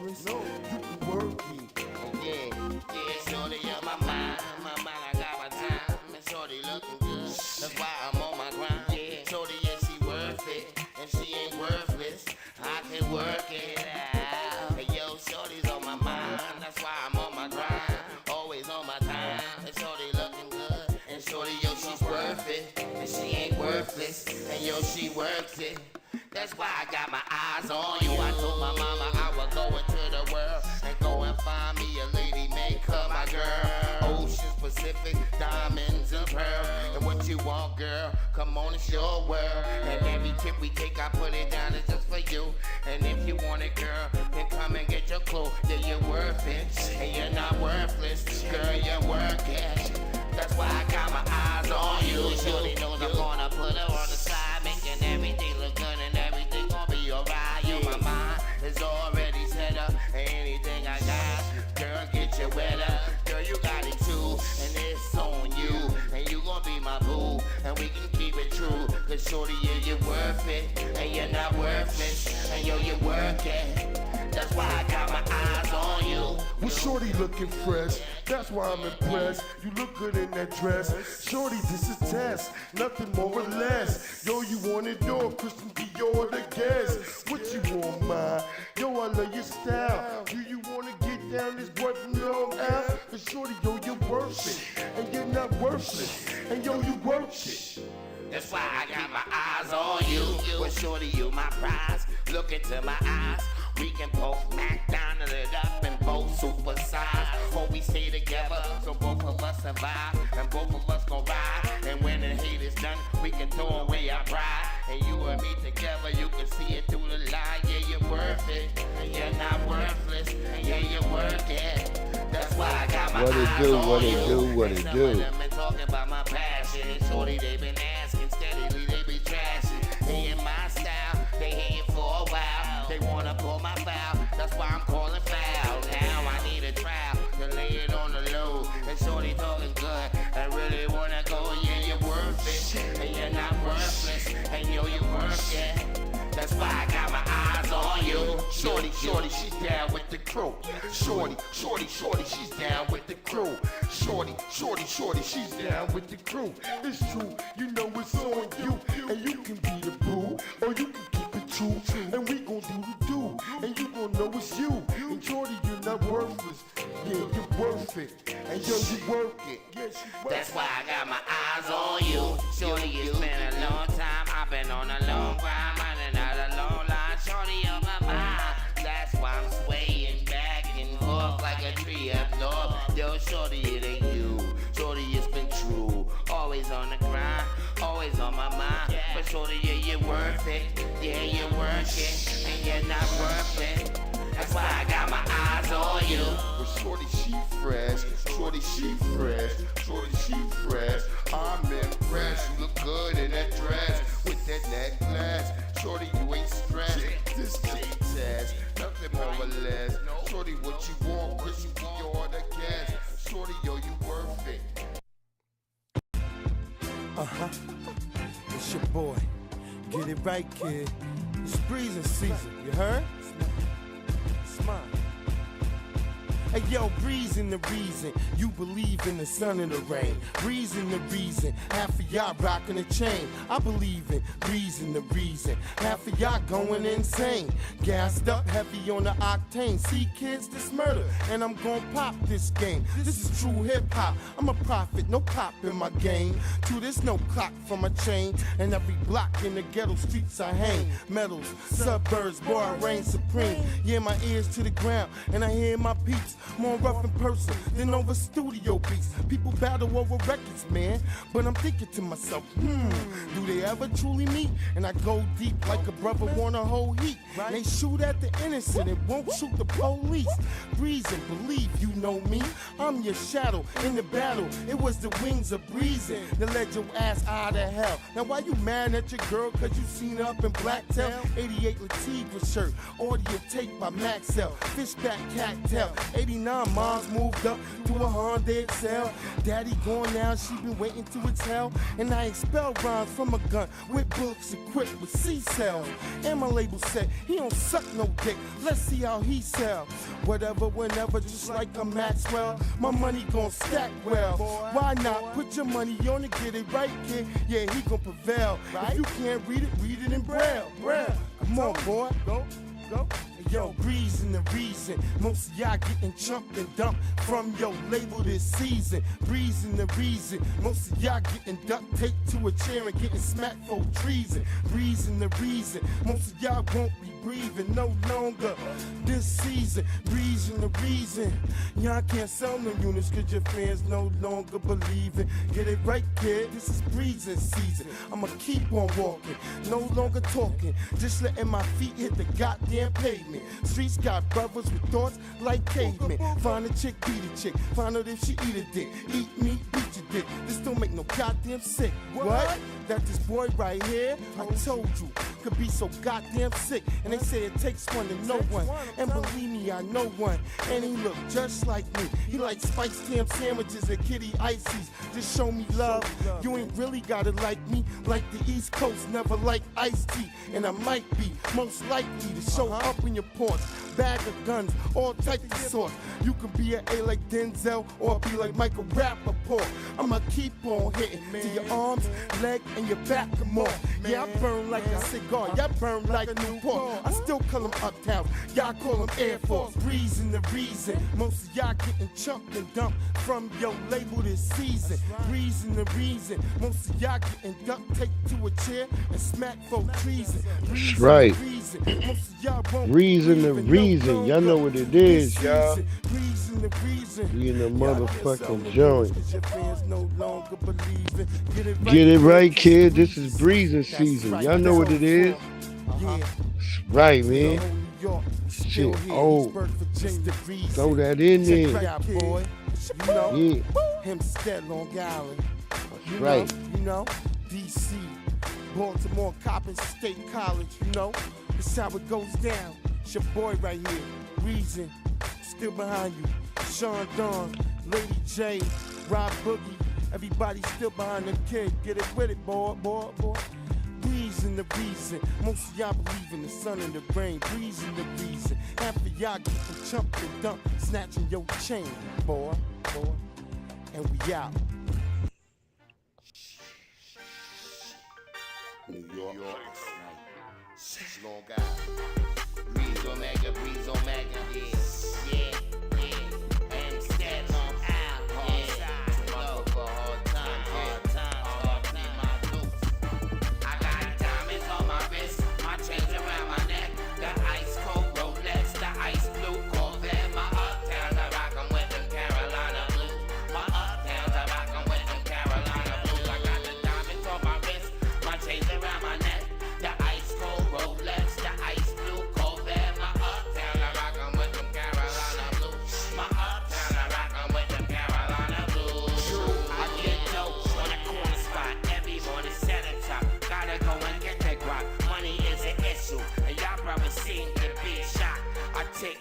worthless. No, you can work it. Yeah, shorty on my mind, I got my time, and shorty looking good, that's why I'm on my grind. Yeah, shorty, yeah, she worth it, and she ain't worthless, I can work it out. Hey, yo, shorty's on my mind, that's why I'm on my grind, always on my time, and shorty looking good, and shorty, yo, she's worth it, and she ain't worthless, and yo, she works it. That's why I got my eyes on you. I told my mama I would go into the world and go and find me a lady, make her my girl. Oceans, Pacific, diamonds and pearl. And what you want, girl? Come on, it's your world. And every tip we take, I put it down, it's just for you. And if you want it, girl, then come and get your clue. Yeah, you're worth it, and you're not worthless. Girl, you're worth it. That's why I got my eyes on you. Shorty knows I'm gonna put her on the side, making everything look good and everything gonna be alright. Yo, my mind is already set up, and anything I got, girl, get you wetter. Girl, you got it too, and it's on you, and you gonna be my boo, and we can keep it true. Cause shorty, yeah, you're worth it, and you're not worthless, and yo, you work it. That's why I got my eyes on you. Well, shorty looking fresh, that's why I'm impressed. You look good in that dress. Shorty, this is test, nothing more or less. Yo, you want it all, Christian Dior the guest. What you want, ma? Yo, I love your style. Do you wanna get down this boy from Long Island? But shorty, yo, you're worth it, and you're not worthless, and yo, you work it. That's why I got my eyes on you. Well, shorty, you my prize. Look into my eyes. We can both McDonald it up and both supersize. Hope we stay together so both of us survive. And both of us gon' ride. And when the hate is done, we can throw away our pride. And you and me together, you can see it through the line. Yeah, you're worth it, and you're not worthless. And yeah, you work it. That's why I got my eyes on you. What it do? Some of them been talking about my passion. Shorty, they been asking steadily, they be trashing. They in my style, they hating for a while. They wanna pull my foul, that's why I'm calling foul. Now I need a trial to lay it on the low. And shorty talking good, I really wanna go. Yeah, you're worth it, and you're not worthless. And yo, you work it. That's why I got my eyes on you. Shorty, she's down with the crew. Shorty, she's down with the crew. Shorty, she's down with the crew. It's true, you know it's on you. And you can be the boo, or you can keep it true. And we gon' do the do, and you gon' know it's you. And shorty, you're not worthless. Yeah, you're worth it, and yo, you work it. That's why I got my eyes on you. Shorty, it's been a long time. I've been on a long grind, running out a long line. Shorty on my mind. That's why I'm swaying back and forth like a tree up north. Yo, shorty, it ain't you. Shorty, it's been true. Always on the grind, always on my mind. But shorty, yeah, you're worth it. Yeah, you're worth it, and you're not worth it. That's why I got my eyes on you. But shorty, she fresh. Shorty, she fresh. Shorty, she fresh. I'm impressed. You look good in that dress with that necklace. Shorty, you ain't stressed. This test, nothing more or less. Shorty, what you want? Chris, you're the guest. Shorty, yo, you worth it. It's your boy. Get it right, kid. It's breezing season, you heard? Smile. Hey yo, breezing the reason you believe in the sun and the rain. Breezing the reason half of y'all rocking a chain. I believe in breezing the reason half of y'all going insane. Gassed up heavy on the octane. See kids, this murder, and I'm gon' pop this game. This is true hip hop. I'm a prophet, no cop in my game. To this, no clock for my chain. And every block in the ghetto streets I hang. Medals, suburbs, boy, I reign supreme. Yeah, my ears to the ground, and I hear my beats. More rough in person than over studio beats. People battle over records, man. But I'm thinking to myself, do they ever truly meet? And I go deep like a brother wanna hold heat. They shoot at the innocent, it won't shoot the police. Breezing, believe you know me. I'm your shadow in the battle. It was the wings of breezing that led your ass out of hell. Now why you mad at your girl cause you seen her up in Blacktail? 88 Lativa shirt, audio tape by Maxell, Fishback Cactel, 89, mom's moved up to a Honda Excel. Daddy gone now, she been waiting to exhale. And I expel rhymes from a gun with bullets equipped with C-cells. And my label said, he don't suck no dick, let's see how he sell. Whatever, whenever, just like a Maxwell. My money gon' stack well. Why not put your money on it, get it right, kid? Yeah, he gon' prevail. If you can't read it in Braille. Come on, boy, go. Yo, reason the reason most of y'all getting chumped and dumped from your label this season. Reason the reason most of y'all getting duct taped to a chair and getting smacked for treason. Reason the reason most of y'all won't be breathing no longer this season. Reason the reason y'all can't sell no units cause your fans no longer believe it. Get it right, kid, this is breezing season. I'ma keep on walking, no longer talking, just letting my feet hit the goddamn pavement. Streets got brothers with thoughts like cavemen. Find a chick, beat a chick. Find out if she eat a dick. Eat meat, beat your dick. This don't make no goddamn sick. What? That this boy right here, I told you, could be so goddamn sick. And they say it takes one to know one. And believe me, I know one. And he look just like me. He like spiced ham sandwiches and kitty ices. Just show me love. You ain't really gotta like me. Like the East Coast never like iced tea. And I might be most likely to show up in your porch. Bag of guns, all types of sorts. You can be an A like Denzel or be like Michael Rappaport. I'ma keep on hitting to your arms, leg, and your back and more. Yeah, I burn like a cigar. Y'all burn like a Newport. I still call them Uptown. Y'all call them Air Force. Reason the reason most of y'all getting chunked and dumped from your label this season. Reason the reason most of y'all getting duct taped to a chair and smacked for treason. Reason right. The reason most of y'all won't Reason the breathe reason. no Y'all know what it is, this y'all. season. Reason the reason. We in the Y'all motherfucking can't joint. cause your fans no longer believe it. Get it right, kid. This is breezing season. Y'all know what it is. Yeah. Right, man. Shit Shit old. Throw that in there. You know, Yeah. Hempstead, Long Island. That's right. You know, DC, Baltimore, Coppin State College. You know, it's how it goes down. It's your boy right here, Reason, still behind you. Sean Dawn, Lady J, Rob Boogie, everybody still behind the kid. Get it with it, boy. Reason the reason most of y'all believe in the sun and the rain. Reason the reason half of y'all getting chumped and dumped, snatching your chain, boy. And we out. New York. Long Island. Breeze Omega, yeah. Amstead, Long Island, yeah. Low for hard times, need my loot. I got diamonds on my wrist, my chains around my neck, the ice cold Rolex, the ice blue Corvette. My uptowns, I rock 'em with them Carolina blues. My uptowns, I rock 'em with them Carolina blues. I got the diamonds on my wrist, my chains around my neck, the ice cold Rolex, the ice blue Corvette. My uptown, I rock 'em with them Carolina blues. My uptown, I rock 'em with them Carolina blues. I get dope on a corner spot every morning, 7 o'clock. Gotta go and get that guap. Money is an issue, and y'all brothers seem to be shocked. I tick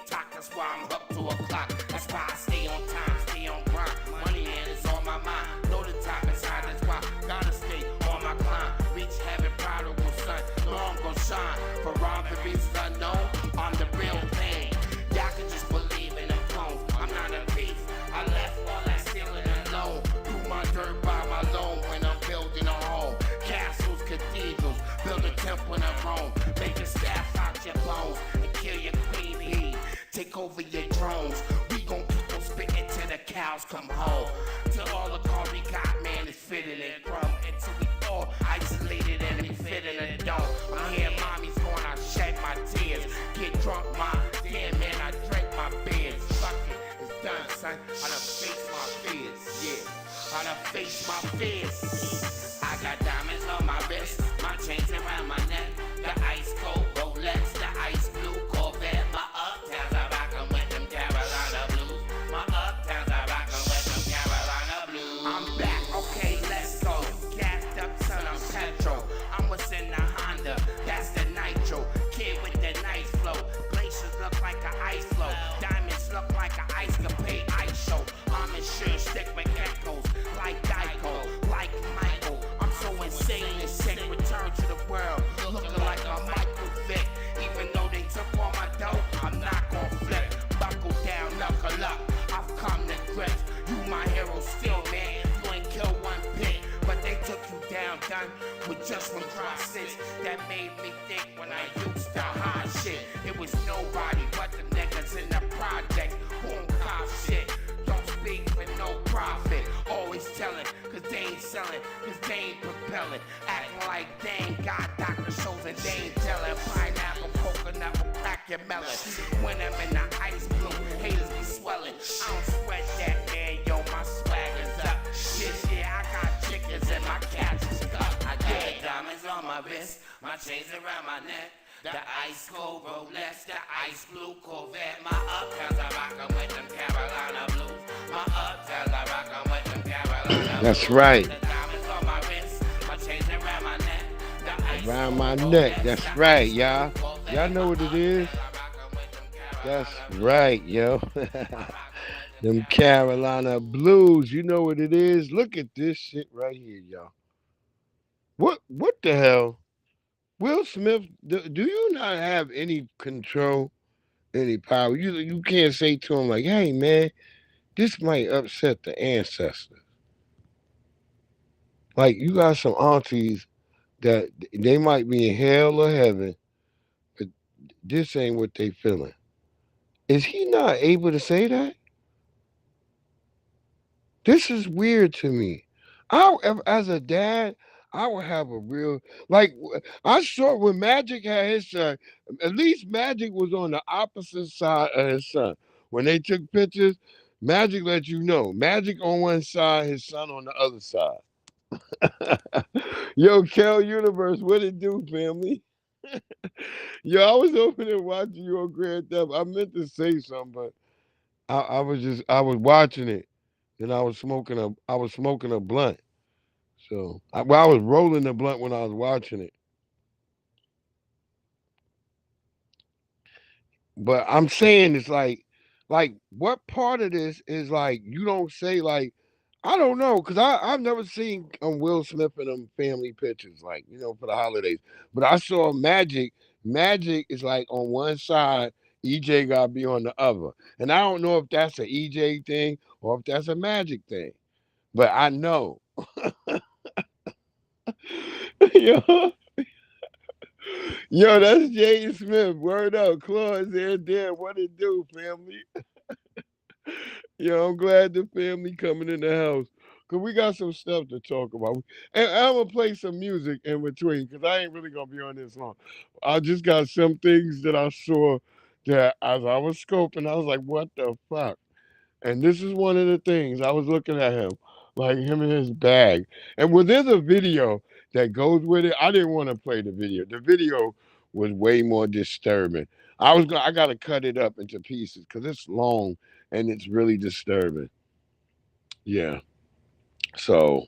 tock, that's why I'm hooked to a clock. That's why I stay on time, stay on grind. Money man is on my mind. Know the top is high, that's why gotta stay on my climb. Reach heaven, prodigal son. Know I'm gon' shine. For wrong the reasons unknown, I'm the real thing. Y'all can just believe in them clones. I'm not a thief. I left all that stealing alone. Do my dirt by my loan when I'm building a home. Castles, cathedrals, build a temple in Rome. Make a staff out your bones and kill your queen bee. Take over your drones. We gon' keep on spitting till the cows come home. Till all the car we got, man, is fitted and grown. Until we all isolated and we fit in a dome. I hear mommy's going, I shed my tears. Get drunk, mom. Damn, man, I drank my beers. Fuck it, it's done, son. I done faced my fears, yeah. I done faced my fears. I got diamonds on my wrist, my chains around my neck, the ice cold Rolex, the ice blue Corvette. My uptowns, I rock 'em with them Carolina blues. My uptowns, I rock 'em with them Carolina blues. I'm back, okay, let's go. Gassed up, son, I'm petrol. I'm what's in the Honda, that's the nitro. Kid with the nice flow. Glaciers look like an ice flow. Diamonds look like an done with just one process that made me think when I used to hide shit. It was nobody but the niggas in the project who don't cop shit. Don't speak for no profit. Always telling, cause they ain't selling, cause they ain't propelling. Acting like they ain't got doctor shows and they ain't telling. Pineapple, coconut will crack your melon. When I'm in the ice blue, haters be swelling. I don't sweat that, man, yo, my swag is up. This year I got chickens and my cats is up. I got the diamonds on my wrist, my chains around my neck. The ice cold Rolex, the ice blue Corvette. My uptowns are rockin' with them Carolina blues. My uptowns are rockin' with them Carolina blues. That's right. The diamonds on my wrist, my chains around my neck. The ice Around my cold neck. Rolex, That's the right, ice y'all. blue Corvette. Y'all know what it is. My uptowns are rockin' with them That's Carolina right, yo. Them Carolina blues. You know what it is. Look at this shit right here, y'all. What the hell? Will Smith, do you not have any control, any power? You can't say to him like, hey man, this might upset the ancestors. Like you got some aunties that they might be in hell or heaven, but this ain't what they feeling. Is he not able to say that? This is weird to me. As a dad, I would have a real like. I saw when Magic had his son. At least Magic was on the opposite side of his son. When they took pictures, Magic let you know. Magic on one side, his son on the other side. Yo, Kel Universe, what it do, family? Yo, I was over there watching you on Grand Theft. I meant to say something, but I was watching it, and I was smoking a blunt. So I was rolling the blunt when I was watching it. But I'm saying it's like what part of this is like you don't say like I don't know because I've never seen Will Smith in them family pictures like for the holidays. But I saw Magic. Magic is like on one side. EJ got to be on the other, and I don't know if that's an EJ thing or if that's a Magic thing. But I know. Yo, yo, that's Jaden Smith. Word up, Claude's there, there. What it do, family? Yo, I'm glad the family coming in the house. Cause we got some stuff to talk about. And I'm gonna play some music in between because I ain't really gonna be on this long. I just got some things that I saw that as I was scoping, I was like, what the fuck? And this is one of the things I was looking at him, like him in his bag. And when there's a video that goes with it, I didn't want to play the video. The video was way more disturbing. I gotta cut it up into pieces because it's long and it's really disturbing. Yeah. So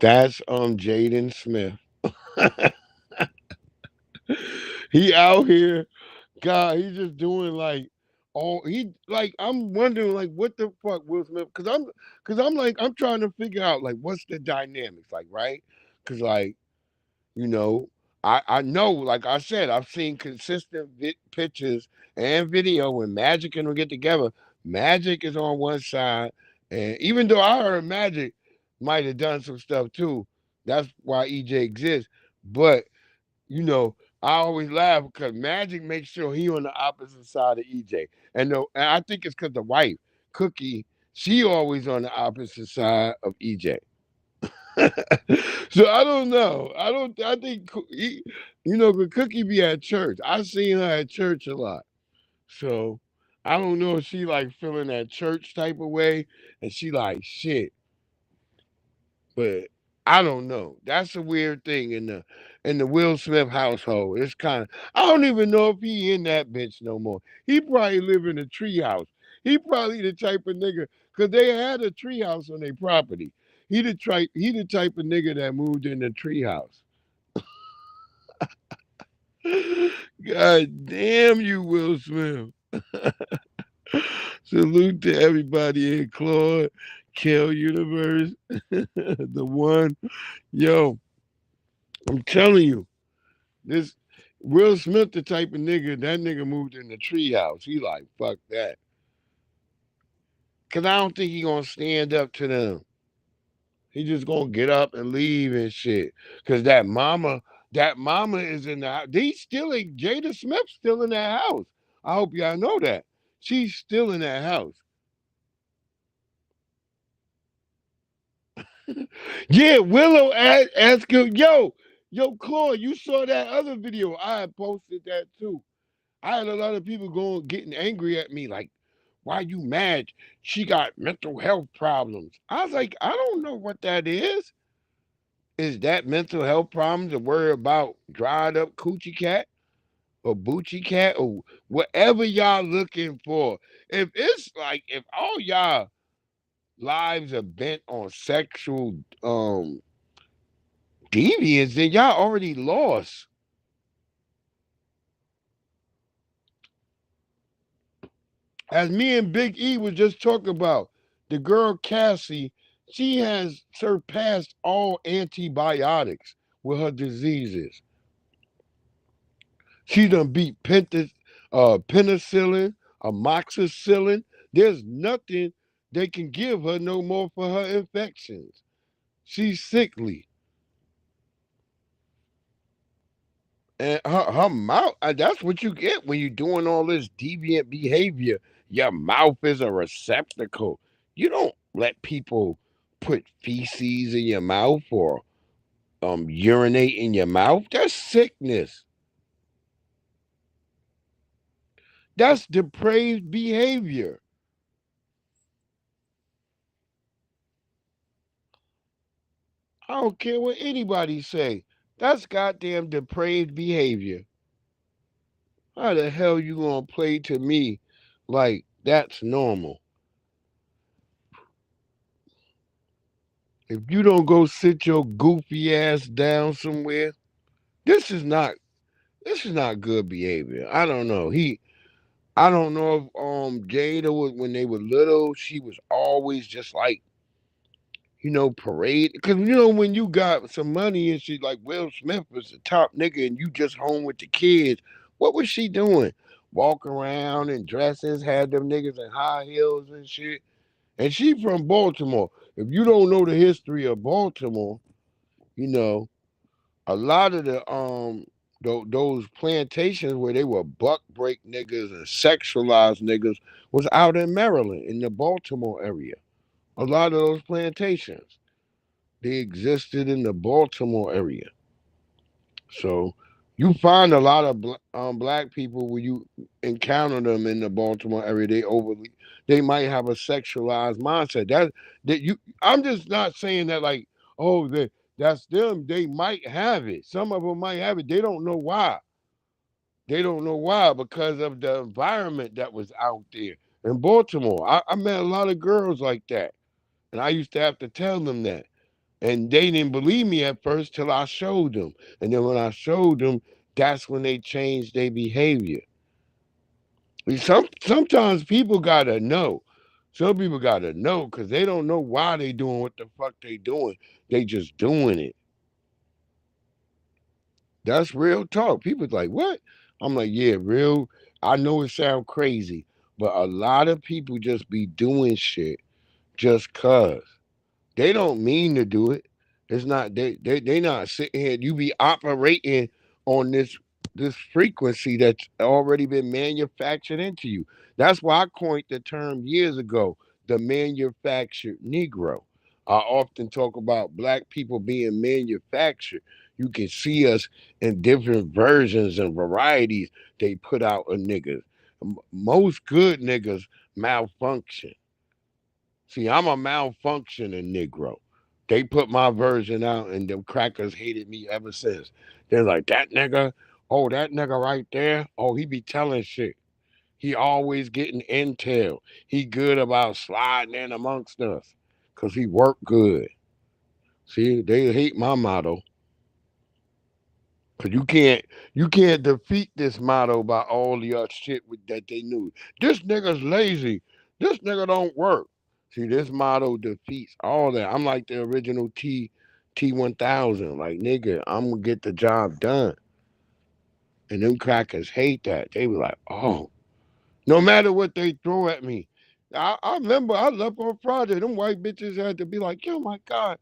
that's Jaden Smith. He out here, God, he's just doing like all he like I'm wondering like what the fuck Will Smith because I'm like I'm trying to figure out like what's the dynamics like, right? Because like you know I know like I said I've seen consistent pictures and video when Magic and them get together. Magic is on one side, and even though I heard Magic might have done some stuff too, that's why EJ exists. But you know, I always laugh because Magic makes sure he on the opposite side of EJ. And I think it's because the wife, Cookie, she always on the opposite side of EJ. So I don't know. I think, you know, 'cause Cookie be at church. I seen her at church a lot. So I don't know if she like feeling that church type of way and she like, shit, but I don't know. That's a weird thing in the Will Smith household. It's kind of I don't even know if he in that bitch no more. He probably live in a treehouse. He probably the type of nigga because they had a treehouse on their property. He the type of nigga that moved in the treehouse. God damn you, Will Smith. Salute to everybody in Claude, Kel Universe, the one. Yo, I'm telling you, this Will Smith, the type of nigga, that nigga moved in the treehouse. He like, fuck that. Cause I don't think he gonna stand up to them. He just gonna get up and leave and shit. Cause that mama is in the house. They still ain't Jada Smith still in that house. I hope y'all know that. She's still in that house. Yeah, Willow asked him, yo, Claude, you saw that other video. I had posted that too. I had a lot of people going getting angry at me, like, why you mad? She got mental health problems. I was like, I don't know what that is. Is that mental health problems to worry about dried up coochie cat or boochie cat or whatever y'all looking for? If it's like if all y'all lives are bent on sexual deviance, then y'all already lost. As me and Big E was just talking about, the girl Cassie, she has surpassed all antibiotics with her diseases. She done beat penicillin, amoxicillin. There's nothing they can give her no more for her infections. She's sickly. And her mouth, that's what you get when you're doing all this deviant behavior. Your mouth is a receptacle. You don't let people put feces in your mouth or urinate in your mouth. That's sickness. That's depraved behavior. I don't care what anybody say. That's goddamn depraved behavior. How the hell you gonna play to me like that's normal? If you don't go sit your goofy ass down somewhere, this is not this is not good behavior. I don't know. I don't know if Jada was when they were little, she was always just like, parade. Because when you got some money and she like Will Smith was the top nigga and you just home with the kids, what was she doing? Walk around in dresses, had them niggas in high heels and shit. And she from Baltimore. If you don't know the history of Baltimore, you know, a lot of those plantations where they were buck break niggas and sexualized niggas was out in Maryland in the Baltimore area. A lot of those plantations they existed in the Baltimore area. So you find a lot of black people when you encounter them in the Baltimore area. They might have a sexualized mindset. That you. I'm just not saying that like, oh, that's them. They might have it. Some of them might have it. They don't know why. They don't know why because of the environment that was out there in Baltimore. I met a lot of girls like that, and I used to have to tell them that. And they didn't believe me at first till I showed them. And then when I showed them, that's when they changed their behavior. Sometimes people gotta know. Some people gotta know because they don't know why they doing what the fuck they doing. They just doing it. That's real talk. People's like, what? I'm like, yeah, real. I know it sounds crazy, but a lot of people just be doing shit just cause. They don't mean to do it. It's not they not sitting here. You be operating on this frequency that's already been manufactured into you. That's why I coined the term years ago, the manufactured Negro. I often talk about black people being manufactured. You can see us in different versions and varieties they put out of niggas. Most good niggas malfunction. See, I'm a malfunctioning Negro. They put my version out, and them crackers hated me ever since. They're like, that nigga, oh, that nigga right there, oh, he be telling shit. He always getting intel. He good about sliding in amongst us, cause he work good. See, they hate my motto. Cause you can't defeat this motto by all the other shit that they knew. This nigga's lazy. This nigga don't work. See, this motto defeats all that. I'm like the original T1000. Like nigga, I'm gonna get the job done. And them crackers hate that. They were like, oh, no matter what they throw at me. I remember I left on Friday. Them white bitches had to be like, oh my God.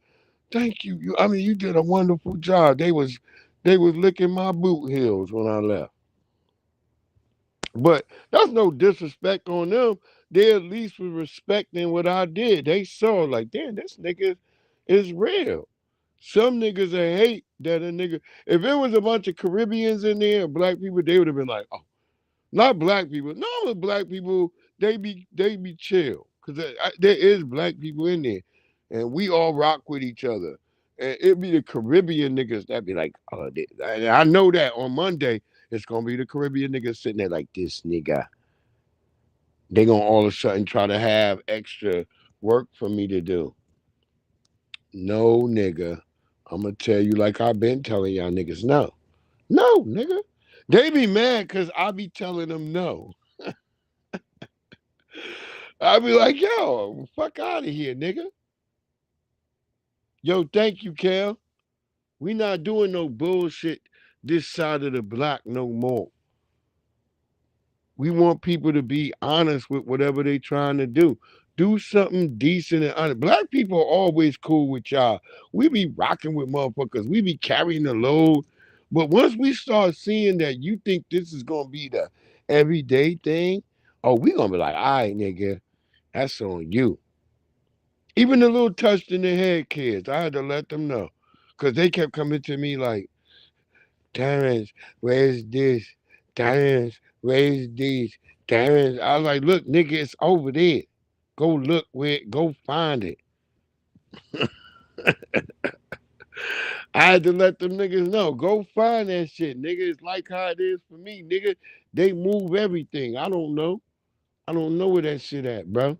Thank you. I mean, you did a wonderful job. They was licking my boot heels when I left. But that's no disrespect on them. They at least was respecting what I did. They saw like, damn, this nigga is real. Some niggas that hate that a nigga. If it was a bunch of Caribbeans in there, black people, they would have been like, oh, not black people. No, black people, they be chill because there is black people in there, and we all rock with each other. And it be the Caribbean niggas that be like, oh, I know that on Monday it's gonna be the Caribbean niggas sitting there like this nigga. They gonna all of a sudden try to have extra work for me to do. No, nigga. I'm gonna tell you like I've been telling y'all niggas. No, no, nigga. They be mad because I be telling them no. I be like, yo, fuck out of here, nigga. Yo, thank you, Kel. We not doing no bullshit this side of the block no more. We want people to be honest with whatever they trying to do. Do something decent and honest. Black people are always cool with y'all. We be rocking with motherfuckers. We be carrying the load. But once we start seeing that you think this is gonna be the everyday thing, oh, we gonna be like, all right, nigga, that's on you. Even the little touched in the head kids, I had to let them know. Cause they kept coming to me like, Terrence, where's this? Terrence, where's this? Terrence. I was like, look, nigga, it's over there. Go look where go find it. I had to let them niggas know. Go find that shit, nigga. It's like how it is for me, nigga. They move everything. I don't know. I don't know where that shit at, bro.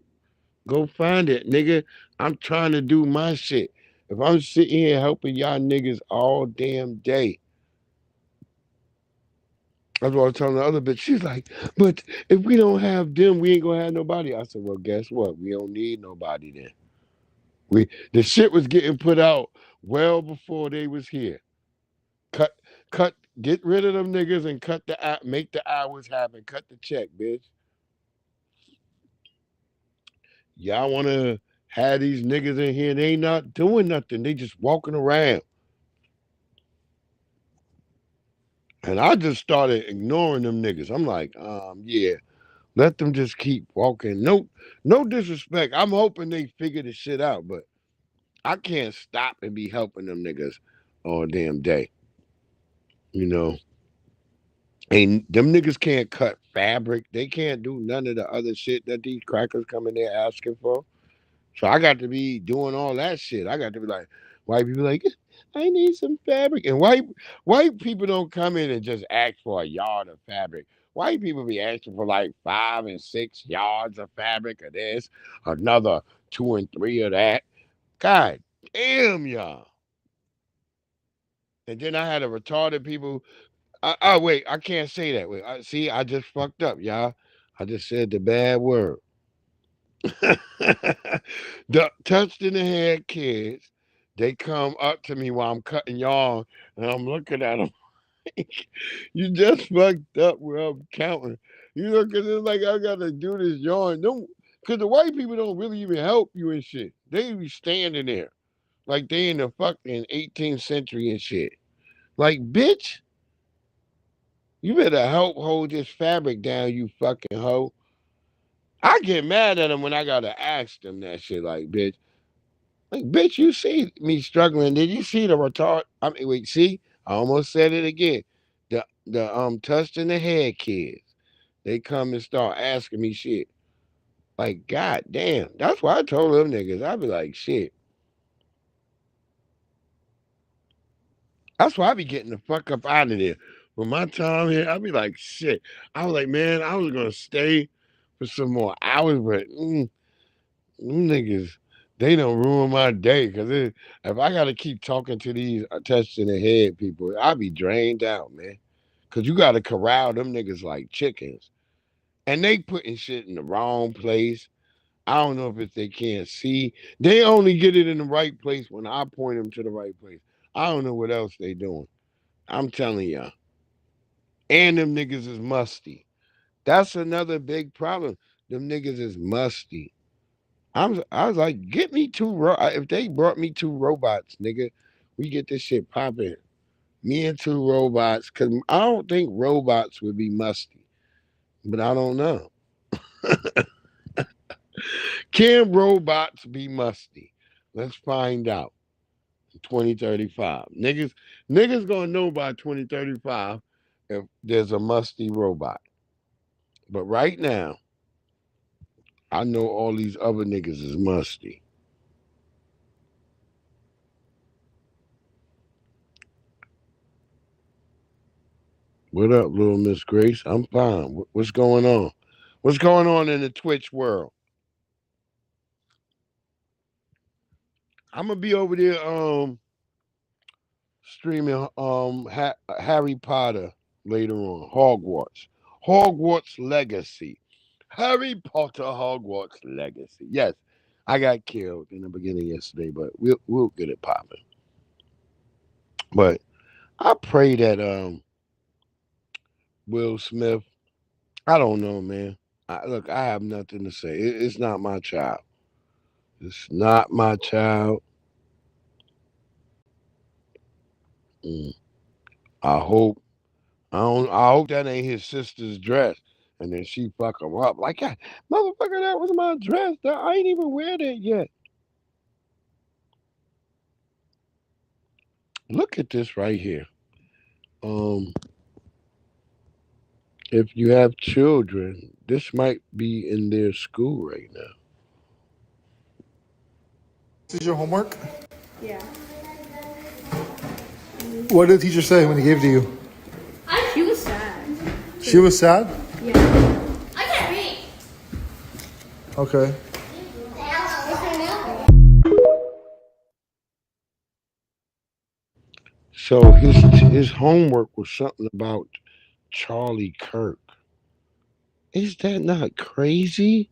Go find it, nigga. I'm trying to do my shit. If I'm sitting here helping y'all niggas all damn day, that's what I was telling the other bitch. She's like, but if we don't have them, we ain't gonna have nobody. I said, well, guess what? We don't need nobody then. The shit was getting put out well before they was here. Cut, cut, get rid of them niggas and make the hours happen. Cut the check, bitch. Y'all wanna have these niggas in here? They ain't not doing nothing. They just walking around. And I just started ignoring them niggas. I'm like, yeah, let them just keep walking. No disrespect. I'm hoping they figure the shit out, but I can't stop and be helping them niggas all damn day. You know, and them niggas can't cut fabric. They can't do none of the other shit that these crackers come in there asking for. So I got to be doing all that shit. I got to be like, white people like, I need some fabric. And white people don't come in and just ask for a yard of fabric. White people be asking for like 5 and 6 yards of fabric of this, another 2 and 3 of that. God damn y'all. And then I had a retarded people. Oh wait, I can't say that. Wait, see, I just fucked up, y'all. I just said the bad word. The touched in the head kids, they come up to me while I'm cutting yarn, and I'm looking at them. You just fucked up where I'm counting. You know, because it's like I gotta do this yarn. Don't, because the white people don't really even help you and shit. They be standing there like they in the fucking 18th century and shit. Like, bitch, you better help hold this fabric down, you fucking hoe. I get mad at them when I gotta ask them that shit. Like, bitch, you see me struggling? Did you see the retard? I mean, wait, see, I almost said it again. The touched in the head kids, they come and start asking me shit. Like, god damn, that's why I told them niggas. I be like, shit. That's why I be getting the fuck up out of there. When my time here, I be like, shit. I was like, man, I was gonna stay for some more hours, but them niggas, they don't ruin my day. Cause if I gotta keep talking to these attached in the head people, I be drained out, man. Cause you gotta corral them niggas like chickens, and they putting shit in the wrong place. I don't know if it's they can't see. They only get it in the right place when I point them to the right place. I don't know what else they doing. I'm telling y'all. And them niggas is musty. That's another big problem. Them niggas is musty. I was like, get me if they brought me 2 robots, nigga, we get this shit popping. Me and 2 robots, cause I don't think robots would be musty, but I don't know. Can robots be musty? Let's find out. 2035. Niggas gonna know by 2035 if there's a musty robot. But right now, I know all these other niggas is musty. What up, little Miss Grace? I'm fine. What's going on? What's going on in the Twitch world? I'm gonna be over there streaming Harry Potter later on. Hogwarts Legacy. Harry Potter Hogwarts Legacy. Yes, I got killed in the beginning yesterday, but we'll get it popping. But I pray that Will Smith. I don't know, man. Look, I have nothing to say. It's not my child. It's not my child. I hope. I hope that ain't his sister's dress, and then she fuck him up. Like, yeah, motherfucker, that was my dress. I ain't even wear that yet. Look at this right here. If you have children, this might be in their school right now. This is your homework? Yeah. What did the teacher say when he gave it to you? She was sad. She was sad? Yeah. I can't read. Okay. So his homework was something about Charlie Kirk. Is that not crazy?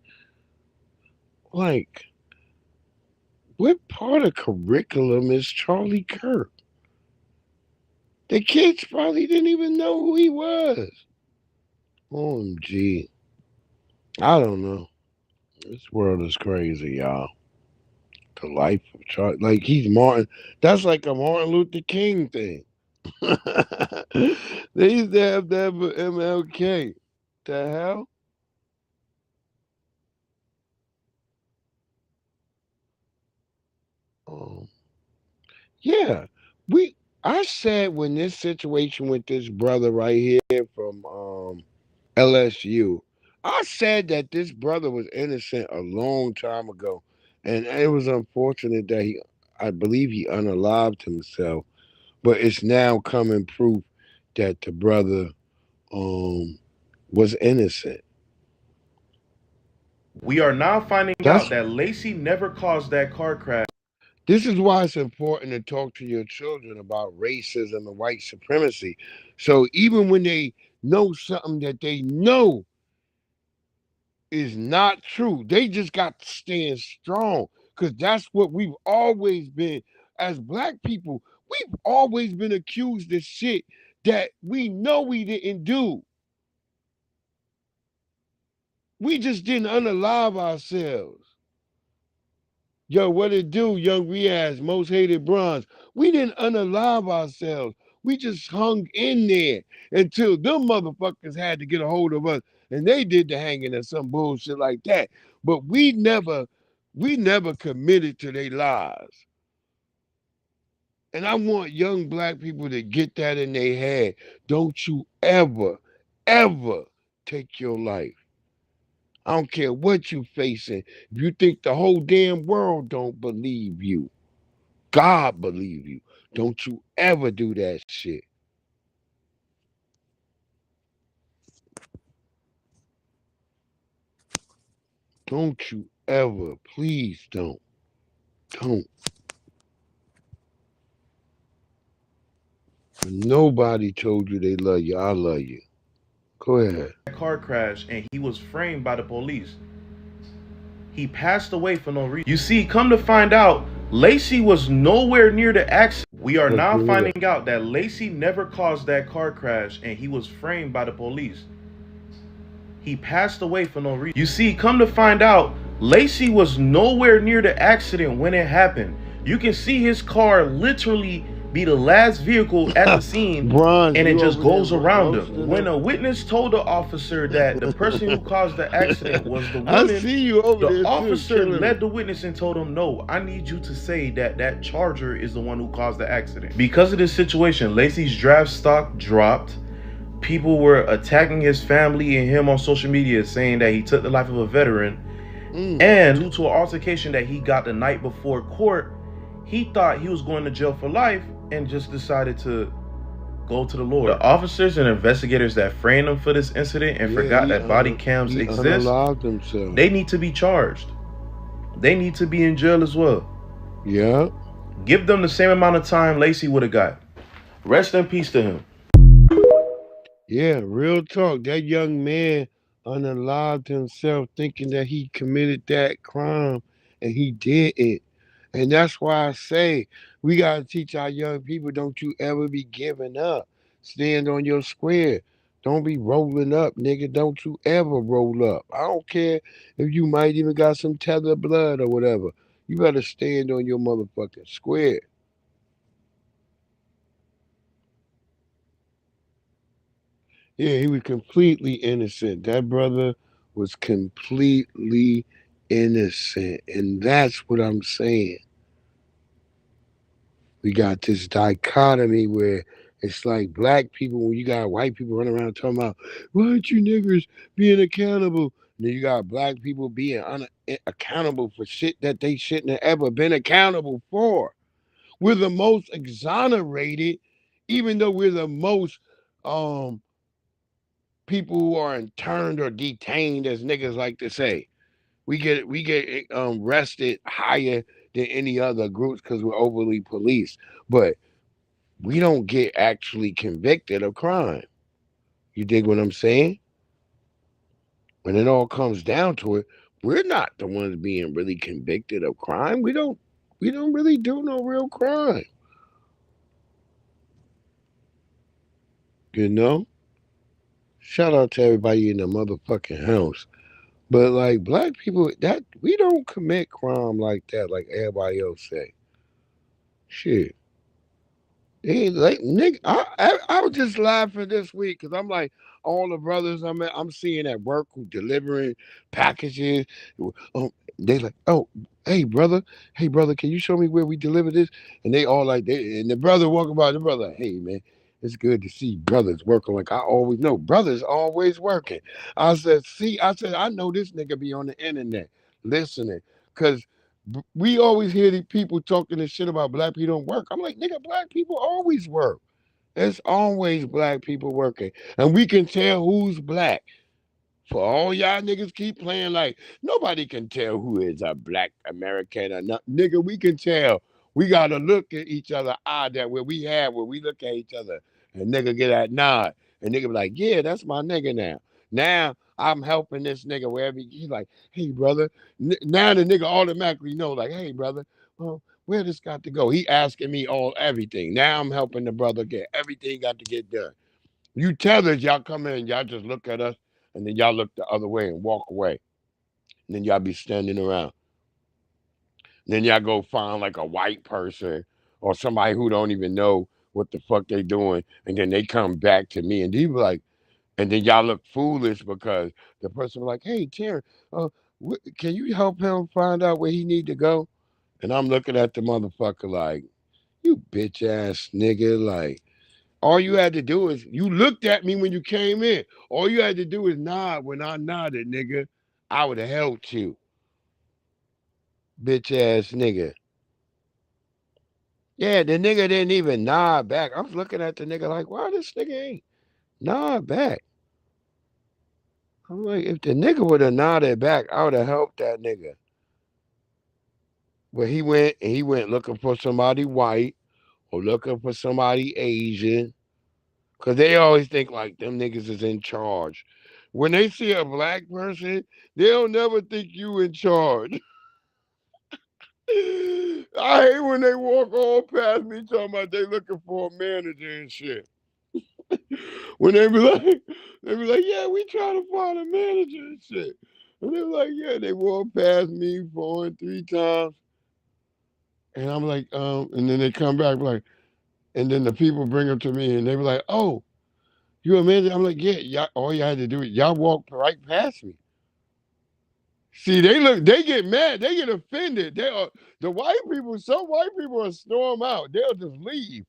Like, what part of curriculum is Charlie Kirk? The kids probably didn't even know who he was. OMG. I don't know. This world is crazy, y'all. The life of Charlie. Like, he's Martin. That's like a Martin Luther King thing. They used to have that for MLK. The hell? Yeah. I said when this situation with this brother right here from LSU, I said that this brother was innocent a long time ago. And it was unfortunate that I believe he unalived himself. But it's now coming proof that the brother was innocent. We are now finding out that Lacey never caused that car crash. This is why it's important to talk to your children about racism and white supremacy. So even when they know something that they know is not true, they just got to stand strong, because that's what we've always been. As Black people, we've always been accused of shit that we know we didn't do. We just didn't unalive ourselves. Yo, what it do, Young Riaz, Most Hated Bronze? We didn't unalive ourselves. We just hung in there until them motherfuckers had to get a hold of us, and they did the hanging or some bullshit like that. But we never committed to their lives. And I want young Black people to get that in their head. Don't you ever, ever take your life. I don't care what you facing. If you think the whole damn world don't believe you, God believe you. Don't you ever do that shit. Don't you ever. Please don't. Don't. If nobody told you they love you, I love you. Go ahead. Car crash, and he was framed by the police. He passed away for no reason. You see, come to find out, Lacey was nowhere near the accident. We are now finding out that Lacey never caused that car crash, and he was framed by the police. He passed away for no reason. You see, come to find out, Lacey was nowhere near the accident when it happened. You can see his car literally be the last vehicle at the scene, Bronze, and it you just over there goes around roasting him. When him? a witness told the officer that the person who caused the accident was the I woman, see you over there the too, officer killing led him. the witness and told him, no, I need you to say that that Charger is the one who caused the accident. Because of this situation, Lacey's draft stock dropped. People were attacking his family and him on social media, saying that he took the life of a veteran. And due to an altercation that he got the night before court, he thought he was going to jail for life and just decided to go to the Lord. The officers and investigators that framed him for this incident and forgot that body cams exist, they need to be charged. They need to be in jail as well. Yeah. Give them the same amount of time Lacey would have got. Rest in peace to him. Yeah, real talk. That young man unalived himself thinking that he committed that crime and he didn't. And that's why I say we got to teach our young people, don't you ever be giving up. Stand on your square. Don't be rolling up, nigga. Don't you ever roll up. I don't care if you might even got some tether blood or whatever. You better stand on your motherfucking square. Yeah, he was completely innocent. That brother was completely innocent. And that's what I'm saying. We got this dichotomy where it's like black people, when you got white people running around talking about, why aren't you niggers being accountable? And then you got black people being accountable for shit that they shouldn't have ever been accountable for. We're the most exonerated, even though we're the most people who are interned or detained, as niggas like to say. We get arrested higher than any other groups because we're overly policed, but we don't get actually convicted of crime. You dig what I'm saying? When it all comes down to it, we're not the ones being really convicted of crime. We don't really do no real crime. You know? Shout out to everybody in the motherfucking house. But like black people, that we don't commit crime like that, like everybody else say. Shit. Hey, like nigga, I was just laughing this week because I'm like all the brothers I'm seeing at work who delivering packages. Um, they like, oh, hey brother, can you show me where we deliver this? And they all like, and the brother walking by, the brother, hey man, it's good to see brothers working like I always know. Brothers always working. I know this nigga be on the internet listening because we always hear these people talking this shit about black people don't work. I'm like, nigga, black people always work. There's always black people working. And we can tell who's black. For all y'all niggas keep playing like nobody can tell who is a black American or not. Nigga, we can tell. We gotta look at each other eye that where we look at each other and nigga get that nod. And nigga be like, yeah, that's my nigga now. Now I'm helping this nigga wherever he's like, hey brother. Now the nigga automatically know, like, hey brother, well, where this got to go? He asking me everything. Now I'm helping the brother get everything got to get done. You tethers, y'all come in and y'all just look at us and then y'all look the other way and walk away. And then y'all be standing around. And then y'all go find like a white person or somebody who don't even know what the fuck they doing. And then they come back to me and they be like, and then y'all look foolish because the person be like, hey, Terrence, can you help him find out where he need to go? And I'm looking at the motherfucker like, you bitch ass nigga, like, all you had to do is you looked at me when you came in. All you had to do is nod when I nodded, nigga. I would have helped you. Bitch ass nigga. Yeah, the nigga didn't even nod back. I was looking at the nigga like, why this nigga ain't nod back? I'm like, if the nigga would have nodded back, I would have helped that nigga. But he went looking for somebody white or looking for somebody Asian. Cause they always think like them niggas is in charge. When they see a black person, they'll never think you in charge. I hate when they walk all past me talking about they looking for a manager and shit. When they be like, yeah, we trying to find a manager and shit. And they were like, yeah, they walked past me 4 and 3 times. And I'm like, and then they come back like, and then the people bring them to me and they were like, oh, you a manager? I'm like, yeah, y'all, all you had to do is y'all walked right past me. See, they get mad, they get offended. They are the white people. Some white people will storm out. They'll just leave.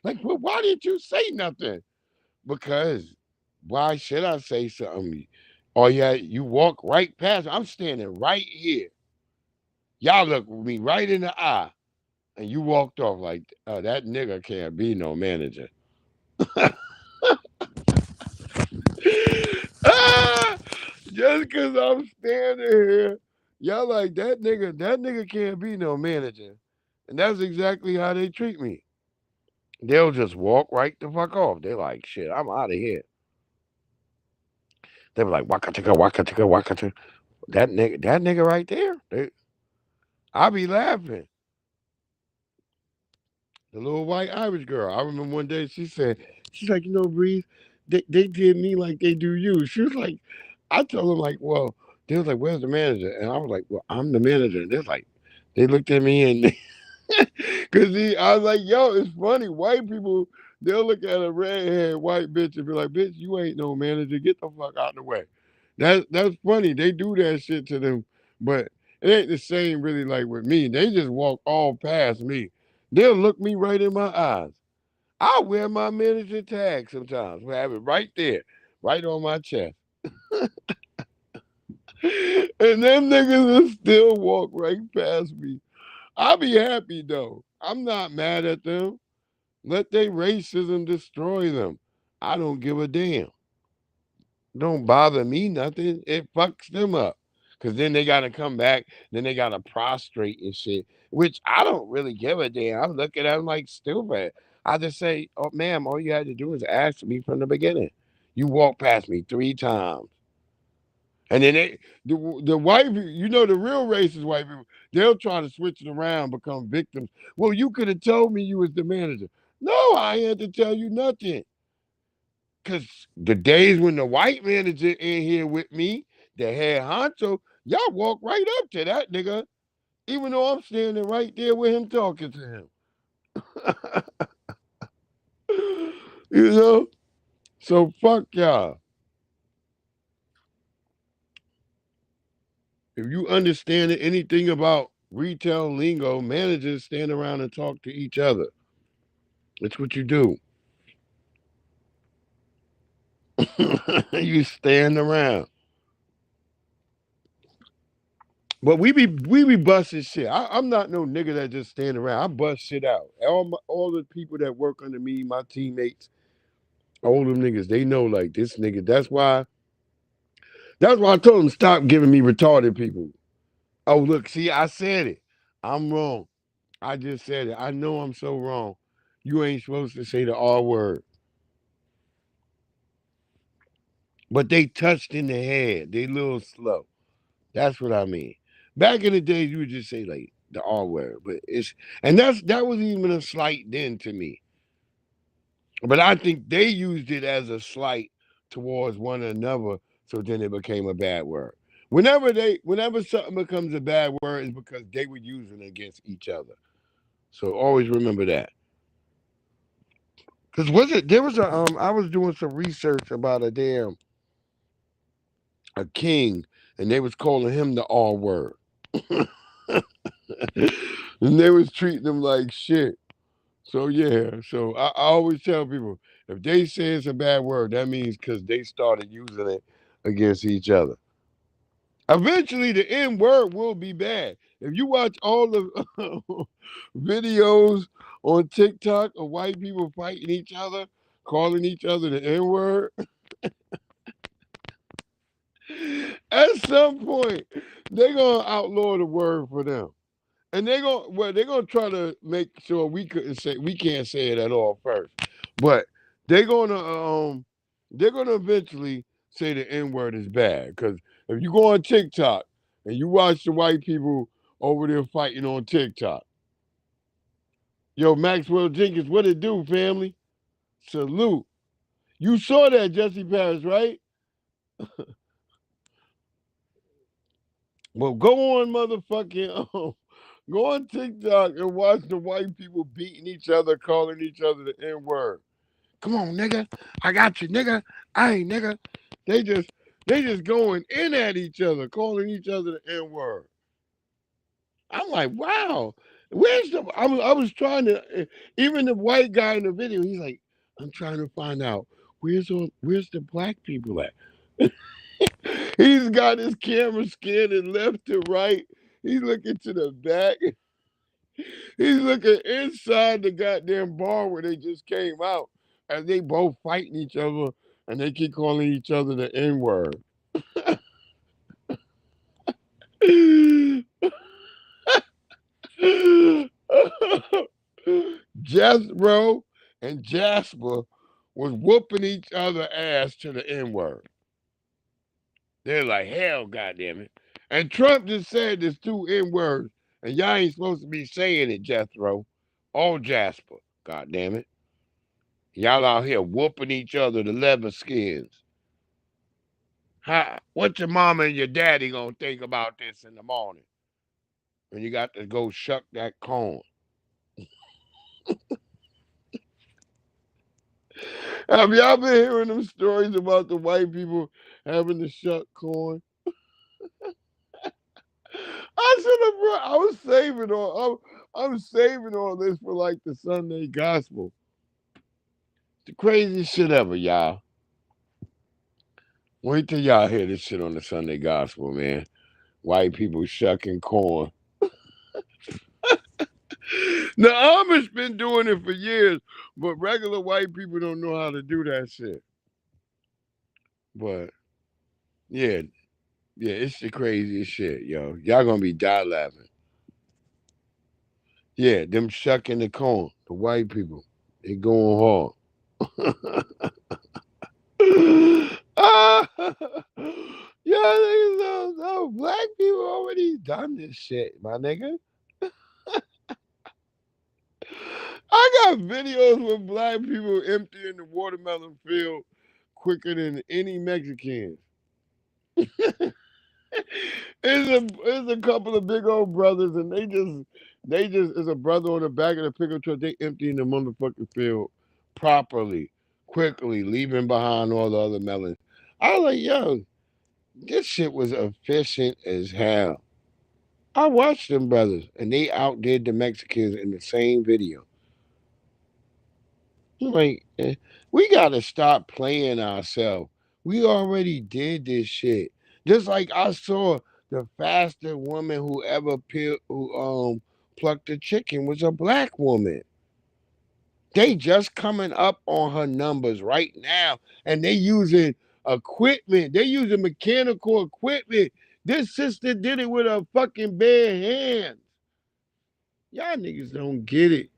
Like, well, why didn't you say nothing? Because why should I say something? Oh yeah, you walk right past. I'm standing right here. Y'all look me right in the eye, and you walked off like that nigga can't be no manager. Ah, just because I'm standing here, y'all like that nigga. That nigga can't be no manager, and that's exactly how they treat me. They'll just walk right the fuck off. They're like, shit, I'm out of here. They were like, waka chicka, waka chicka, waka chicka. That nigga right there. I be laughing. The little white Irish girl. I remember one day she's like, Breeze, they did me like they do you. She was like, I told them like, well, they was like, where's the manager? And I was like, well, I'm the manager. And they're like, they looked at me and because I was like, yo, it's funny. White people, they'll look at a redhead white bitch and be like, bitch, you ain't no manager. Get the fuck out of the way. That's funny. They do that shit to them, but it ain't the same really like with me. They just walk all past me. They'll look me right in my eyes. I wear my manager tag sometimes. We have it right there, right on my chest. And them niggas will still walk right past me. I'll be happy though. I'm not mad at them. Let their racism destroy them. I don't give a damn. Don't bother me nothing. It fucks them up. Cause then they gotta come back, then they gotta prostrate and shit. Which I don't really give a damn. I'm looking at them like stupid. I just say, oh ma'am, all you had to do is ask me from the beginning. You walked past me 3 times. And then the white people, the real racist white people, they'll try to switch it around, become victims. Well, you could have told me you was the manager. No, I had to tell you nothing. Cause the days when the white manager in here with me, the head honcho, y'all walk right up to that nigga, even though I'm standing right there with him talking to him. you know? So fuck y'all. If you understand anything about retail lingo, managers stand around and talk to each other. That's what you do. you stand around. But we be busting shit. I'm not no nigga that just stand around. I bust shit out. All the people that work under me, my teammates, all them niggas, they know like this nigga. That's why I told them stop giving me retarded people. Oh look, see, I said it. I'm wrong. I just said it. I know I'm so wrong. You ain't supposed to say the R word. But they touched in the head. They a little slow. That's what I mean. Back in the days, you would just say like the R word, but that was even a slight then to me. But I think they used it as a slight towards one another, so then it became a bad word. Whenever something becomes a bad word, it's because they were using it against each other. So always remember that. Cause there was I was doing some research about a king, and they was calling him the R word. and they was treating him like shit. So yeah, so I always tell people if they say it's a bad word, that means because they started using it against each other. Eventually, the N word will be bad. If you watch all the videos on TikTok of white people fighting each other, calling each other the N word, at some point they're gonna outlaw the word for them. And they're gonna try to make sure we can't say it at all first. But they're gonna eventually say the N-word is bad. Because if you go on TikTok and you watch the white people over there fighting on TikTok, yo, Maxwell Jenkins, what it do, family? Salute. You saw that, Jesse Paris, right? Well, go on, motherfucking, go on TikTok and watch the white people beating each other, calling each other the N word. Come on, nigga. I got you, nigga. Hey, nigga. They just they just going in at each other, calling each other the N word. I'm like, wow. Where's the? I was trying to. Even the white guy in the video, he's like, I'm trying to find out where's the black people at. He's got his camera scanning left to right. He's looking to the back. He's looking inside the goddamn bar where they just came out, and they both fighting each other, and they keep calling each other the N word. Jethro and Jasper was whooping each other ass to the N word. They're like, hell, goddamn it. And Trump just said there's two N words, and y'all ain't supposed to be saying it, Jethro. Or Jasper, goddamn it. Y'all out here whooping each other to leather skins. What your mama and your daddy gonna think about this in the morning when you got to go shuck that corn? Have y'all been hearing them stories about the white people having to shuck corn? I should have brought. I'm saving all this for like the Sunday gospel. The craziest shit ever, y'all. Wait till y'all hear this shit on the Sunday gospel, man. White people shucking corn. The Amish been doing it for years, but regular white people don't know how to do that shit. But yeah, it's the craziest shit, yo. Y'all gonna be die laughing. Yeah, them shucking the corn, the white people, they going hard. Yeah, niggas, no, black people already done this shit, my nigga. I got videos with black people emptying the watermelon field quicker than any Mexicans. It's a couple of big old brothers, and they just is a brother on the back of the pickup truck. They emptying the motherfucking field properly, quickly, leaving behind all the other melons. I was like, yo, this shit was efficient as hell. I watched them brothers, and they outdid the Mexicans in the same video. I'm like, we gotta stop playing ourselves. We already did this shit. Just like I saw the fastest woman who ever plucked a chicken was a black woman. They just coming up on her numbers right now, and they using equipment. They using mechanical equipment. This sister did it with her fucking bare hands. Y'all niggas don't get it.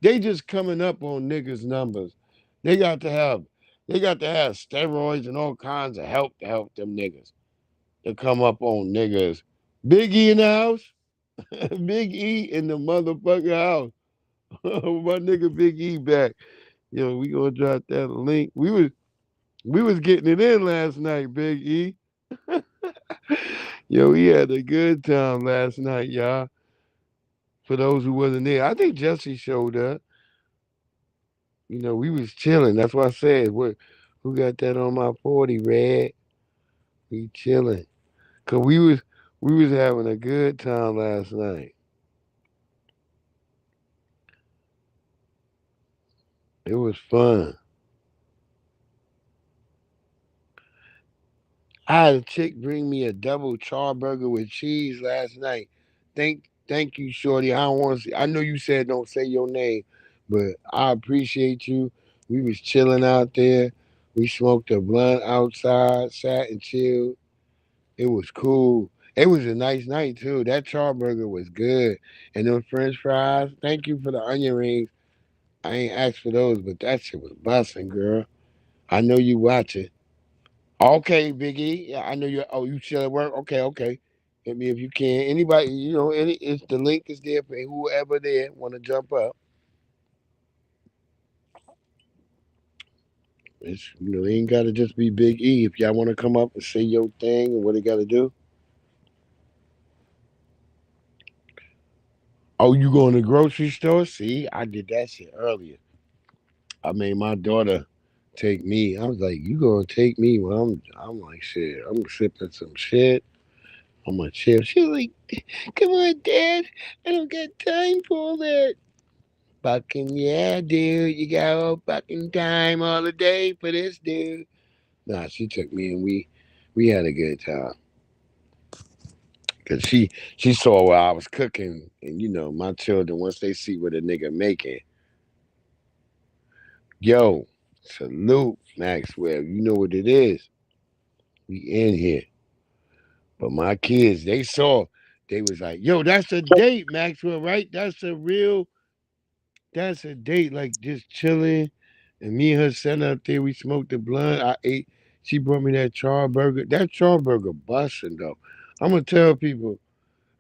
They just coming up on niggas' numbers. They got to have steroids and all kinds of help to help them niggas. To come up on niggas. Big E in the house. Big E in the motherfucking house. My nigga Big E back. Yo, we gonna drop that link. We was getting it in last night, Big E. Yo, we had a good time last night, y'all. For those who wasn't there, I think Jesse showed up. You know, we was chilling. That's what I said. Who got that on my 40, Red? We chilling. Cause we was having a good time last night. It was fun. I had a chick bring me a double charburger with cheese last night. Thank you, Shorty. I don't want to see. I know you said don't say your name, but I appreciate you. We was chilling out there. We smoked a blunt outside, sat and chilled. It was cool. It was a nice night too. That charburger was good. And those French fries, thank you for the onion rings. I ain't asked for those, but that shit was busting, girl. I know you watching. Okay, Biggie. Yeah, I know you. Oh, you still at work? Okay, okay. Hit me if you can. Anybody, it's the link is there for whoever there want to jump up. It ain't gotta just be Big E. If y'all want to come up and say your thing and what it got to do. Oh, you going to the grocery store? See, I did that shit earlier. I made my daughter take me. I was like, "You gonna take me?" When I'm like, "Shit, I'm sipping some shit. I'm gonna chill." She's like, "Come on, Dad. I don't got time for all that." Fucking yeah, dude. You got all fucking time all the day for this, dude. Nah, she took me and we had a good time. Cause she saw what I was cooking, and you know my children once they see what a nigga making, yo, salute Maxwell. You know what it is. We in here, but my kids they saw, they was like, yo, that's a date, Maxwell, right? That's a date, like just chilling, and me and her sitting out there. We smoked the blunt. I ate. She brought me that char burger. That char burger busting though. I'm gonna tell people.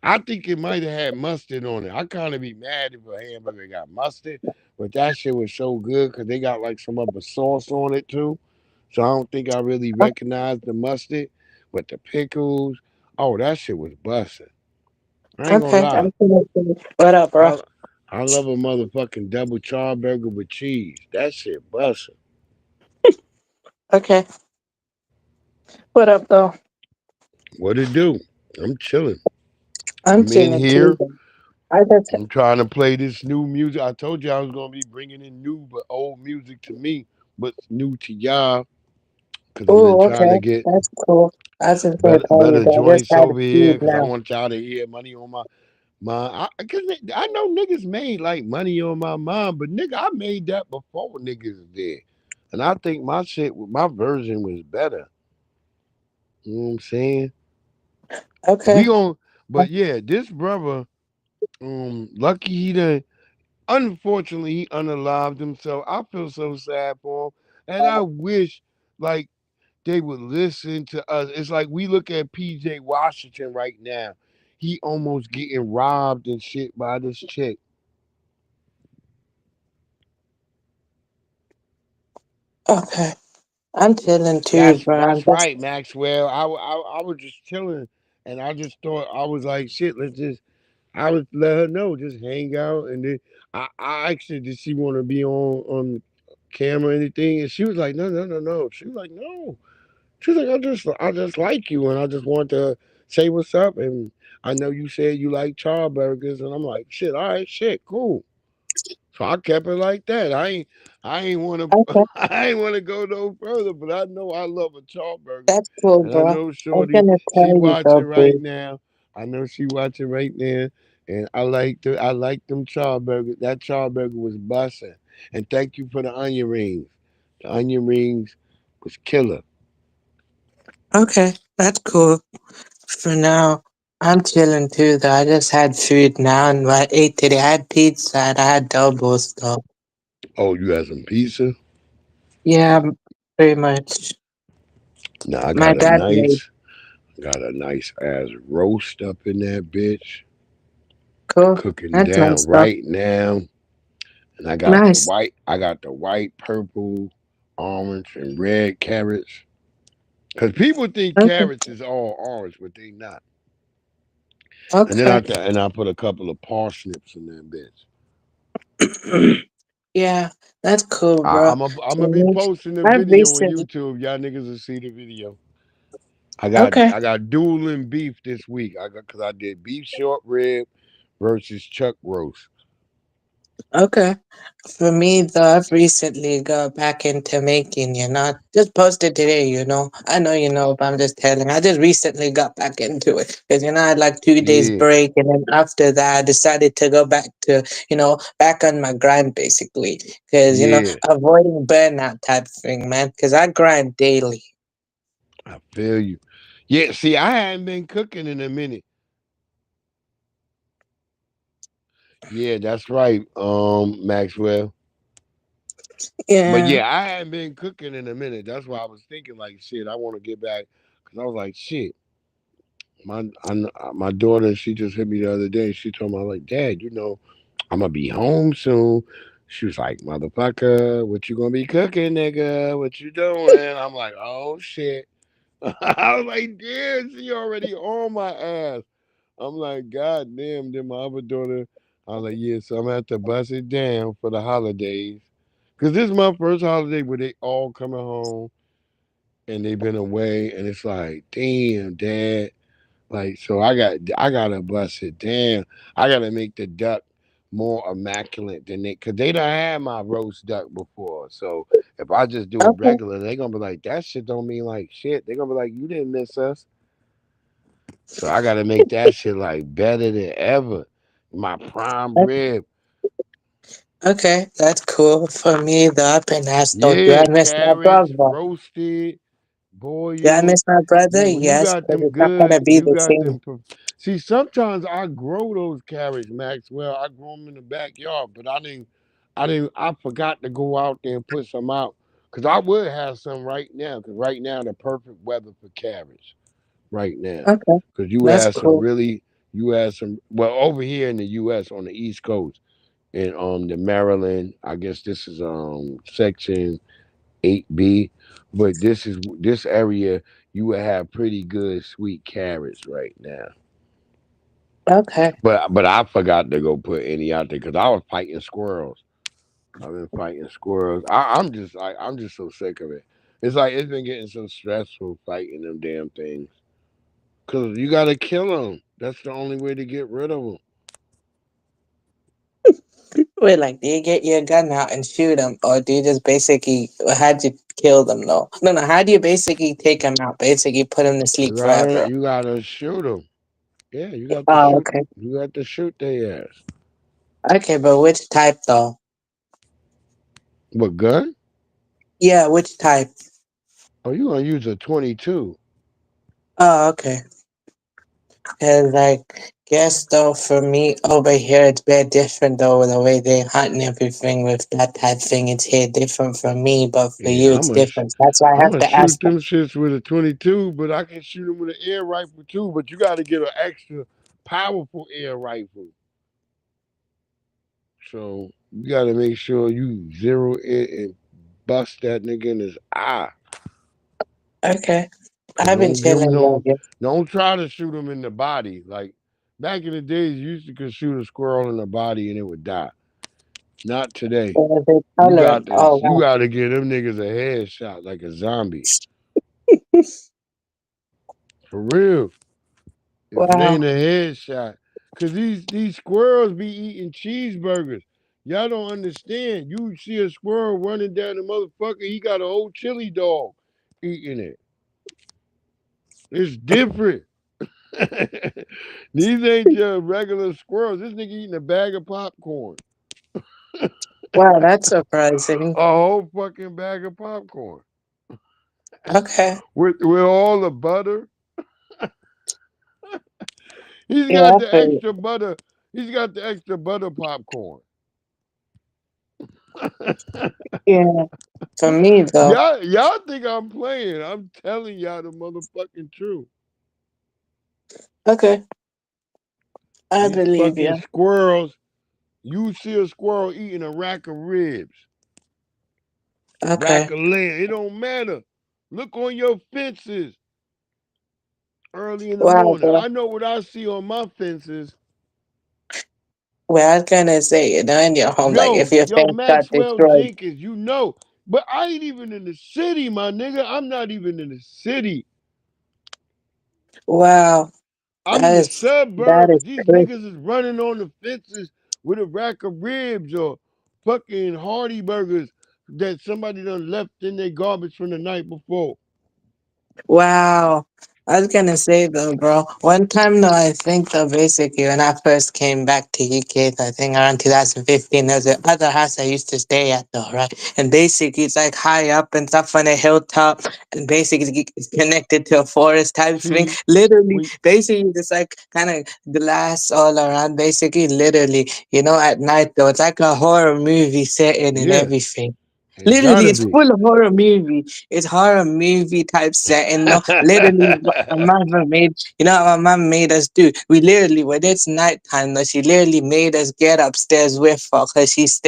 I think it might have had mustard on it. I kind of be mad if a hamburger got mustard, but that shit was so good because they got like some other sauce on it too. So I don't think I really recognized the mustard, but the pickles, oh, that shit was busting. I ain't gonna Okay, lie. what up, bro? I I love a motherfucking double charburger with cheese. That shit busting. Okay, what up, though? What it do? I'm chilling. I'm I'm in chilling too. here. I just I'm trying to play this new music. I told you I was gonna be bringing in new but old music to me, but new to y'all. Cause I've been Oh, trying to okay. get That's cool. I was just gonna tell you better that I just joints had a over here. feed Cause I now. want y'all to hear money on cause I know niggas made like money on my mind, but nigga, I made that before niggas did. And I think my version was better. You know what I'm saying? We Okay. gon' but yeah, this brother, lucky he done unfortunately he unalived himself. I feel so sad for him. And I wish like they would listen to us. It's like we look at PJ Washington right now. He almost getting robbed and shit by this chick. Okay. I'm chilling too, That's bro. that's right, Maxwell. I was just chilling, and I just thought I was like, shit. Let's just. I would let her know, just hang out, and then I actually did she want to be on camera or anything, and she was like, no, no, no, no. She was like, no. She was like, I just like you, and I just want to say what's up, and I know you said you like charburgers, and I'm like, shit, all right, shit, cool. So I kept it like that. I ain't want to, Okay. I ain't want to go no further, but I know I love a charburger, That's cool, and I bro. know I'm Shorty, gonna she tell you watching though, right boo. now. I know she watching right now, and I like them charburgers. That charburger was busting, and thank you for the onion rings. The onion rings was killer. Okay, that's cool. For now, I'm chilling too, though. I just had food now, and I ate today. I had pizza and I had doubles, though. Oh, you had some pizza? Yeah, pretty much. Nah, I My got a dad made. nice ass roast up in that bitch, Cool. cooking That's nice down stuff. right now. And Nice. I got the white, purple, orange, and red carrots. Cause people think Okay. carrots is all orange, but they not. And then Okay. I put a couple of parsnips in that bitch. Yeah, that's cool, I, bro. I'm a, I'm gonna be Mhm. posting the I video on recently. YouTube. Y'all niggas will see the video. Okay. I got dueling beef this week. Cause I did beef short rib versus chuck roast. Okay. For me, though, I've recently got back into making, just posted today, I know you know, but I'm just telling. I just recently got back into it because, I had like 2 days Yeah, break. And then after that, I decided to go back to, back on my grind basically because, yeah. avoiding burnout type thing, man, because I grind daily. I feel you. Yeah, see, I hadn't been cooking in a minute. Yeah, that's right, Maxwell. But Yeah. yeah, I hadn't been cooking in a minute. That's why I was thinking like, shit, I want to get back because I was like, shit. My daughter, she just hit me the other day. She told me, like, Dad, I'm gonna be home soon. She was like, motherfucker, what you gonna be cooking, nigga? What you doing? I'm like, oh shit. I was like, damn, she already on my ass. I'm like, God damn. Then my other daughter, I was like, yeah, so I'm gonna have to bust it down for the holidays. Cause this is my first holiday where they all coming home and they've been away, and it's like, damn, dad. Like, so I gotta bust it down. I gotta make the duck more immaculate than they, cause they don't have my roast duck before. So if I just do it Okay. regular, they gonna be like, that shit don't mean like shit. They gonna be like, you didn't miss us. So I gotta make that shit like better than ever. My prime rib. Okay, that's cool. For me, the up and that's no. Do I Yeah, miss my carrots brother? roasted, Do I boiled. miss my brother? When you Yes, got but them it's not gonna good, be you the got same. them. See, sometimes I grow those carrots, Maxwell. I grow them in the backyard, but I forgot to go out there and put some out. Cause I would have some right now. Cause right now the perfect weather for carrots. Right now, Okay, cause you that's had some cool. really, you had some. Well, over here in the U.S. on the East Coast, in the Maryland, I guess this is section 8B, but this area you would have pretty good sweet carrots right now. Okay. But I forgot to go put any out there because I was fighting squirrels. I've been fighting squirrels. I'm just so sick of it. It's like it's been getting so stressful fighting them damn things. Cause you gotta kill them. That's the only way to get rid of them. Wait, like, do you get your gun out and shoot them, or do you just basically, or how do you kill them? No, no, no. How do you basically take them out? Basically, put them to sleep forever. You gotta shoot them. Yeah, you got to Oh, shoot. okay. You got to shoot their ass. Okay, but which type though? What gun? Yeah, which type? Oh, you gonna use a 22? Oh, okay. And like, guess though, for me over here, it's very different though, the way they hunt and everything with that type thing. It's here different from me, but for you, Yeah, it's different. That's why I I'm have gonna to shoot ask. them shits with a 22, but I can shoot them with an air rifle too. But you got to get an extra powerful air rifle. So you got to make sure you zero it and bust that nigga in his eye. Okay, Cause I've been don't give him chilling though. no, don't try to shoot him in the body. Like back in the days, you used to could shoot a squirrel in the body and it would die. Not today. They color. Oh You wow. got to give them niggas a headshot like a zombie. For real. If it Wow. ain't a headshot. Cause these squirrels be eating cheeseburgers. Y'all don't understand. You see a squirrel running down the motherfucker, he got a whole chili dog eating it. It's different. These ain't just regular squirrels. This nigga eating a bag of popcorn. Wow, that's surprising. A whole fucking bag of popcorn. Okay. With all the butter. He's got Yeah, the for, extra butter. He's got the extra butter popcorn. yeah. For me though. Y'all think I'm playing. I'm telling y'all the motherfucking truth. Okay, I These believe fucking you. squirrels, you see a squirrel eating a rack of ribs, rack Okay. of lamb. It don't matter. Look on your fences early in the Wow, morning. bro. I know what I see on my fences. Well, I was gonna say, in your home, like if your Yo, fence got Maxwell destroyed. Jenkins, you know. But I ain't even in the city, my nigga. I'm not even in the city. Wow, I'm in that the is suburbs. These crazy. niggas is running on the fences with a rack of ribs or fucking Hardy burgers that somebody done left in their garbage from the night before. Wow. I was gonna say though, bro. One time though, I think though, basically when I first came back to UK, I think around 2015, there's another house I used to stay at though, right? And basically it's like high up and stuff on a hilltop, and basically it's connected to a forest type thing. See, Literally, we basically it's like kind of glass all around. Basically, literally, at night though, it's like a horror movie setting and yeah, everything. it Literally, gotta it's be. full of horror movie. It's horror movie type setting. No, literally, what my mother made. You know what my mom made us do? We literally, when it's nighttime, though, she literally made us get upstairs with her because she's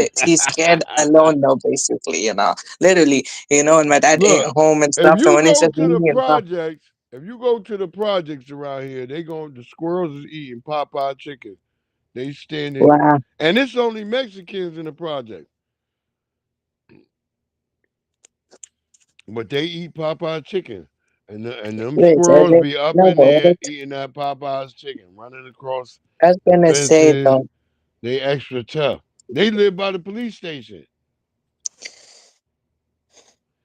scared alone. Though, basically, literally, and my dad ain't Look, home and if stuff. So you when it's go just to the me and her, projects, if you go to the projects around here, the squirrels is eating Popeye chicken. They standing, Wow. and it's only Mexicans in the project, but they eat Popeye chicken, and them Wait, so squirrels they be up no, in but there what eating that Popeye's chicken, running across I was the gonna say fences. though. They extra tough. They live by the police station.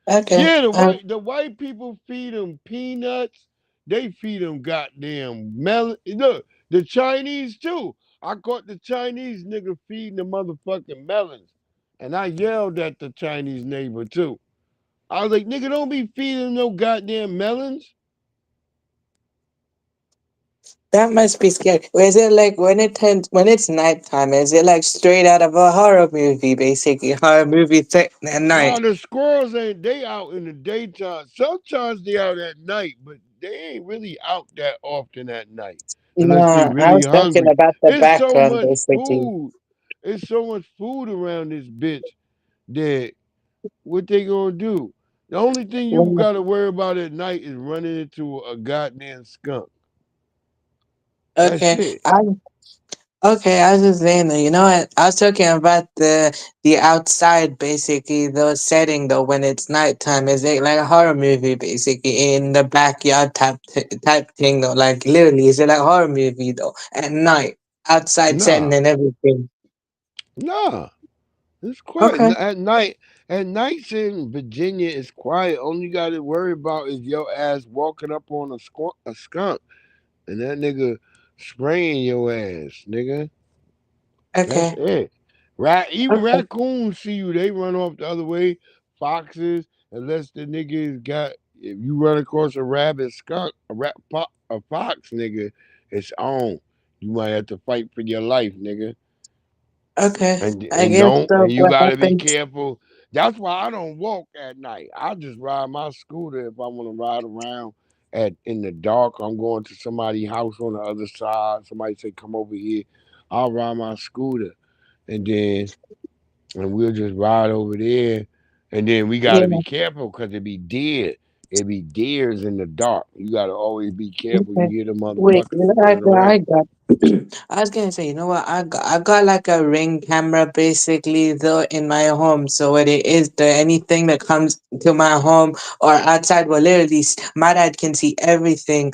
Okay. Yeah, the white people feed them peanuts. They feed them goddamn melon. Look, the Chinese too. I caught the Chinese nigga feeding the motherfucking melons, and I yelled at the Chinese neighbor too. I was like, nigga, don't be feeding no goddamn melons. That must be scary. Or is it like when it's nighttime? Is it like straight out of a horror movie, basically horror movie set at No, night? the squirrels ain't they out in the daytime. Sometimes they out at night, but they ain't really out that often at night unless they No, I really was talking hungry. about the It's so background, much basically. food. It's so much food around this bitch that what they gonna do? The only thing you Yeah. gotta worry about at night is running into a goddamn skunk. That's Okay, it. I was just saying though, you know what? I was talking about the outside basically, the setting though when it's nighttime. Is it like a horror movie basically in the backyard type thing though? Like literally, is it like a horror movie though at night, outside setting Nah, and everything? nah. It's quiet Okay, at night. At nights in Virginia, it's quiet. Only you got to worry about is your ass walking up on a skunk and that nigga spraying your ass, nigga. That's okay, it. Even okay, raccoons see you, they run off the other way. Foxes, unless the niggas got, if you run across a rabbit, skunk, a fox, nigga, it's on. You might have to fight for your life, nigga. okay. and I and guess don't so. and you What gotta be happens? careful. That's why I don't walk at night. I just ride my scooter if I want to ride around at in the dark. I'm going to somebody's house on the other side. Somebody say come over here. I'll ride my scooter and we'll just ride over there. And then we gotta Yeah. be careful because it be deer. It be deers in the dark. You gotta always be careful. You Okay. hear the Wait, motherfuckers you know running what I around. got? I was gonna say, you know what? I got like a ring camera basically though in my home. So what it is, anything that comes to my home or outside, well, literally, my dad can see everything,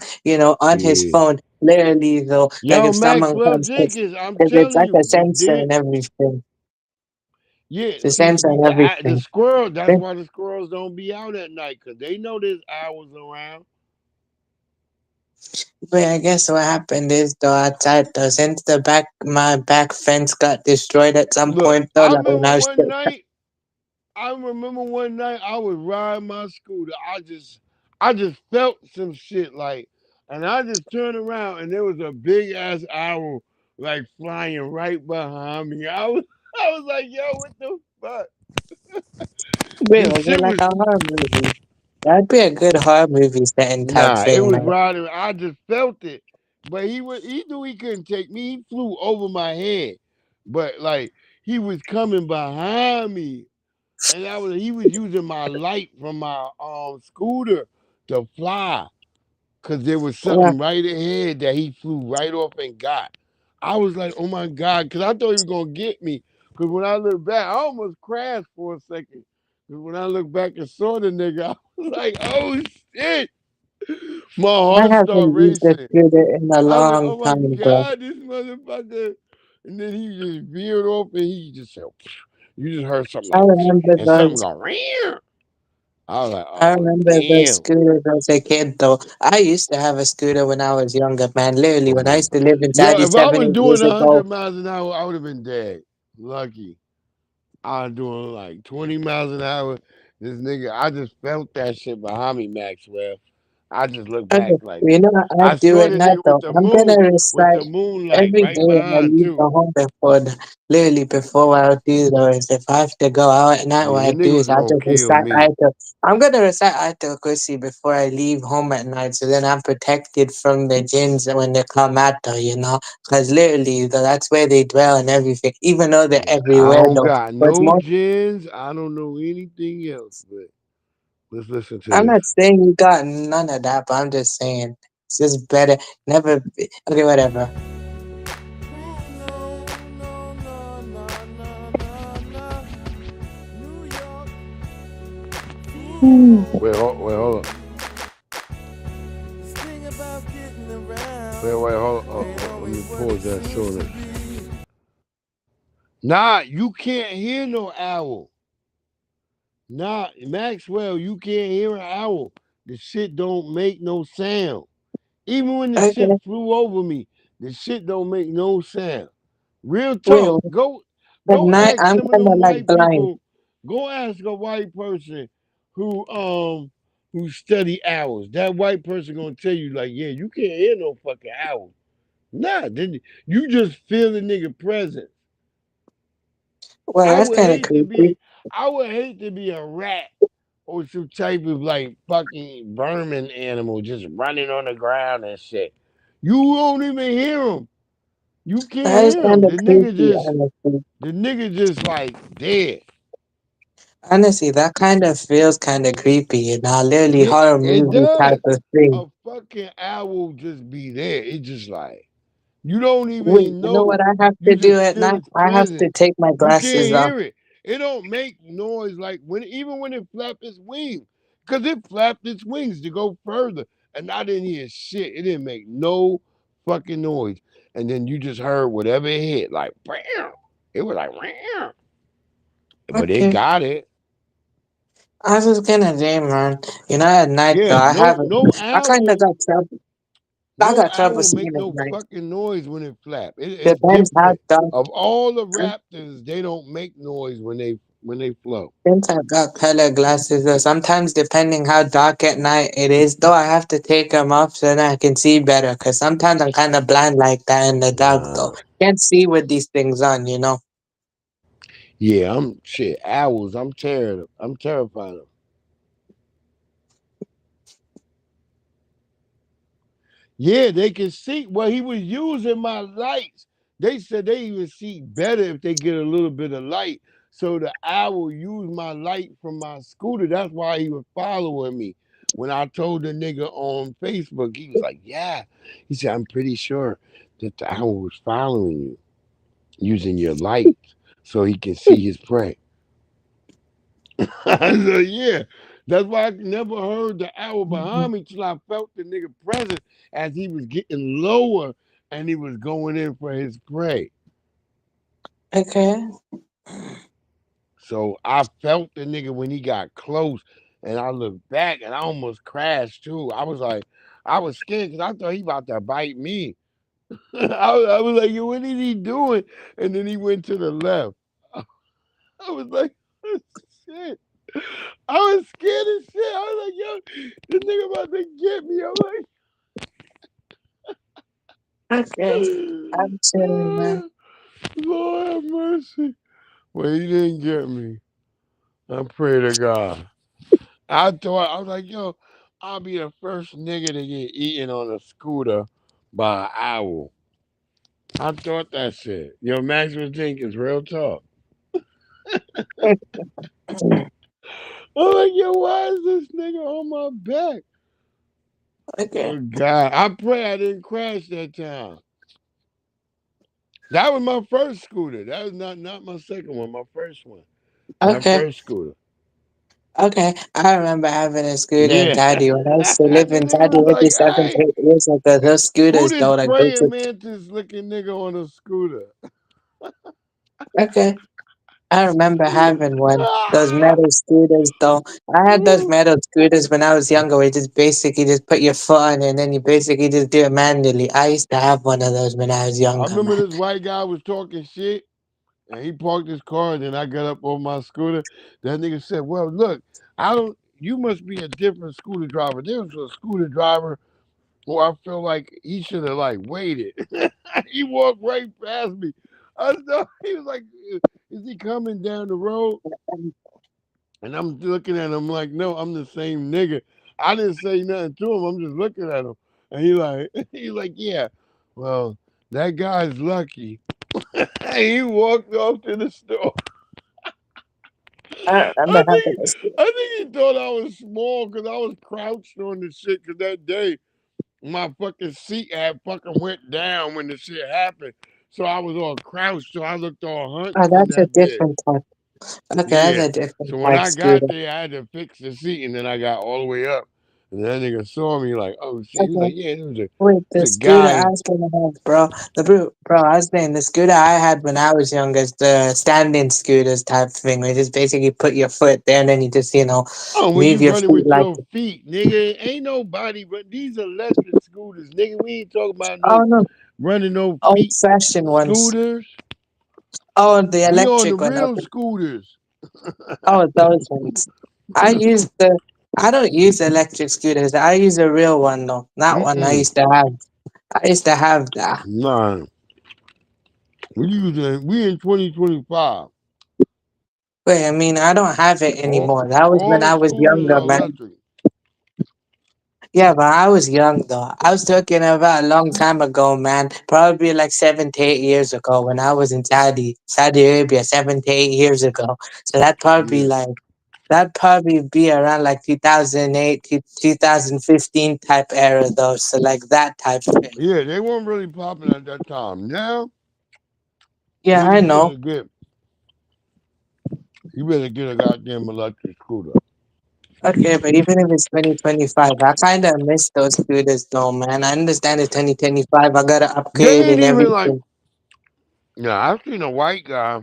on his Yeah. phone. Literally though, like Yo, if someone Maxwell comes, Jenkins, I'm cause it's telling like you, a the sensor deer. and everything. Yeah, It's a see, sensor and the everything. squirrel. That's why the squirrels don't be out at night because they know there's owls around. But I guess what happened is though outside though, since my back fence got destroyed at some Look, point though, like when I was still. I remember one night I was riding my scooter. I just felt some shit like, and I just turned around and there was a big ass owl like flying right behind me. I was like, yo, what the fuck? Wait, This was it shit like was a horror movie? That'd be a good horror movie setting type Nah, it thing, was man. riding. I just felt it, but he knew he couldn't take me. He flew over my head, but like he was coming behind me, and he was using my light from my scooter to fly, cause there was Yeah, something right ahead that he flew right off and got. I was like, oh my god, cause I thought he was gonna get me. Cause when I look back, I almost crashed for a second. Cause when I look back and saw the nigga, I was like, oh shit. My I heart started haven't used a racing. scooter in a I was like, long oh my time, bro. God, this motherfucker. And then he just veered off and he just said, you just heard something I like, remember and something those. go, Rear. I was like, I oh, remember those damn. scooters as a kid, though. I used to have a scooter when I was younger, man. Literally, when I Oh. used to live in Yo, Saudi if I seven, was 8 years doing ago. 100 miles an hour, I would have been dead. Lucky. I was doing like 20 miles an hour. This nigga, I just felt that shit behind me, Maxwell. I just looked back Okay, like you know what I I do saw at the night nigga though? I'm gonna with the recite moonlight every right day when I behind leave too. the home literally before what I'll do though is if I have to go out at night, Yeah, what the I nigga do was is I gonna just kill recite me. Ayatul. I'm gonna recite Ayatul Kursi before I leave home at night, so then I'm protected from the jinns when they come out though. Because literally though, that's where they dwell and everything. Even though they're I everywhere don't though, got but no most. gins. I don't know anything else. But let's listen to I'm this. not saying you got none of that, but I'm just saying it's just better. Never. Okay, whatever. Wait, hold up. This thing about getting around. Wait, hold up. Let me pause that shortly. Nah, you can't hear no owl. Nah, Maxwell, you can't hear an owl. The shit don't make no sound. Even when the Okay. shit flew over me, the shit don't make no sound. Real Wait, talk. Go at night ask I'm some of kind of them like white blind. people. Go ask a white person who study owls. That white person gonna tell you like, yeah, you can't hear no fucking owl. Nah, then you just feel the nigga presence. Well, I that's would kind of hate to creepy. be I would hate to be a rat or some type of like fucking vermin animal just running on the ground and shit. You won't even hear him. You can't That is hear kind him. of creepy, honestly. The nigga just like dead. Honestly, that kind of feels kind of creepy, literally Yeah, horror it movie type does. of thing. A fucking owl just be there. It just like you don't Wait, even you know know. what I have You to do just at feel night? its I have to presence. take my You can't glasses off. hear it. It don't make noise like even when it flap its wings. Cause it flapped its wings to go further. And I didn't hear shit. It didn't make no fucking noise. And then you just heard whatever it hit, like bam. It was like bam. But it Okay. got it. I was gonna say, man. At night though, Yeah, I kind of got trouble. I no got trouble owl sleeping make at no night. fucking noise when it flap. It's Depends how different. dark. Of all the raptors, they don't make noise when they float. Since I got color glasses, though, sometimes depending how dark at night it is, though, I have to take them off so that I can see better. Cause sometimes I'm kind of blind like that in the dark, though. Can't see with these things on. Yeah, I'm shit. Owls, I'm terrified. I'm terrified of. Yeah, they can see. Well, he was using my lights. They said they even see better if they get a little bit of light. So the owl used my light from my scooter. That's why he was following me. When I told the nigga on Facebook, he was like, "Yeah." He said, "I'm pretty sure that the owl was following you using your light so he can see his prey." I said, "Yeah." That's why I never heard the owl behind me till I felt the nigga presence as he was getting lower and he was going in for his prey. Okay. So I felt the nigga when he got close and I looked back and I almost crashed too. I was scared because I thought he about to bite me. I was like, "Yo, what is he doing?" And then he went to the left. I was like, shit. I was scared as shit. I was like, "Yo, this nigga about to get me." I'm Okay. I'm chilling, man. like, Lord have mercy. Well, he didn't get me. I pray to God. I was like, yo, I'll be the first nigga to get eaten on a scooter by an owl. I thought that shit. Yo, Maxwell Jenkins, real talk. I'm like, yo, why is this nigga on my back? Okay. Oh God, I pray I didn't crash that time. That was my first scooter. That was not my second one. My first one. My Okay. first scooter. Okay. I remember having a scooter in Yeah. Taddy when I used to live The in nigga Taddy was maybe like, seven, hey, 8 years ago. Those who scooters, this though, like praying basic. mantis looking nigga on a scooter? Okay. I remember having one. Those metal scooters, though. I had those metal scooters when I was younger, where you just basically just put your foot on it and then you basically just do it manually. I used to have one of those when I was I younger, remember man. this white guy was talking shit and he parked his car and then I got up on my scooter. That nigga said, well, look, you must be a different scooter driver. There was a scooter driver who I feel like he should have like waited. He walked right past me. I thought he was like, is he coming down the road? And I'm looking at him like, no, I'm the same nigga. I didn't say nothing to him. I'm just looking at him. And he's like, yeah, well, that guy's lucky. And he walked off to the store. I remember having a scooter. I think he thought I was small because I was crouched on the shit. Because that day, my fucking seat had fucking went down when the shit happened. So I was all crouched. So I looked all Oh, hunching in that's a that bit. different type. Okay, that's Yeah. a different So when type I got scooter. there, I had to fix the seat, and then I got all the way up. And that nigga saw me like, oh shit. He was Okay. like, yeah, Wait, there's the a scooter I guy. was gonna have, bro, I was saying the scooter I had when I was younger is the standing scooters type thing, where you just basically put your foot there and then you just, Oh, when move you your running feet with like. your feet, nigga, ain't nobody. But these electric scooters, nigga, we ain't talking about Oh no no, running no old feet fashioned ones. scooters. Oh, the We on the electric one. real Okay. scooters. Oh, those ones. I use the. I don't use electric scooters. I use a real one though. That one I Mm-mm. used to have. I used to have that. Nah, we in 2025. Wait, I mean, I don't have it All, anymore. That was all when the I was scooters younger, are man. electric. Yeah, but I was young though. I was talking about a long time ago, man. Probably like 7 to 8 years ago when I was in Saudi Arabia, 7 to 8 years ago. So Yeah. that'd probably be around like 2008 to 2015 type era though. So like that type thing. Yeah, they weren't really popping at that time. Now, Yeah, nigga, I know. you better get a goddamn electric scooter. Okay, but even if it's 2025, I kind of miss those scooters though, man. I understand it's 2025. I gotta They upgrade ain't and even like. everything. Yeah, I've seen a white guy.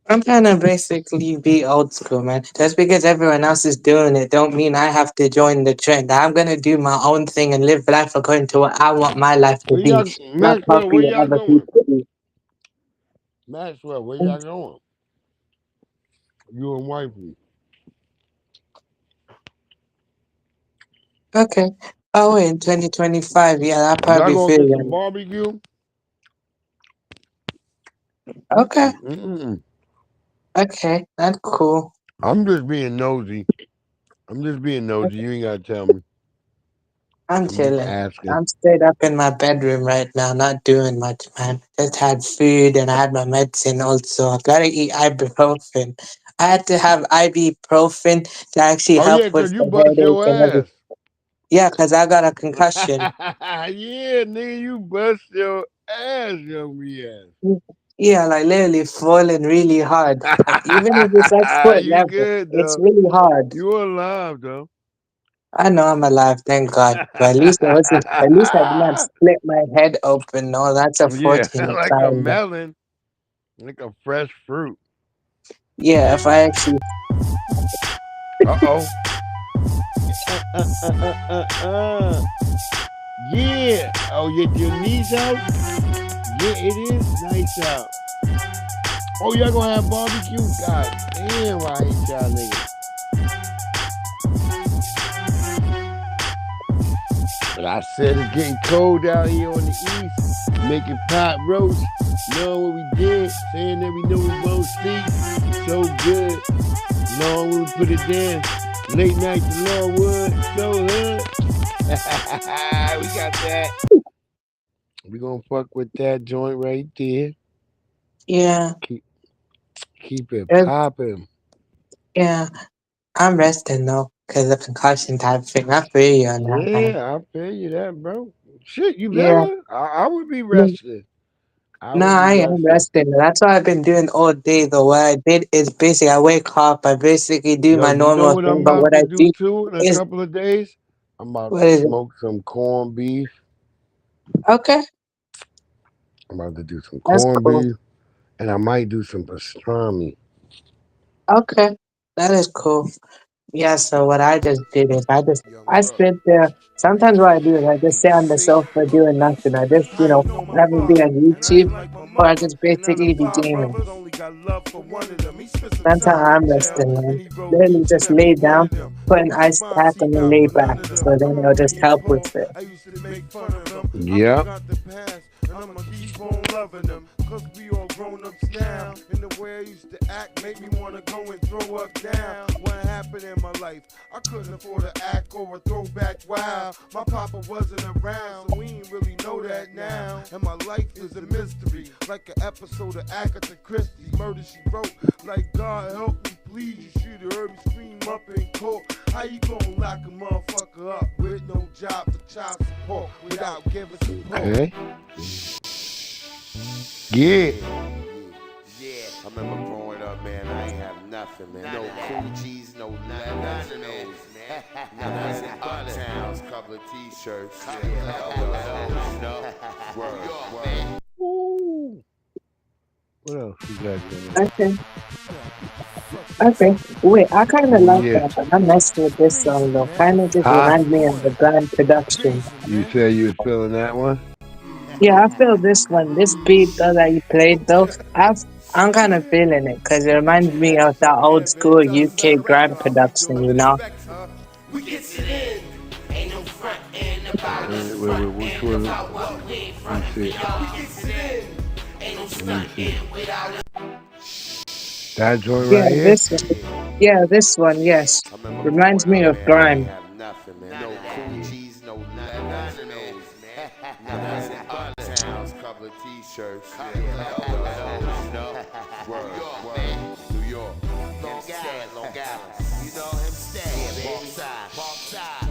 I'm trying to basically be old school, man. Just because everyone else is doing it, don't mean I have to join the trend. I'm gonna do my own thing and live life according to what I want my life to Where be, y'all, not Maxwell? Where copy y'all other going? people. Do. Maxwell, where y'all going? You and wifey. Okay. Oh, in 2025, yeah, I Y'all probably gonna feel get some young. barbecue? Okay, Mm-mm. okay, that's cool. I'm just being nosy. You ain't gotta tell me. I'm I'm just chilling. asking. I'm straight up in my bedroom right now, not doing much, man. Just had food and I had my medicine also. I gotta eat ibuprofen. I had to have ibuprofen to actually Oh yeah, help cause with you the bust headache your and everything. ass. Yeah, 'cause I got a concussion. Yeah, nigga, you bust your ass, young Yeah, like literally falling really hard. Like even if it's at ass. foot You level, good it's though? really hard. You alive though? I know I'm alive, thank God. But at least at least I did not split my head open. No, that's a Yeah, fortunate like a sign. melon, like a fresh fruit. Yeah, if I actually. Uh-oh. Yeah. Oh, your knees out? Yeah, it is nice out. Oh, y'all gonna have barbecue? God damn, I hate y'all niggas. But I said it's getting cold out here on the east. Making pot roast. Knowing what we did. Saying that we know we won't sleep. So good. Knowing when we put it down. Late night to Longwood. So hood. We got that. We gonna fuck with that joint right there. Yeah, Keep it it- popping. yeah. I'm resting though, 'cause the concussion type thing. I feel you on that, man. Yeah, I feel you that, bro. Shit, you Yeah. better. I would be No, resting. I no, would be I am resting. resting. That's what I've been doing all day though. What I did is basically I wake up, I basically do Yo, my you know normal what I'm thing, but about what to I do do too in a is couple of days? I'm about what to is it? smoke some corned beef. Okay, I'm about to do some that's corned cool. beef, and I might do some pastrami. Okay, that is cool. Yeah, so what I just did is Young I Buck. sit there. Sometimes what I do is I just sit on the See, sofa doing nothing. I just, how you know my rather be father? on And I YouTube ain't like my or I mother. just And out of basically be 5 gaming. brothers, only got love for one of them. He spent some That's how time I'm in jail, resting, and man. he wrote Literally each and just every lay one down, of them. put But an the ice response pack he and then got lay for none back. of So them. then I it'll remember just being help with poor. it. I used to make fun of them. Yep. I forgot the past, and I'ma keep on loving them. Cause we all grown ups now. And the way I used to act made me wanna go and throw up down. What happened in my life? I couldn't afford to act or a throwback. Wow, my papa wasn't around, so we ain't really know that now. And my life is a mystery, like an episode of Agatha Christie. Murder She Wrote, like God help me please. You should have heard me scream up in court. How you gonna lock a motherfucker up with no job for child support without giving support? Okay. Yeah. Yeah, I remember growing man, I ain't have nothing, man. No coochies, no leathers, man. Nothing in uptowns, couple of t-shirts. Word. Ooh. What else you got going on? Okay. Okay. Wait, I kind of like Yeah. that, but I messed with this song though. Kind of just Huh? reminds me of the Grand Production. You said you was feeling that one? Yeah, I feel this one. This beat though that you played though, I'm kind of feeling it because it reminds me of that old school UK Grand Production, you know? We gets it in. Ain't no front end about us. Which one? What we ain't Let me see. We gets it in. Ain't no stunt in without us. That joint Yeah, right here? this one. Yeah, this one. Yes, reminds me of Grime. Have nothing, man. No coochies, no leathers, man. Nothing in uptowns, couple of t-shirts. Word. New York. Long Island. You know him stay. Parkside.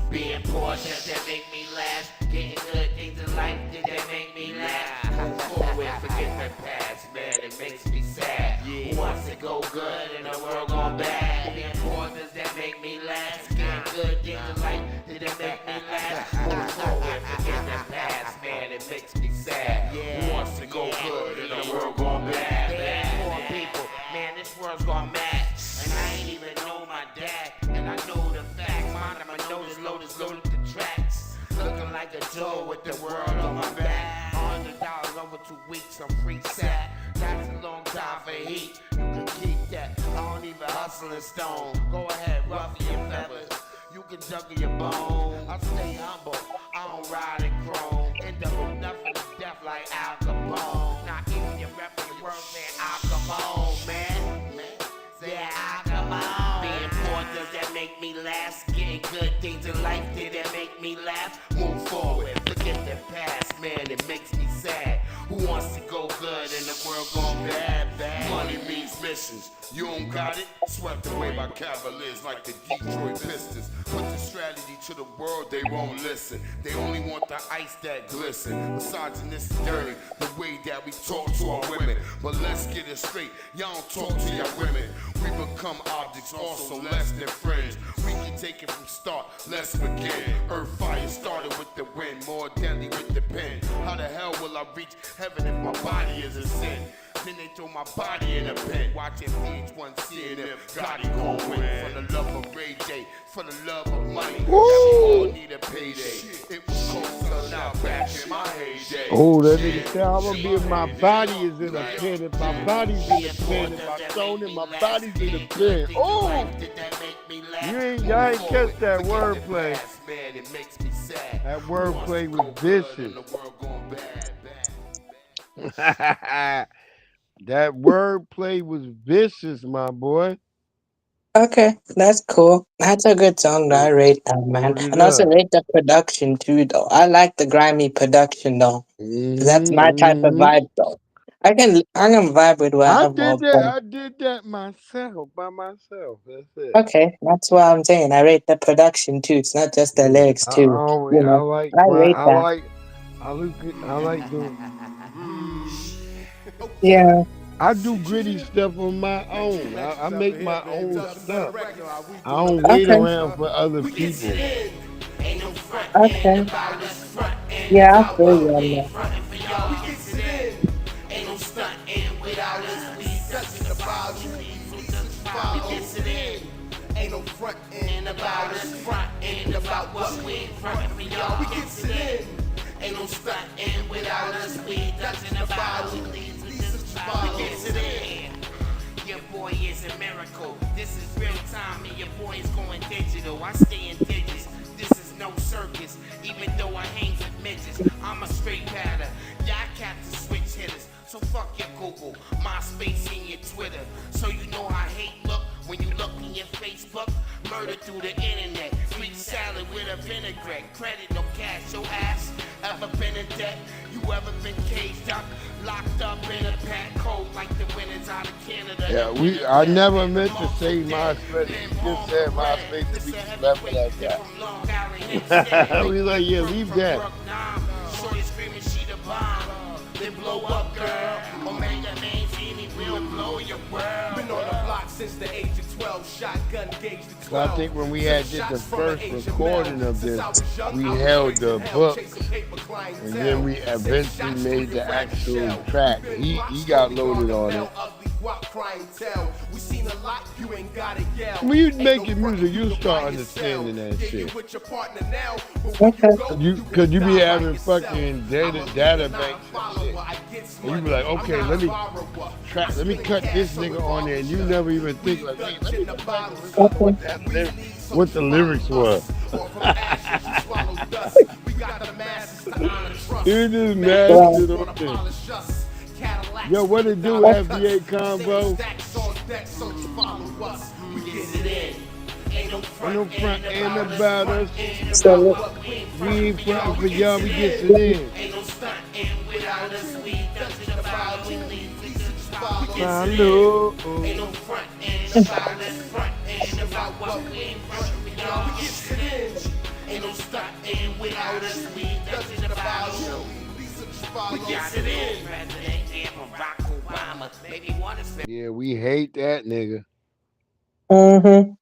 Being poor, does that make me laugh? Getting good things in life, did that make me laugh? Move forward, forget the past, man, it makes me sad. Who wants to go good in a world gone bad? Being poor, does that make me laugh? Getting good things in life, did it make me laugh? Move forward, forget the past, man, it makes me sad. Who wants to go good in a world gone bad? Man, poor people, man, this world's gone mad. And I ain't even know my dad, and I know the facts. Mine, my nose loaded the tracks. Looking like a Joe with the world on my back. $100 over 2 weeks, I'm free sat. That's a long time for heat. You can keep that. I don't even hustle and stone. Go ahead, ruffle your feathers. You can juggle your bone. I stay humble. I don't ride in chrome. End up with nothing to death like Al Capone. Not even your rep and your word saying Al Capone, man. Yeah, Al Capone. Being poor, does that make me laugh? Getting good things in life, did that make me laugh? Move forward, forget the past, man, it makes me sad. Who wants to go good in the world gone bad? Money means missions. You don't got it? Swept away by Cavaliers like the Detroit Pistons. Put the strategy to the world, they won't listen. They only want the ice that glisten. Misogynistic dirty, the way that we talk to our women. But let's get it straight, y'all don't talk to your women. We become objects, also less than friends. We can take it from start, let's begin. Earth fire started with the wind, more deadly with the pen. How the hell will I reach heaven if my body is a sin? Then they throw my body in a pen. Watching VH1 CNN, Gotti gon' win. For the love of Ray J, for the love of money. We all need a payday. It was cold sun out back in my heyday. Oh, that nigga said, I'm gonna be if my body is in a pen. If my body's in a pen, if my stone in my body's in a pen. Oh! Y'all ain't catch that wordplay. That wordplay was vicious. That wordplay was vicious, my boy. Okay, that's cool. That's a good song. I rate that, man. Hold it And also up. rate the production too, though. I like the grimy production, though. That's my type of vibe, though. I can vibe with I whatever. did that myself, by myself. That's it. Okay, that's what I'm saying. I rate the production too. It's not just the lyrics too. You know, I rate that. I like doing. Yeah. I do gritty stuff on my own. I make my own stuff. I don't wait around for other people. Okay. Yeah, I feel you on that. Ain't no stuntin' without us. We touchin' about you. We gets it in. Ain't no frontin' about us. Frontin' about what we frontin' for y'all. We gets it in. Ain't no stuntin' without us. We touchin' about you. We gets it in. Your boy is a miracle. This is real time and your boy is going digital. I stay in digits. This is no circus. Even though I hang with midgets, I'm a straight batter. Y'all cats are switch hitters. So fuck your Google, MySpace and your Twitter. So you know how hate look when you look in your Facebook. Murder through the internet. Sweet salad with a vinaigrette. Credit, no cash, your ass. Ever been in debt? You ever been caged up? Locked up in a pack cold like the winners out of Canada. Yeah, I never meant to say MySpace. You just said MySpace and we just left it at that. We like, yeah, leave that. Shorty screaming she the bomb. Then blow up, girl. Omega names, any real blow know your world. Been on the block since the age of 12. Shotgun gauge to 12. So I think when we had did the first recording of this, we held the book, and then we eventually made the actual track. He got loaded on it. When you making music, you start understanding that shit. Okay. Cause you be having fucking data banks and shit. And you be like, okay, let me cut this nigga on there, and you never even think like, hey, let me go back and listen to what the lyrics were. You just mad shit on there. Yo, what it do, FBA Convo? Ain't no front end about us. So We ain't frontin' for y'all, we get it in. Hello. Yeah, we hate that nigga. Mm-hmm.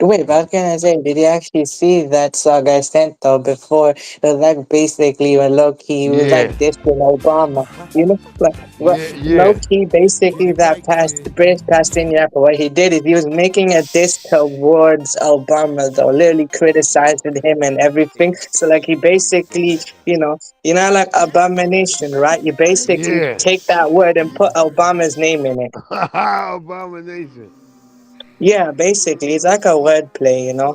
Wait, but can I say, did you actually see that song I sent though before? It was like basically when low key he was like dissing Obama. You know, like low key basically that passed the British passing rapper. What he did is he was making a diss towards Obama though, literally criticizing him and everything. So like he basically, you know like abomination, right? You basically take that word and put Obama's name in it. Abomination. Yeah, basically, it's like a wordplay, you know.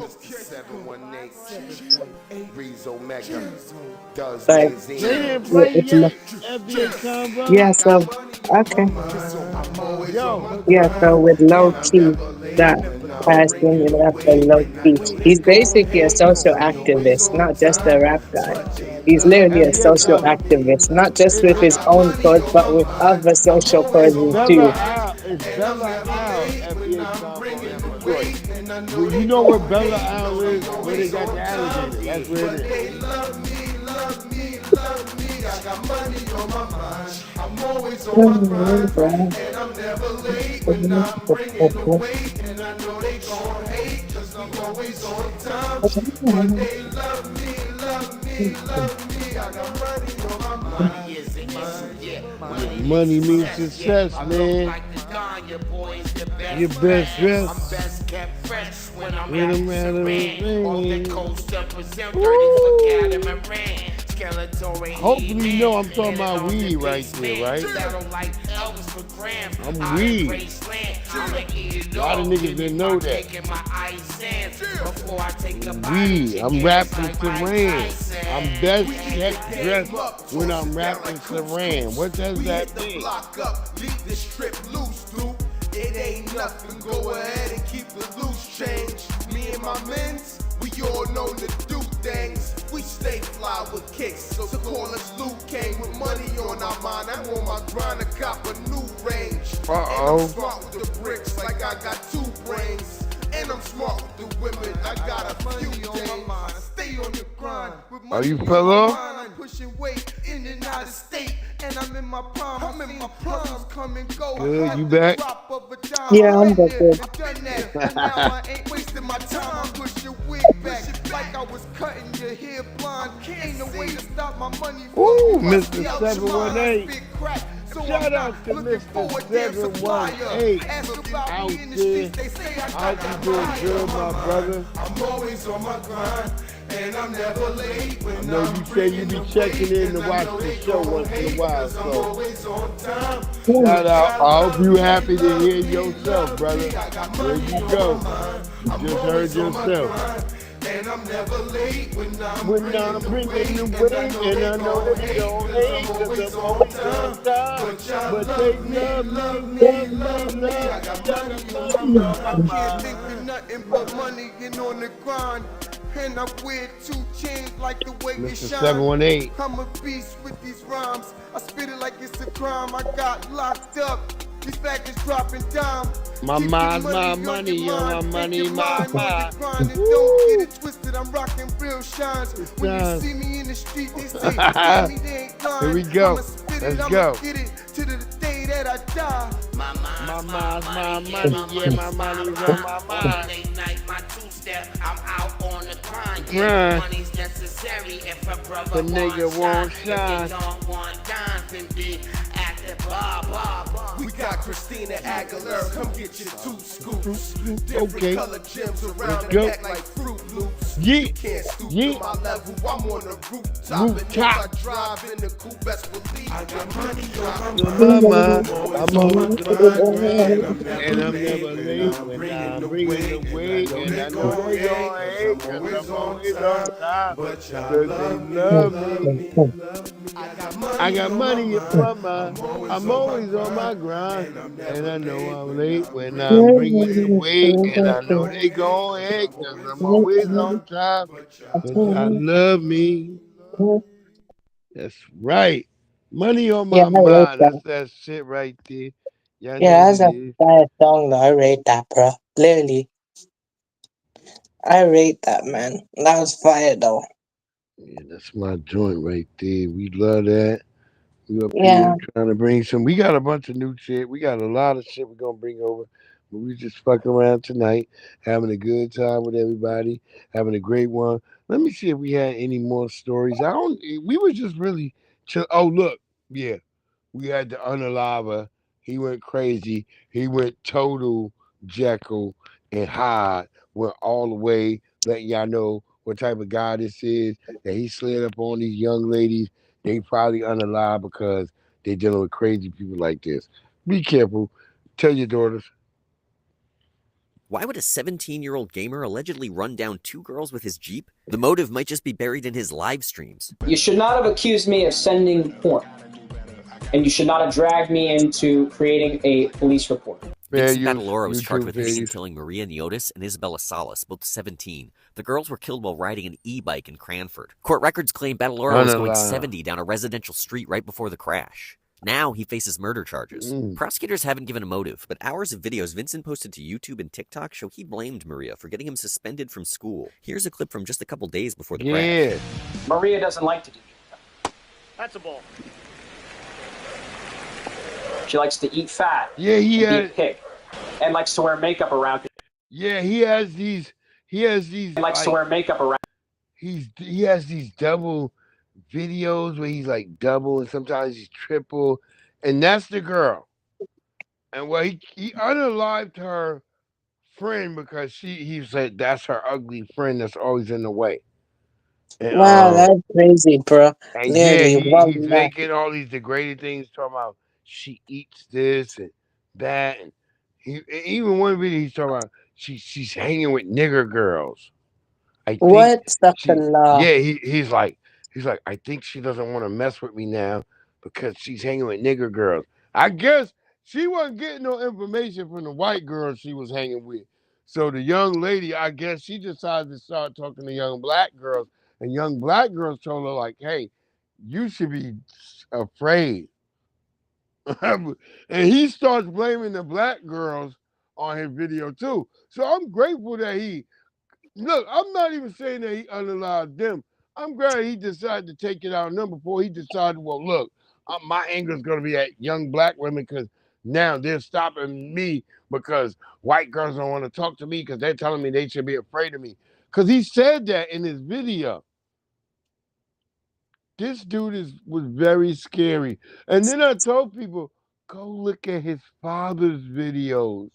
Like, They didn't play yet. FBA Convo. yeah, so okay. Yo. Yeah, so with low key, that person, for low key, he's basically a social activist, not just a rap guy. He's literally a social activist, not just with his own cause, but with other social causes too. It's Bella Al, FBA Convo. Well, you know where Bella Al is? Where they got the alligator. That's where it is. I got money on my mind. I'm always on my grind, and I'm never late when I'm bringing the weight. And I know they gon' hate, cause I'm always on time. But they love me. I got money on my mind. Money means success, man. Your best dress. I'm best kept fresh when I'm When out I'm out of the rain. on the coast of Brazil, 30 for Catamaran. Hopefully you know I'm talking about weed right there, right? I'm weed. A lot of niggas didn't know that. Weed. I'm rapping Saran. I'm best kept dressed when I'm rapping Saran. What does that mean? Leave the strip loose, dude. It ain't nothing. Go ahead and keep the loose change. Me and my mens, we all known to do things. We stay fly with kicks, so call us Luke Kane with money on our mind. I'm on my grind to cop a new range. And I'm smart with the bricks like I got 2 brains. And I'm smart with the women, I got a few things. I stay on the grind with money you on fella? my mind. I'm pushing weight in and out of state. And I'm in my prime, come and go. Good, you back? Yeah, I'm back there. I've done that, and now I ain't wasting my time. Push your wig back like I was cutting your hair blonde. Ain't no way to stop my money. Ooh, Mr. 718. Shout out to Mr. 718 out there. I hope you doing good, my brother. I'm always on my grind, and I'm never late. I know you say you be checking in to watch the show once in a while, so shout out. I hope you happy to hear yourself, brother. There you go. You just heard yourself. And I'm never late when I'm bringing the weight, and I know that you don't hate, cause I'm always on time. But they love me. I can't think of nothing but money and on the grind. And I wear 2 chains like the way you Mr. shine. 718. I'm a beast with these rhymes. I spit it like it's a crime. I got locked up These faggots dropping dime. My Keep mind's your my on money, your yo, my mind, money, make your my mind on mind. the grind, and Woo. don't get it twisted. I'm rocking real shines. When you Shines. see me in the street, they say, "Tommy, they ain't lying." Here we go. I'ma spit Let's it, I'ma go. get it to the day that I die. My My mind's mind's my money, yeah, my money's on my mind. Monday night, my two-step, I'm out on the grind. Grind. Yeah, money's necessary if a brother The nigga won't If shine. you don't want dime, then be at the bar. We got Christina Aguilera, come get your 2 scoops. Different Okay. color gems Let's around the go. neck like Fruit Loops. Yeah, Can't stoop yeah. to my level, I'm on the rooftop. And if Rooftop. I drive in the coupe, best believe I got money Mama, I'm on the grind, and I'm never late when I'm bringing the weight, and I know they gon' hate, cause I'm always on time, cause they love me. I got money in my mind, I'm always on my grind, and I know I'm late when I'm bringing the weight, and I know they gon' hate, cause I'm always on time, cause y'all love me. That's right. Money on Yeah, my I rate mind. that. That's that shit right there. Y'all Yeah, know what that's it a is. bad song though. I rate that, bro. Clearly. I rate that, man. That was fire though. Yeah, that's my joint right there. We love that. We up Yeah. here trying to bring some. We got a bunch of new shit. We got a lot of shit we're gonna bring over. But we just fucking around tonight, having a good time with everybody, having a great one. Let me see if we had any more stories. I don't. We were just really chill. Oh look, yeah, we had the Unaliver. He went crazy. He went total Jekyll and Hyde. Went all the way, letting y'all know what type of guy this is. That he slid up on these young ladies. They probably unalive because they dealing with crazy people like this. Be careful. Tell your daughters. Why would a 17-year-old gamer allegedly run down 2 girls with his Jeep? The motive might just be buried in his live streams. You should not have accused me of sending porn. And you should not have dragged me into creating a police report. Vincent use Battlora was charged YouTube with hitting and videos. killing Maria Niotis and Isabella Salas, both 17. The girls were killed while riding an e-bike in Cranford. Court records claim Battlora was going Unalive. 70 down a residential street right before the crash. Now he faces murder charges. Prosecutors haven't given a motive, but hours of videos Vincent posted to YouTube and TikTok show he blamed Maria for getting him suspended from school. Here's a clip from just a couple days before the crash. Yeah. Maria doesn't like to do that. That's a ball. She likes to eat fat Yeah, he and be a had. pig. And likes to wear makeup around. Yeah, he has these. He has these. And likes to wear makeup around. He has these double videos where he's like double and sometimes he's triple, and that's the girl. And well, he unalived her friend because he said that's her ugly friend that's always in the way. And, Wow, that's crazy, bro. and yeah, Clearly, he's making all these degrading things, talking about she eats this and that, and even one video he's talking about she's hanging with nigger girls. I think what? she, Astaghfirullah. yeah, he's like I think she doesn't want to mess with me now because she's hanging with nigger girls. I guess she wasn't getting no information from the white girls she was hanging with. So the young lady, I guess she decided to start talking to young black girls, and young black girls told her like, "Hey, you should be afraid." And he starts blaming the black girls on his video too. So I'm grateful that he look. I'm not even saying that he unalived them. I'm glad he decided to take it out on them before he decided, well, look, my anger is going to be at young black women because now they're stopping me because white girls don't want to talk to me because they're telling me they should be afraid of me. Because he said that in his video. This dude was very scary. And then I told people, go look at his father's videos.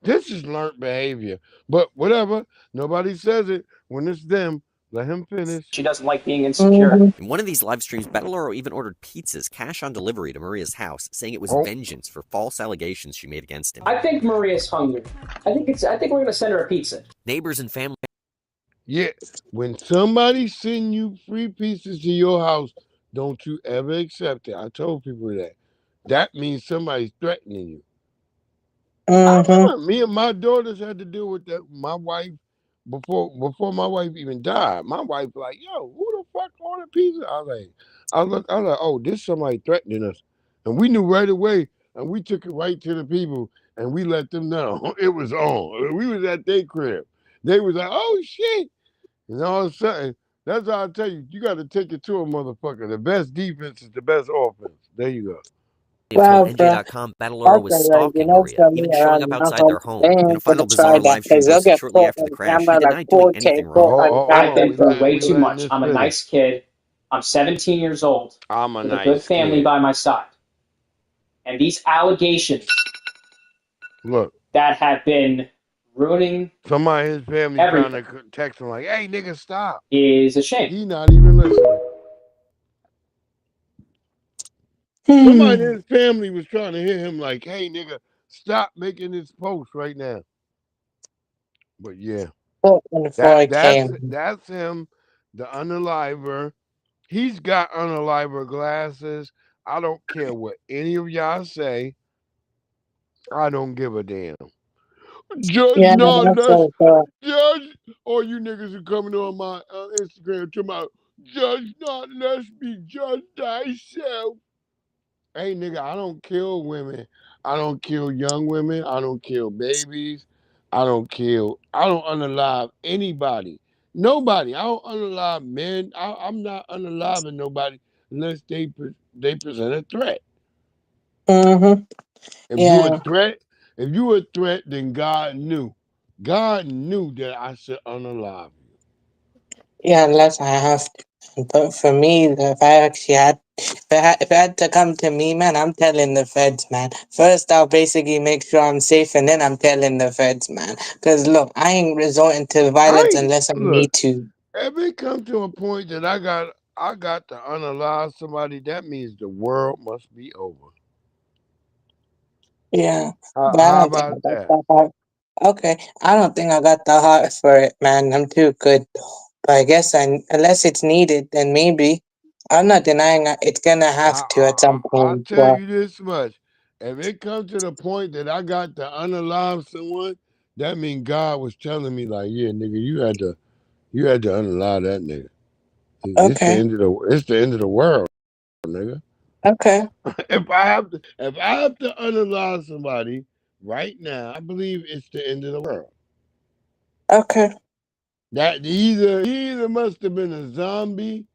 This is learned behavior. But whatever, nobody says it. When it's them, let him finish. She doesn't like being insecure. In one of these live streams, Battlora even ordered pizzas cash on delivery to Maria's house, saying it was vengeance for false allegations she made against him. I think Maria's hungry. I think we're gonna send her a pizza. Neighbors and family. Yeah, when somebody send you free pizzas to your house, don't you ever accept it. I told people that. That means somebody's threatening you. I remember me and my daughters had to deal with that. My wife, before my wife even died, my wife like, yo, who the fuck ordered pizza? I was like, oh, this somebody threatening us. And we knew right away, and we took it right to the people, and we let them know it was on. We was at their crib. They was like, oh, shit. And all of a sudden, that's how I tell you, you got to take it to a motherfucker. The best defense is the best offense. There you go. From NJ.com, Battle Laura was stalking Maria, even showing up outside their home. In a final bizarre live stream posted shortly after the crash, she denied doing anything wrong. I've been through way too much. I'm a nice kid. I'm 17 years old. I'm a with nice a good family kid. by my side. And these allegations Look, that have been ruining somebody in his family everything trying to text him like, hey, nigga, stop. is a shame. He not even listening. Somebody in his family was trying to hit him like, hey, nigga, stop making this post right now. But yeah, that's him, the unaliver. He's got unaliver glasses. I don't care what any of y'all say. I don't give a damn. Judge Judge, all you niggas are coming on my Instagram talking about, judge not less be judge thyself. Hey, nigga, I don't kill women. I don't kill young women. I don't kill babies. I don't unalive anybody. Nobody. I don't unalive men. I'm not unaliving nobody unless they present a threat. Mm-hmm. If you a threat, then God knew. God knew that I should unalive you. Yeah, unless I have to. But for me, if I actually had, if it had to come to me, man, I'm telling the feds, man. First, I'll basically make sure I'm safe, and then I'm telling the feds, man. Because look, I ain't resorting to violence unless I need to. If it come to a point that I got to unalive somebody, that means the world must be over. Yeah. How about that? Okay, I don't think I got the heart for it, man. I'm too good. But I guess unless it's needed, then maybe. I'm not denying it's gonna have to at some point. I'll tell you this much. If it comes to the point that I got to unalive someone, that means God was telling me, like, yeah, nigga, you had to unalive that nigga. It's the end of the world, nigga. Okay. If I have to unalive somebody right now, I believe it's the end of the world. Okay. That he either must have been a zombie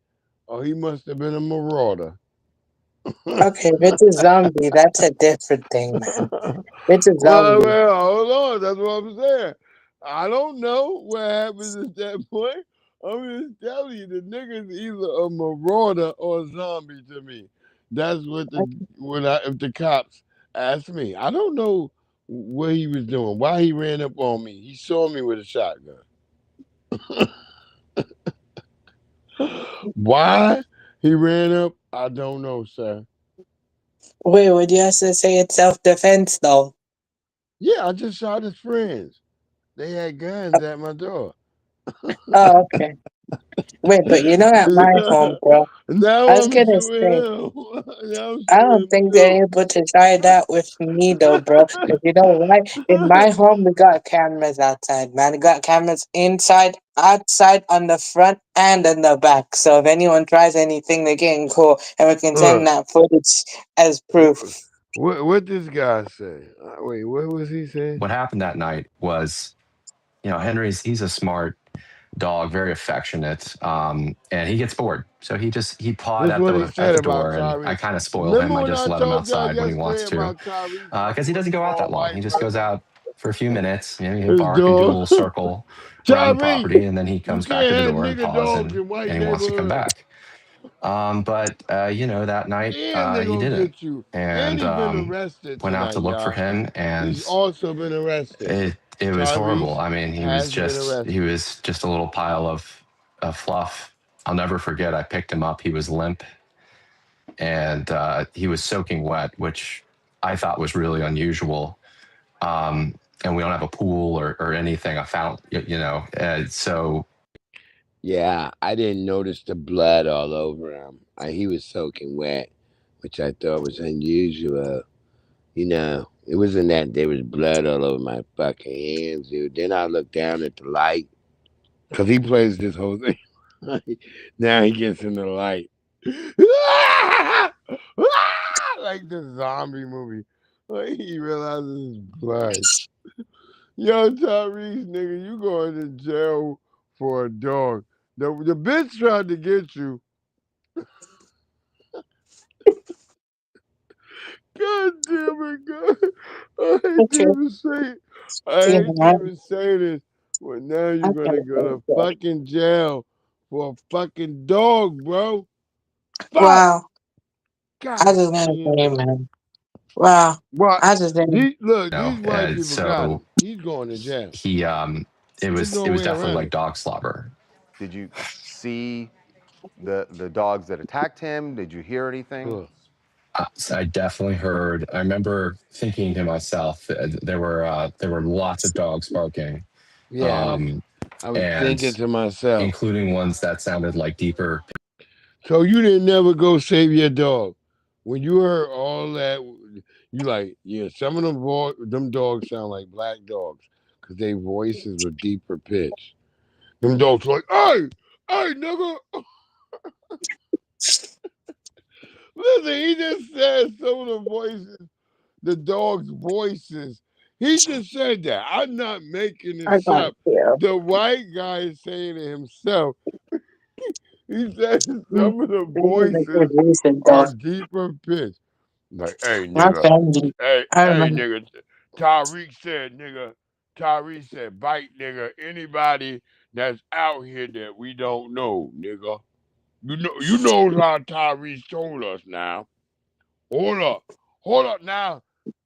or he must have been a marauder. Okay, if it's a zombie, that's a different thing, man. It's a zombie. Well, hold on. That's what I'm saying. I don't know what happens at that point. I'm just telling you, the nigga's either a marauder or a zombie to me. That's what if the cops ask me. I don't know what he was doing, why he ran up on me. He saw me with a shotgun. Why he ran up, I don't know, sir. Wait, would you have to say it's self-defense, though? Yeah, I just shot his friends. They had guns at my door. Oh, okay. Wait, but you know at my home, bro, now I was gonna say, I don't think they're able to try that with me, though, bro. Because you know why? In my home, we got cameras outside, man. We got cameras inside, outside, on the front, and in the back. So if anyone tries anything, they're getting caught, and we can send that footage as proof. What this guy say? Wait, what was he saying? What happened that night was, he's a smart dog, very affectionate, and he gets bored. So he pawed at the door, and I kind of spoil him. I just let him outside when he wants to, because he doesn't go out that long. He just goes out for a few minutes. He'll bark and do a little circle around the property, and then he comes back to the door and paws, and he wants to come back. But that night he didn't, and went out to look for him, and he's also been arrested. It was horrible. I mean, he was just a little pile of fluff. I'll never forget. I picked him up. He was limp, and he was soaking wet, which I thought was really unusual. And we don't have a pool or anything, a fountain, so. Yeah, I didn't notice the blood all over him. He was soaking wet, which I thought was unusual. It wasn't that there was blood all over my fucking hands, dude. Then I looked down at the light, because he plays this whole thing. Now he gets in the light. like the zombie movie. Like he realizes it's blood. Yo, Tyrese, nigga, you going to jail for a dog. The bitch tried to get you. God damn it, God. I hate to even say this. But now you're gonna go to fucking jail for a fucking dog, bro. Fuck. Wow. God I just gotta say, man. Wow. What? I just didn't. Look, No, these white people got him. so He's going to jail. he it There's no was way definitely around like it. dog slobber. Did you see the dogs that attacked him? Did you hear anything? Ugh. So I definitely heard. I remember thinking to myself, there were lots of dogs barking. Yeah, I was thinking to myself, including ones that sounded like deeper. So you didn't never go save your dog. When you heard all that, you like, yeah, some of them dogs sound like black dogs because their voices were deeper pitched. Them dogs were like, hey, nigga. Listen, he just said some of the voices, the dog's voices. He just said that. I'm not making this up. The white guy is saying to himself, he said some of the voices are deeper pitched. Like, hey, nigga. Hey, nigga. Tyreek said, bite, nigga. Anybody that's out here that we don't know, nigga. You know how Tyrese told us now. Hold up now.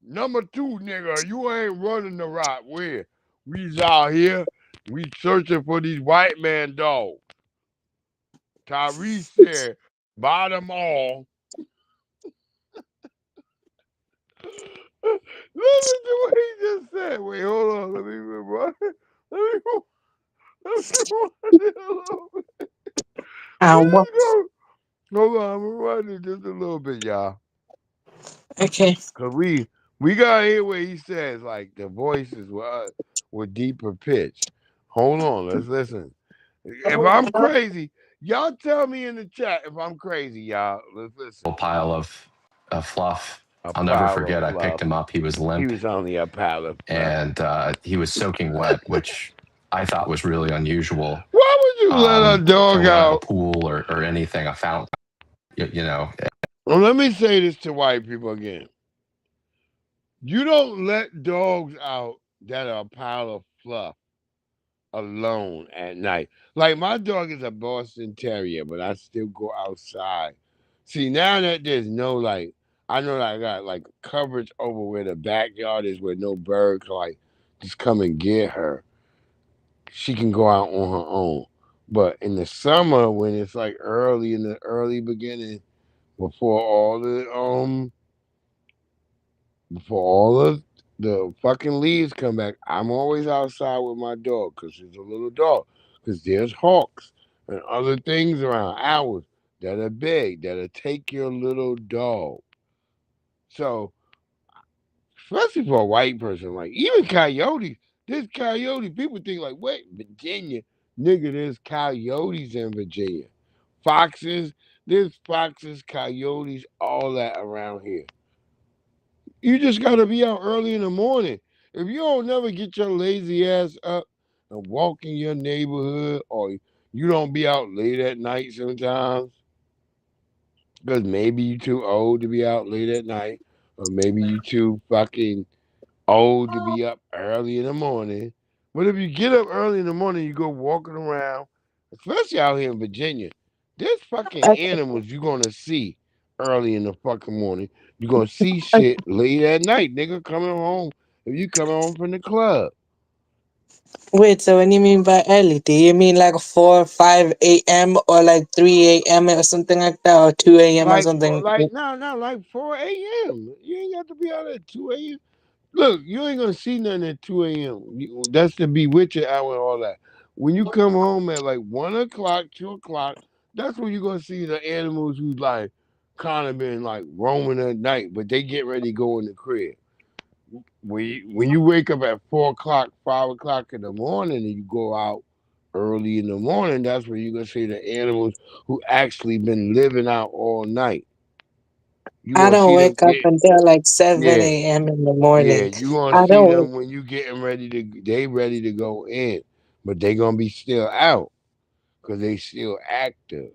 Number 2, nigga, you ain't running the right way. We's out here. We searching for these white man dogs. Tyrese said, buy them all. Listen to what he just said. Wait, hold on. Let me rewind it a little bit. Hold on, I'm rewinding it just a little bit, y'all. Okay. Cause we gotta hear what he says. Like the voices were deeper pitched. Hold on, let's listen. If I'm crazy, y'all tell me in the chat if I'm crazy, y'all. Let's listen. A pile of fluff. I'll never forget. I picked him up. He was limp. He was only a pile of fluff. And he was soaking wet, which I thought was really unusual. Why would you let a dog out? A pool or anything, a fountain, you know. Well, let me say this to white people again. You don't let dogs out that are a pile of fluff alone at night. Like my dog is a Boston Terrier, but I still go outside. See, now that there's no like, I know that I got like coverage over where the backyard is where no bird can like just come and get her. She can go out on her own. But in the summer when it's like early in the early beginning, before all the fucking leaves come back, I'm always outside with my dog because she's a little dog. Because there's hawks and other things around, owls that are big, that'll take your little dog. So, especially for a white person, like even coyotes, there's coyotes. People think like, wait, Virginia, nigga, there's coyotes in Virginia. Foxes, there's foxes, coyotes, all that around here. You just got to be out early in the morning. If you don't never get your lazy ass up and walk in your neighborhood, or you don't be out late at night sometimes, because maybe you too old to be out late at night, or maybe you too fucking old to be up early in the morning. But if you get up early in the morning, you go walking around, especially out here in Virginia, there's fucking animals you're going to see early in the fucking morning. You're going to see shit late at night, nigga, coming home. If you coming home from the club. Wait, so when you mean by early, do you mean like 4 or 5 a.m. or like 3 a.m. or something like that, or 2 a.m. or something? Like 4 a.m. You ain't got to be out at 2 a.m. Look, you ain't gonna see nothing at 2 a.m. That's the bewitching hour and all that. When you come home at like 1 o'clock, 2 o'clock, that's when you're gonna see the animals who like kind of been like roaming at night, but they get ready to go in the crib. When you wake up at 4 o'clock, 5 o'clock in the morning, and you go out early in the morning, that's where you're gonna see the animals who actually been living out all night. You I gonna don't see them wake up get until like 7 yeah, a.m. in the yeah. morning. You gonna I see don't wake. them when you getting ready to they ready to go in, but they gonna be still out because they still active.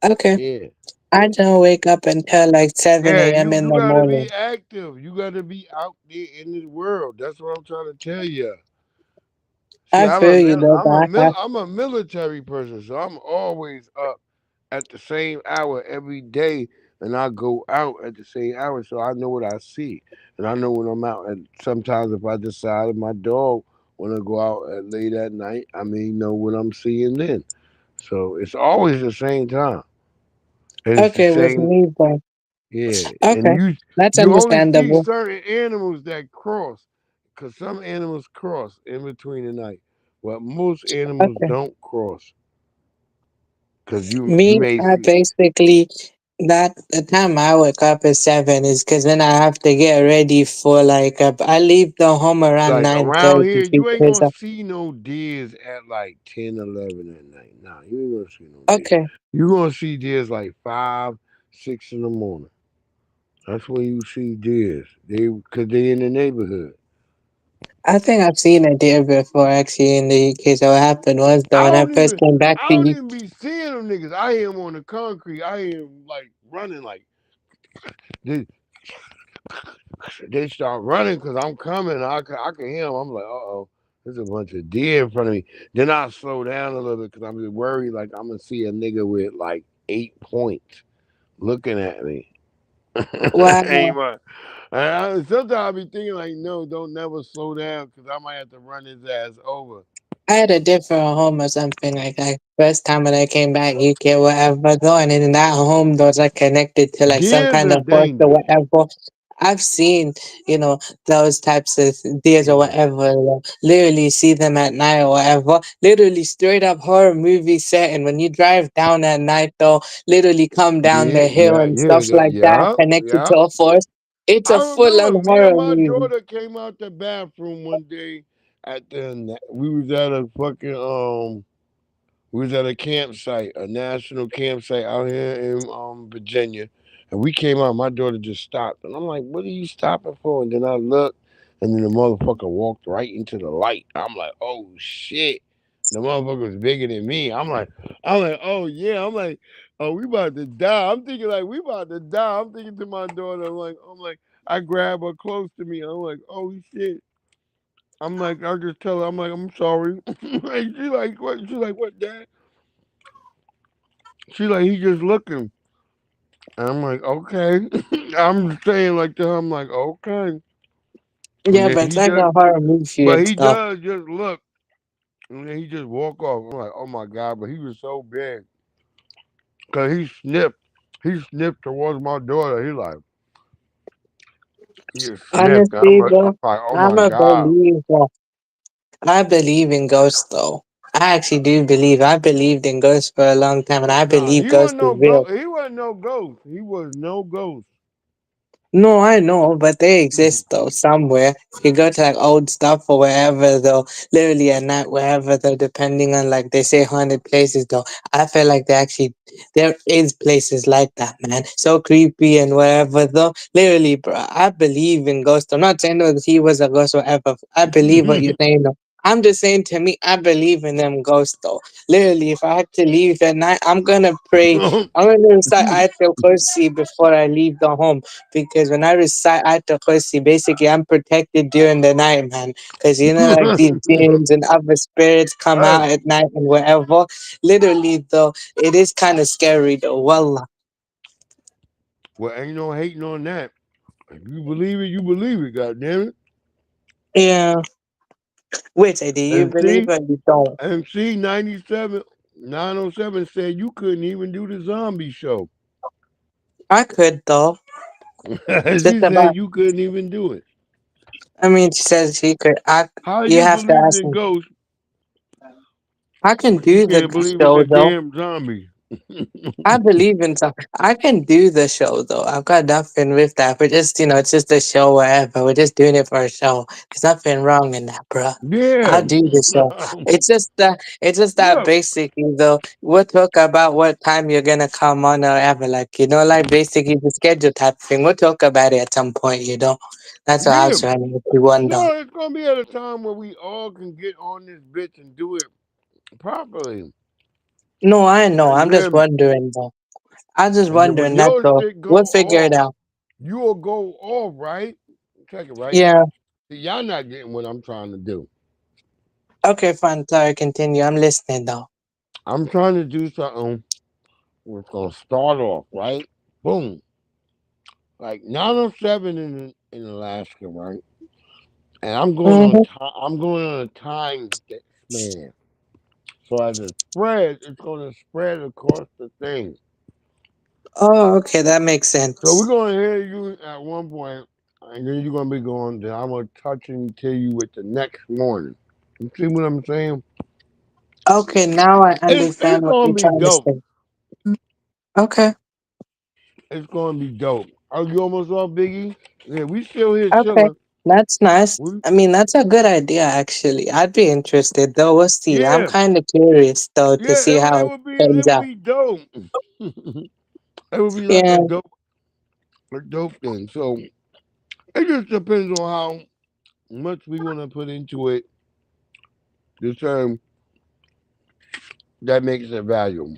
Okay. Yeah. I don't wake up until like 7 Yeah, a.m. in you the gotta be morning. active. You gotta be out there in this world. That's what I'm trying to tell you. See, I feel you though, but I have. I'm a military person, so I'm always up at the same hour every day, and I go out at the same hour, so I know what I see, and I know when I'm out. And sometimes if I decide my dog want to go out at late at night, I may know what I'm seeing then. So it's always the same time. And it's the Okay, with same, me, but yeah. And okay, that's you only see understandable. certain animals that cross, because some animals cross in between the night, but most animals Okay. don't cross. Because you Me, may I see basically that the time I wake up at 7 is because then I have to get ready for like I leave the home around like nine around thirty here, you ain't because gonna see no deers at like 10, 11 at night. Nah, you ain't gonna see no deers. okay, You gonna see deers like 5, 6 in the morning. That's when you see deers. Cause they in the neighborhood. I think I've seen a deer before actually in the UK. So what happened was though when I first came back I to don't you, even be seeing them niggas. I hear them on the concrete. I hear them like running like they, they start running because I'm coming. I can hear them. I'm like, uh-oh, there's a bunch of deer in front of me. Then I slow down a little bit because I'm just worried like I'm gonna see a nigga with like 8 points looking at me. wow, Ain't right. Sometimes I be thinking like, no, don't never slow down because I might have to run his ass over. I had a different home or something like that. First time when I came back UK, whatever though, and in that home those are connected to like some Deers kind are of horse or dangerous. whatever. I've seen, those types of deers or Yeah. whatever. Literally see them at night or whatever. Literally straight up horror movie set. And when you drive down at night though, literally come down Yeah, the hill yeah, and yeah, stuff like that yeah, connected yeah. to a forest. It's a I full remember on me and horror my movie. daughter came out the bathroom one day we was at a fucking we was at a campsite, a national campsite out here in Virginia, and we came out. My daughter just stopped, and I'm like, "What are you stopping for?" And then I looked, and then the motherfucker walked right into the light. I'm like, "Oh shit!" The motherfucker was bigger than me. I'm like, "Oh yeah." I'm like, "Oh, we about to die." I'm thinking like we about to die. I'm thinking to my daughter, I'm like, I grab her close to me. I'm like, "Oh shit." I'm like, I just tell her, I'm like, "I'm sorry." Like, she like, what? She like, "What, Dad?" She like, "He just looking." And I'm like, "Okay." I'm saying like to her, I'm like, "Okay." And Yeah, then but it's like a horror movie but and he stuff. does just look, and then he just walk off. I'm like, "Oh my God," but he was so big. Cause he sniffed towards my daughter. He just sniffed. Honestly I'm though, like, "Oh I'm my a God." believer. I believe in ghosts though. I actually do believe. I believed in ghosts for a long time and I Nah, believe ghosts is real. He wasn't no ghost. He was no ghost. No, I know, but they Mhm. exist though somewhere. If you go to like old stuff or wherever though, literally at night, wherever though, depending on like they say haunted places though, I feel like there is places like that, man. So creepy and whatever though. Literally, bro, I believe in ghosts. I'm not saying that he was a ghost or whatever. I believe what you're saying though. I'm just saying to me, I believe in them ghosts though. Literally, if I had to leave at night, I'm gonna pray. I'm gonna recite Ayatul Kursi before I leave the home because when I recite Ayatul Kursi, basically I'm protected during the night, man. Because like these jinns and other spirits come Hey, out at night and wherever. Literally, though, it is kind of scary, though. Wallah. well, ain't no hating on that. If you believe it, you believe it. God damn it. Yeah. Which, do you believe MC or you don't? MC 97 907 said you couldn't even do the zombie show. I could, though. Just She said about. you couldn't even do it. I mean, she says she could. How You you have to believing ask in me. ghosts, I can but you do the can't believe in show, the though. damn zombie? I believe in some. I can do the show though. I've got nothing with that. We're just, it's just a show, whatever. We're just doing it for a show. There's nothing wrong in that, bro. I'll Yeah. do the show. It's just that Yeah. basically though, we'll talk about what time you're gonna come on or ever, like like basically the schedule type thing. We'll talk about it at some point. That's what I Yeah. was trying to get you one though. No, it's gonna be at a time where we all can get on this bitch and do it properly. No, I know. And I'm just then wondering though. I'm just and then when wondering that your though. shit We'll go figure it off, out. you'll go off, right? Check it, right? Yeah. See, y'all not getting what I'm trying to do. Okay, fine. Sorry, continue. I'm listening though. I'm trying to do something. We're gonna start off, right? Boom. Like 9:07 in Alaska, right? And I'm going on Mm-hmm. I'm going on a time span. So as it spreads, it's gonna spread across the thing. Oh, okay, that makes So we're sense. gonna hear you at one point, and then you're gonna be going. Then I'm gonna touch and tell you with the next morning. You see what I'm saying? Okay, now I It's understand what gonna you're be trying to dope. say. Okay, It's gonna be dope. Are you almost off, Biggie? Yeah, we still here okay, chilling. that's nice. We, I mean, that's a good idea, actually. I'd be interested, though. We'll see. I'm yeah, kind of curious, though, to yeah. see It how it would be turns out. dope. It would be like Yeah, a dope thing. So it just depends on how much we want to put into it. The term that makes it valuable.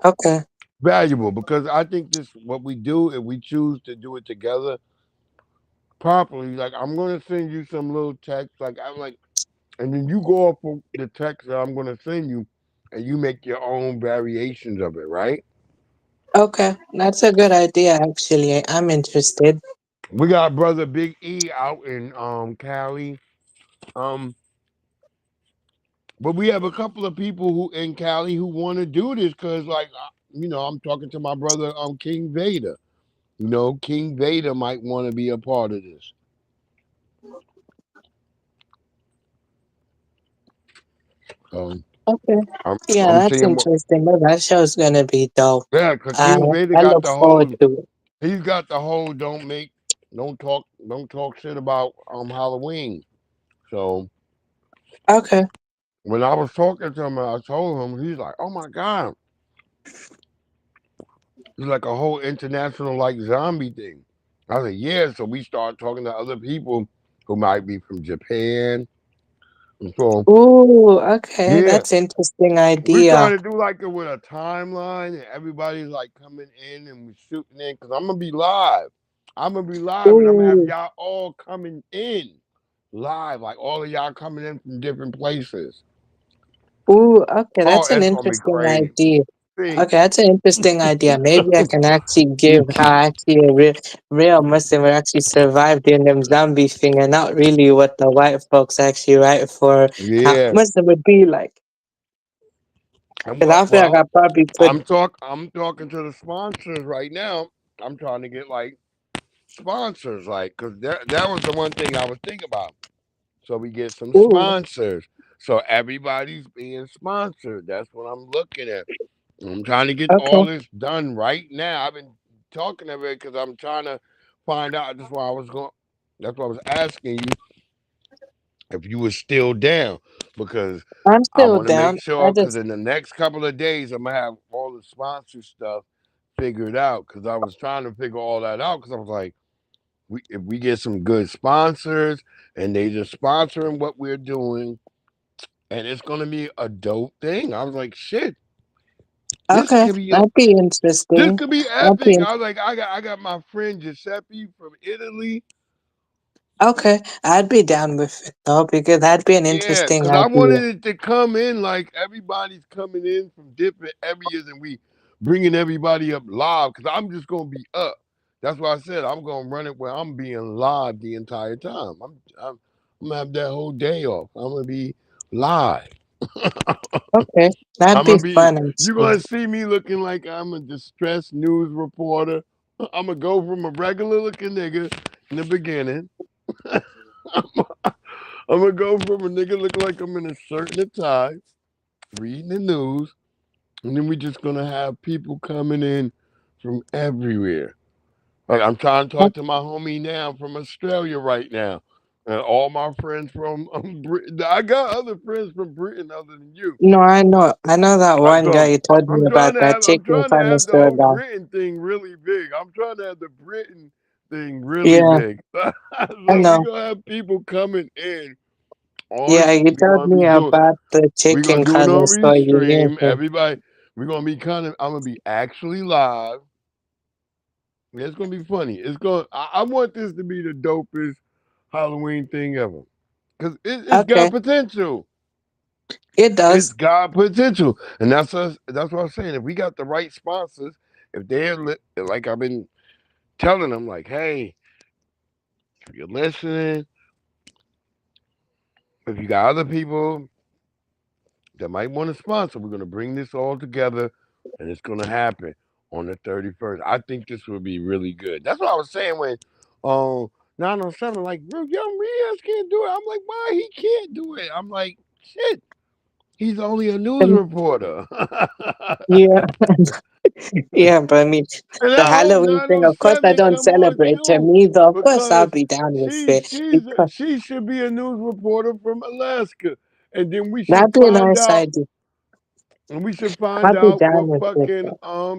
okay, Valuable because I think this what we do if we choose to do it together properly. Like I'm gonna send you some little text, like I'm like, and then you go off of the text that I'm gonna send you, and you make your own variations of it, right? okay. That's a good idea, actually. I'm interested. We got brother Big E out in Cali, um, but we have a couple of people who in Cali who want to do this because, like, I'm talking to my brother King Vader. King Vader might want to be a part of this. Um, Okay. I'm Yeah, I'm that's seeing what interesting. Well, that show's gonna be dope. yeah, cause Uh, King Vader I got look the forward whole to it. he's got the whole don't talk shit about Halloween. So Okay. when I was talking to him, I told him he's like, oh my god, it's like a whole international like zombie thing. I said yeah. So we start talking to other people who might be from Japan. And so Ooh, okay. yeah, That's interesting we're idea. trying to do like it with a timeline, and everybody's like coming in and we shooting in because I'm gonna be live. I'm gonna be live, and I'm gonna have Ooh, y'all all coming in live, like all of y'all coming in from different places. ooh, okay. Oh, That's an it's gonna be interesting crazy. idea. See, Okay, that's an interesting idea. Maybe I can actually give how actually a real Muslim would actually survive during them zombie thing and not really what the white folks actually write for how yeah. Muslim would be like. And Because I feel like I probably put. I'm talking to the sponsors right now. I'm trying to get like sponsors, like, cause that was the one thing I was thinking about. So we get some Ooh, sponsors. So everybody's being sponsored. That's what I'm looking at. I'm trying to get okay, all this done right now. I've been talking of it because I'm trying to find out. That's why I was going. That's why I was asking you if you were still down because I'm I still want to make down. I sure. Because just in the next couple of days, I'm gonna have all the sponsor stuff figured out. Because I was trying to figure all that out. Because I was like, if we get some good sponsors and they just sponsoring what we're doing, and it's gonna be a dope thing. I was like, shit, this okay. could be That'd be this interesting. could be That'd be epic. I was like, I got my friend Giuseppe from Italy. okay. I'd be down with it though because that'd be an Yeah, interesting because I idea. wanted it to come in like everybody's coming in from different areas, and we bringing everybody up live. Because I'm just gonna be up. That's why I said I'm gonna run it where I'm being live the entire time. I'm gonna have that whole day off. I'm gonna be live. Okay, that'd I'm be gonna be. fun and You're shit. gonna see me looking like I'm a distressed news reporter. I'm gonna go from a regular looking nigga in the beginning. I'm gonna go from a nigga looking like I'm in a shirt and a tie, reading the news, And then we're just gonna have people coming in from everywhere. Like I'm trying to talk to my homie now from Australia right now. And all my friends from Britain. I got other friends from Britain other than you. No, I know. I know that one guy So you told me about, that I'm chicken trying to funny have the store whole guy. Britain thing really big. I'm trying to have the Britain thing really Yeah, big. I So we know. gonna have people coming in Yeah, on. you We're told gonna me be doing. about the We're gonna chicken do it color on store you knew Restream. him. Everybody, we're gonna be I'm gonna be actually live. Yeah, it's gonna be funny. I want this to be the dopest Halloween thing ever. Cause it's got Okay, potential. it It's does. got potential. And that's what I'm saying. If we got the right sponsors, if they're like I've been telling them, like, hey, if you're listening, if you got other people that might want to sponsor, we're gonna bring this all together and it's gonna happen on the 31st. I think this will be really good. That's what I was saying when 907, like, bro, Young Rios can't do it. I'm like, why he can't do it? I'm like, shit, he's only a news And reporter. yeah, yeah, but I mean, And the I hope Halloween thing, of course, I 907 don't come on celebrate. To too, me, though, of course, I'll because be down with it. Because she should be a news reporter from Alaska, and then we should that'd be a find nice out, idea. and we should find I'll be out down what with it. fucking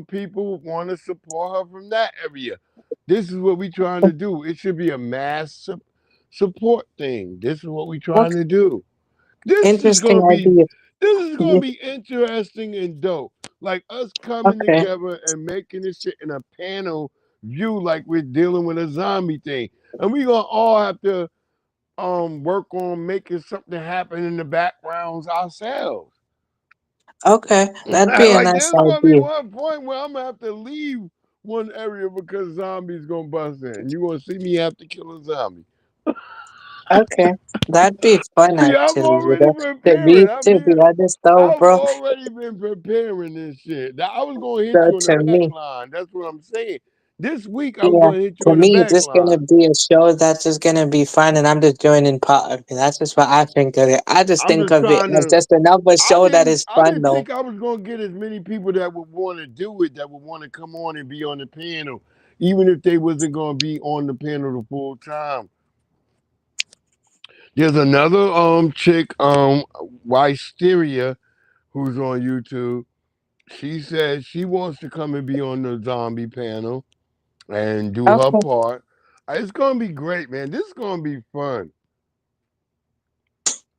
people want to support her from that area. This is what we trying to do. It should be a mass support thing. This is what we trying Okay, to do. This is interesting gonna be idea. Yeah, interesting and dope. Like us coming okay, together and making this shit in a panel view, like we're dealing with a zombie thing, and we gonna all have to work on making something happen in the backgrounds ourselves. okay, that'd be a Like nice there's gonna be idea. one point where I'm gonna have to leave one area because zombies gonna bust in. You gonna see me have to kill a zombie. Okay, that'd be fun, See, I'm actually. You already know, preparing. to be honest, though, I've bro. already been preparing this shit. Now, I was gonna hit So you on the to back me, line. That's what I'm saying. This week I was yeah, gonna hit you to on the me, it's back just gonna line. be a show that's just gonna be fun, and I'm just joining part of it. That's just what I think of it. I just I'm think just of it trying as to. just another show that is I fun, didn't though. think I was gonna get as many people that would want to do it, that would want to come on and be on the panel, even if they wasn't gonna be on the panel the full time. There's another chick, Wisteria, who's on YouTube. She said she wants to come and be on the zombie panel and do her Okay, part. It's gonna be great, man. This is gonna be fun.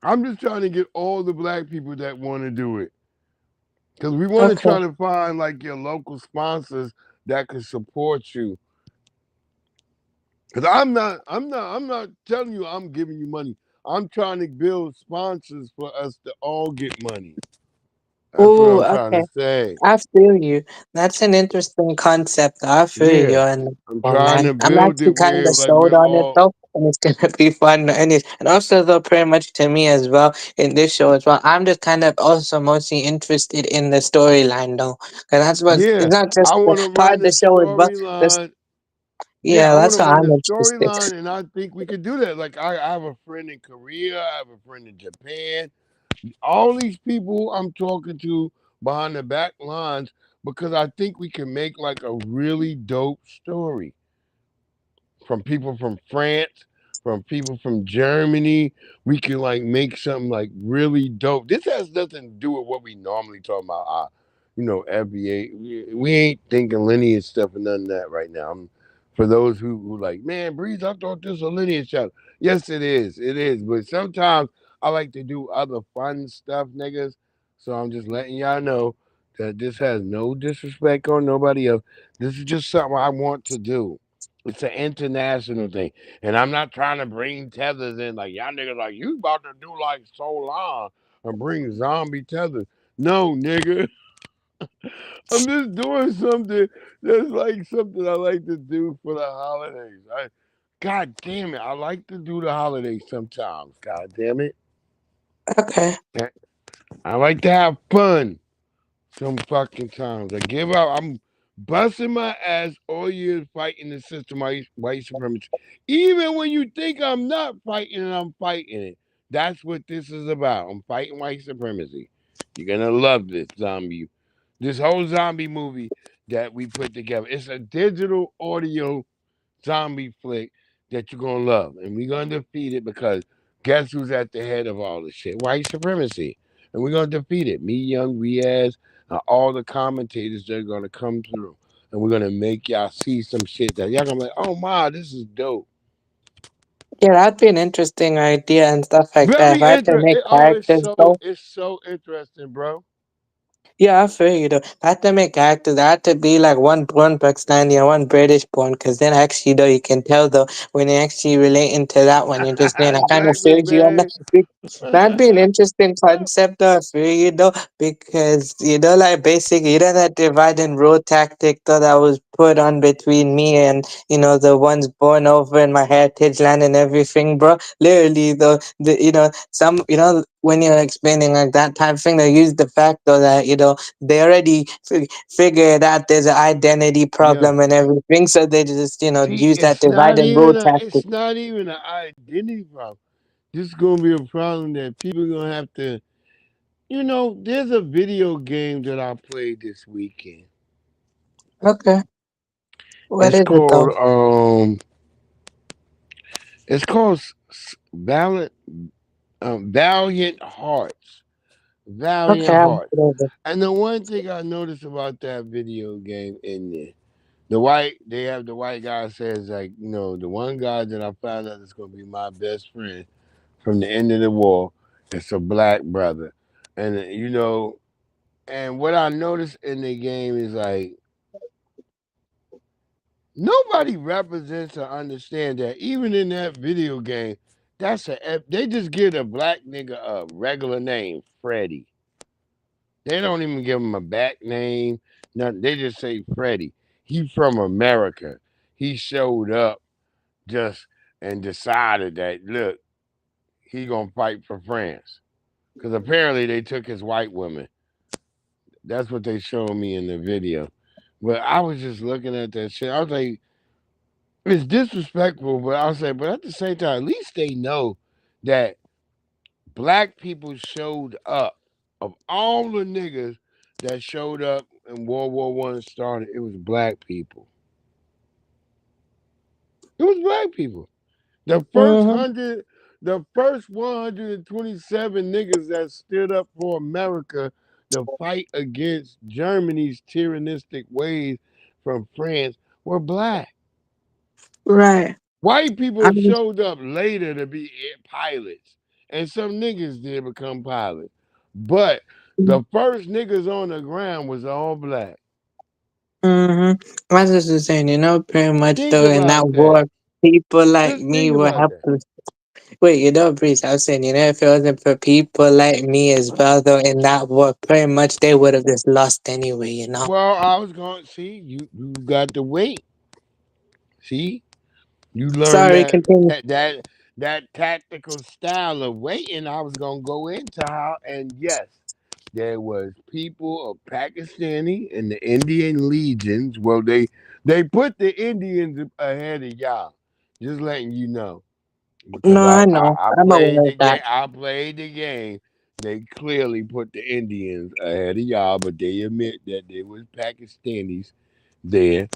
I'm just trying to get all the black people that want to do it, because we want to okay. try to find like your local sponsors that can support you. Because I'm not telling you I'm giving you money. I'm trying to build sponsors for us to all get money. That's what Ooh, I'm trying okay. to say. I feel you. That's an interesting concept. I feel you Yeah, on that I'm one, trying man. to I'm build actually it kind where of like we're sold on it all. though, and it's gonna be fun. And also though, pretty much to me as well in this show as well. I'm just kind of also mostly interested in the storyline though, because that's what Yeah, it's not I just want the to part run of the the show as well. This, storyline. Yeah, yeah, I want that's to what run I'm the interested. storyline, and I think we could do that. Like I have a friend in Korea, I have a friend in Japan. All these people I'm talking to behind the back lines, because I think we can make like a really dope story from people from France, from people from Germany. We can like make something like really dope. This has nothing to do with what we normally talk about. FBA. We ain't thinking lineage stuff and none of that right now. For those who like, man, Breeze, I thought this was a lineage channel. Yes, it is. It is. But sometimes I like to do other fun stuff, niggas. So I'm just letting y'all know that this has no disrespect on nobody else. This is just something I want to do. It's an international thing. And I'm not trying to bring tethers in like y'all niggas like you about to do like Solan and bring zombie tethers. No, nigga. I'm just doing something that's like something I like to do for the holidays. God damn it. I like to do the holidays sometimes. God damn it. Okay. I like to have fun some fucking times. I give up. I'm busting my ass all year fighting the system, white supremacy. Even when you think I'm not fighting it, I'm fighting it. That's what this is about. I'm fighting white supremacy. You're gonna love this, zombie. This whole zombie movie that we put together. It's a digital audio zombie flick that you're gonna love, and we're gonna defeat it because guess who's at the head of all this shit? White supremacy, and we're gonna defeat it. Me, Young Riaz, all the commentators that are gonna come through, and we're gonna make y'all see some shit that y'all gonna be like, oh my, this is dope. Yeah, that'd be an interesting idea and stuff like that. If Very I had to make interesting. Oh, characters though. it's so interesting, bro. Yeah, I feel you though. I had to make characters. I had to be like one Pakistani and one British born, because then actually though you can tell though when you're actually relating to that one, you're just saying I kind of feel Exactly, you on that. man. That'd be an interesting concept though, I feel you though, because you know like basically you know that divide and rule tactic though that was put on between me and the ones born over in my heritage land and everything, bro. Literally though, some when you're explaining like that type of thing, they use the fact though that they already figured out there's an identity Yeah. problem and everything, so they just See, use that divide and rule tactic. it's not even an identity problem. This is gonna be a problem that people are gonna have to. There's a video game that I played this weekend. Okay, what It's is it though? called it's called Valiant Hearts. Okay, Valiant I'm Hearts. And the one thing I noticed about that video game in there, they have the white guy says like, the one guy that I found out is gonna be my best friend from the end of the war, it's a black brother. And and what I noticed in the game is like nobody represents or understand that even in that video game, they just give a black nigga a regular name, Freddie. They don't even give him a back name. Nothing. They just say Freddie. He from America. He showed up just and decided that look, he gonna fight for France. Because apparently they took his white woman. That's what they showed me in the video. But I was just looking at that shit. I was like, it's disrespectful, but I was like, but at the same time, at least they know that black people showed up. Of all the niggas that showed up and World War One started, it was black people. It was black people. The first Mm-hmm. 100, the first 127 niggas that stood up for America to fight against Germany's tyrannistic ways from France were black. Right. White people I mean, showed up later to be pilots, and some niggas did become pilots. But the first niggas on the ground was all black. I was just saying, pretty much Think though in that about that. war, people like Just me think were about that. helpless. Wait, Breeze, I was saying, if it wasn't for people like me as well, though, in that war, pretty much they would have just lost anyway. Well, I was going to see you got to wait. See, you learned Sorry, continue. that tactical style of waiting. I was gonna go into how, and yes, there was people of Pakistani and the Indian legions. Well, they put the Indians ahead of y'all. Just letting you know because No, I know. I I'm played aware the of that. game. I played the game. They clearly put the Indians ahead of y'all, but they admit that there was Pakistanis there,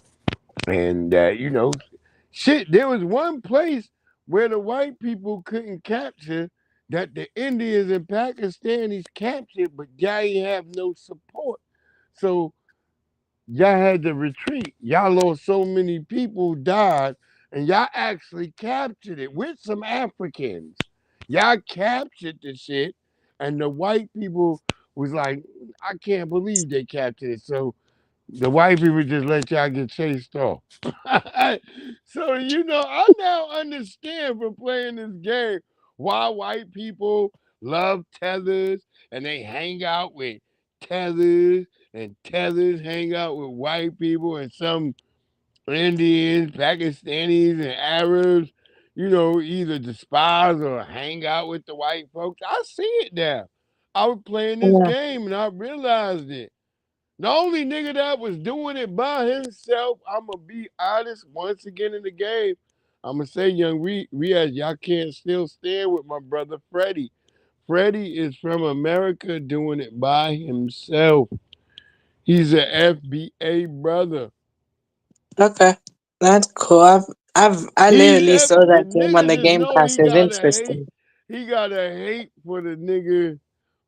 and that shit. There was one place where the white people couldn't capture that the Indians and Pakistanis captured, but y'all ain't have no support, so y'all had to retreat. Y'all lost so many people died, and y'all actually captured it with some Africans. Y'all captured the shit, and the white people was like, I can't believe they captured it. So the white people just let y'all get chased off. So I now understand from playing this game why white people love tethers and they hang out with tethers and tethers hang out with white people and some Indians, Pakistanis, and Arabs, either despise or hang out with the white folks. I see it now. I was playing this Yeah. game and I realized it. The only nigga that was doing it by himself, I'm going to be honest, once again in the game, I'm going to say, Young Riaz, y'all can't still stand with my brother Freddie. Freddie is from America doing it by himself. He's an FBA brother. Okay, that's cool. I literally saw The that game on nigga the just Game know Pass. he It's gotta hate. interesting. He gotta hate for the nigga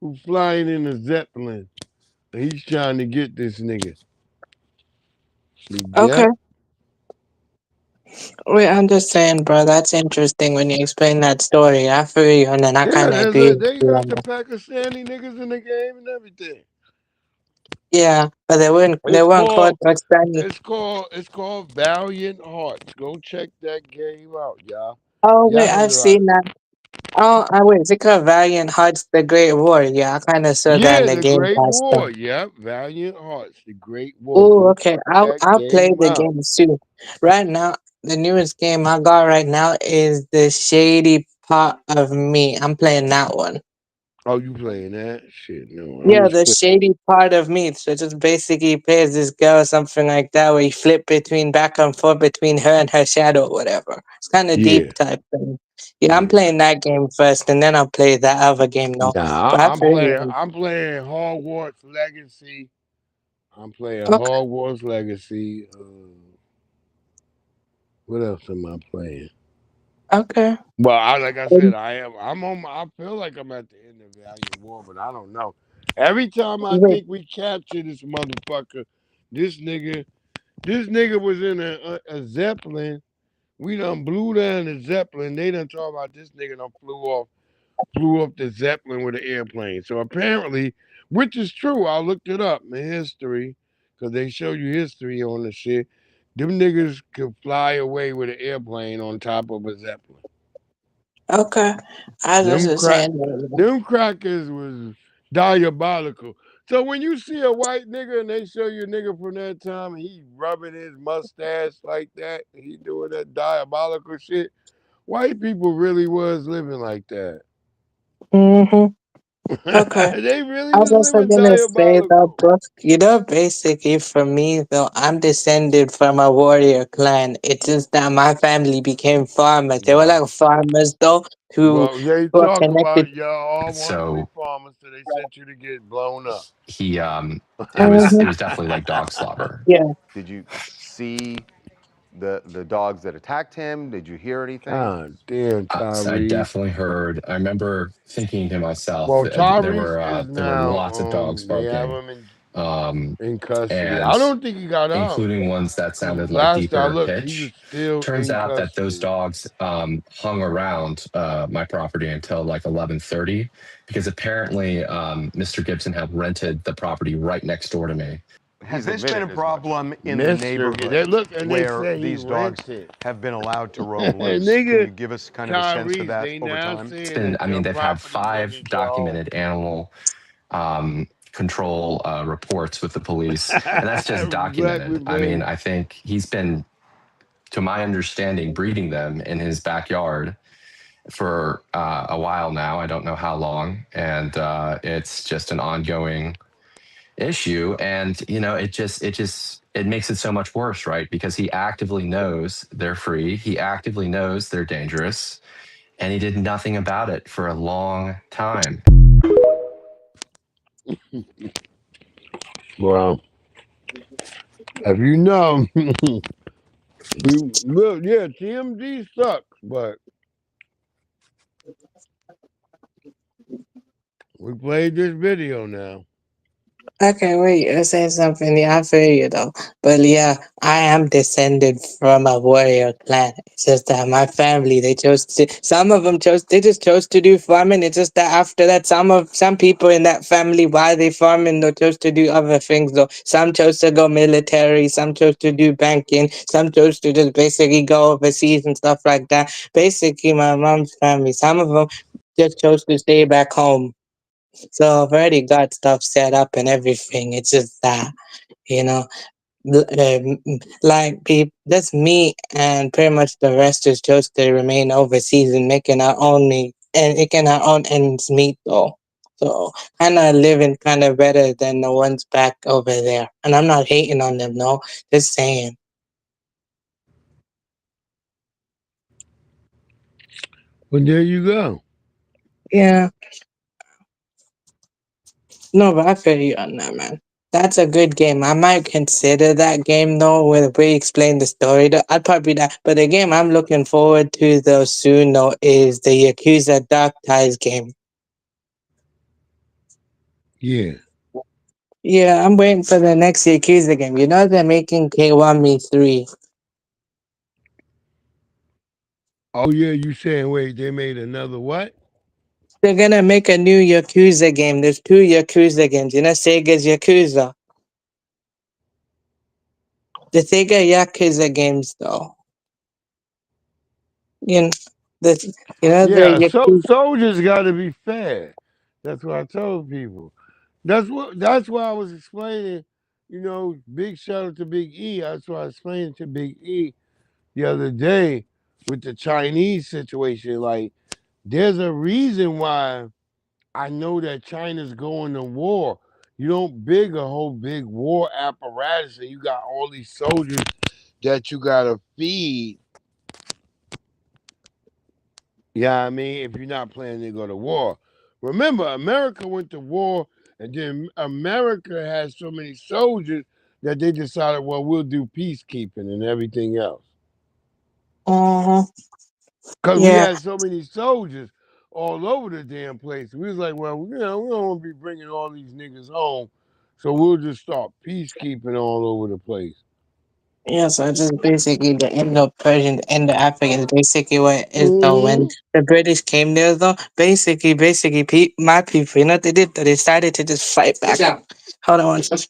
who flying in a Zeppelin. He's trying to get this nigga. Okay. Yep. Wait, I'm just saying, bro. That's interesting when you explain that story. I feel you, and then I Yeah, kind of agree with they you got on the that. Pakistani niggas in the game and everything. Yeah, but they weren't called Pakistani. It's called Valiant Hearts. Go check that game out, y'all. Oh wait, Y'all I've right. seen that. Oh, wait, is it called Valiant Hearts: The Great War? Yeah, I kind of saw that in Yeah, the the Game Great Pass stuff. War. Yep, Valiant Hearts, the Great War. Oh, Go okay. check I'll that I'll play game the out. game too. Right now, the newest game I got right now is the Shady Part of Me. I'm playing that one. Oh, you playing that? Shit, no. I'm Yeah, just the Shady Part of Me. So it just basically plays this girl, something like that, where you flip between back and forth between her and her shadow, or whatever. It's kind of yeah. deep type thing. Yeah, I'm playing that game first, and then I'll play that other game. No, Nah, but I feel you. I'm playing Hogwarts Legacy. I'm playing Okay. Hogwarts Legacy. What else am I playing? Okay. Well, like I said, I feel like I'm at the end of Valiant War, but I don't know. Every time I Wait. think we capture this motherfucker, this nigga was in a Zeppelin. We done blew down the Zeppelin. They done talk about this nigga done flew up the Zeppelin with an airplane. So apparently, which is true, I looked it up in history, because they show you history on the shit. Them niggas could fly away with an airplane on top of a Zeppelin. Okay. I was just saying. Them crackers was diabolical. So when you see a white nigga and they show you a nigga from that time and he rubbing his mustache like that, and he doing that diabolical shit, white people really was living like that. Mm-hmm. Okay. They really I was was also living gonna say though, diabolical. bro, basically for me though, I'm descended from a warrior clan. It's just that my family became farmers. They were Well, like farmers though, who they were talk connected. about y'all all want to be So farmers, so they sent you to get blown up. he Mhm. it was definitely like dog slobber. Yeah. Did you see the dogs that attacked him? Did you hear anything? God damn, So I Tyrese. definitely heard. I remember thinking to myself, Well, Tyrese is there were now, lots of dogs they have barking, him um, in custody. I and don't think he got out. including ones that Because sounded like last I deeper looked, he was pitch. still Turns in out that those custody. dogs hung around my property until like 11:30, because apparently Mr. Gibson had rented the property right next door to me. Has this been a problem in the They neighborhood look and they where say he these dogs rented. have been allowed to roam loose? Can Nigga, you give us kind of a sense of Tyrese, that they over now time? It's saying been, that your they've had property 5 wasn't your home. documented animal control reports with the police, and that's just documented. I mean, I think he's been, to my understanding, breeding them in his backyard for a while now. I don't know how long, and it's just an ongoing issue. And it makes it so much worse, right? Because he actively knows they're free, he actively knows they're dangerous, and he did nothing about it for a long time. Well, if you know, TMZ sucks, but we played this video now. Okay, wait, you're saying something. Yeah, I feel you though. But yeah, I am descended from a warrior clan. It's just that my family, some of them they just chose to do farming. It's just that after that, some people in that family, while they farming, they chose to do other things though. Some chose to go military, some chose to do banking, some chose to just basically go overseas and stuff like that. Basically, my mom's family, some of them just chose to stay back home. So I've already got stuff set up and everything. It's just that, you know, that's me and pretty much the rest is just to remain overseas and making making our own ends meet though. So kind of living kind of better than the ones back over there. And I'm not hating on them, no, just saying. Well, there you go. Yeah. No, but I feel you on that, man. That's a good game. I might consider that game though, where we explain the story. I'd probably that. But the game I'm looking forward to though soon though is the Yakuza Dark Ties game. Yeah. Yeah, I'm waiting for the next Yakuza game. You know they're making Kiwami 3. Oh yeah, you saying wait, they made another what? They're gonna make a new Yakuza game. There's 2 Yakuza games. You know Sega's Yakuza. The Sega Yakuza games though. You know the Yeah, so Yakuza. soldiers gotta be fed. That's what I told people. That's why I was explaining, big shout out to Big E. That's why I explained to Big E the other day with the Chinese situation. Like, there's a reason why I know that China's going to war. You don't big a whole big war apparatus and you got all these soldiers that you gotta feed. Yeah, I mean, if you're not planning to go to war. Remember, America went to war, and then America has so many soldiers that they decided, well, we'll do peacekeeping and everything else. Because we had so many soldiers all over the damn place. We was like, well, we don't want to be bringing all these niggas home, so we'll just start peacekeeping all over the place. Yeah, so just basically the Indo-Persian, Indo-African is basically what it is though. When the British came there though, basically, my people, you know what they did? Though? They decided to just fight back. Hold on one second.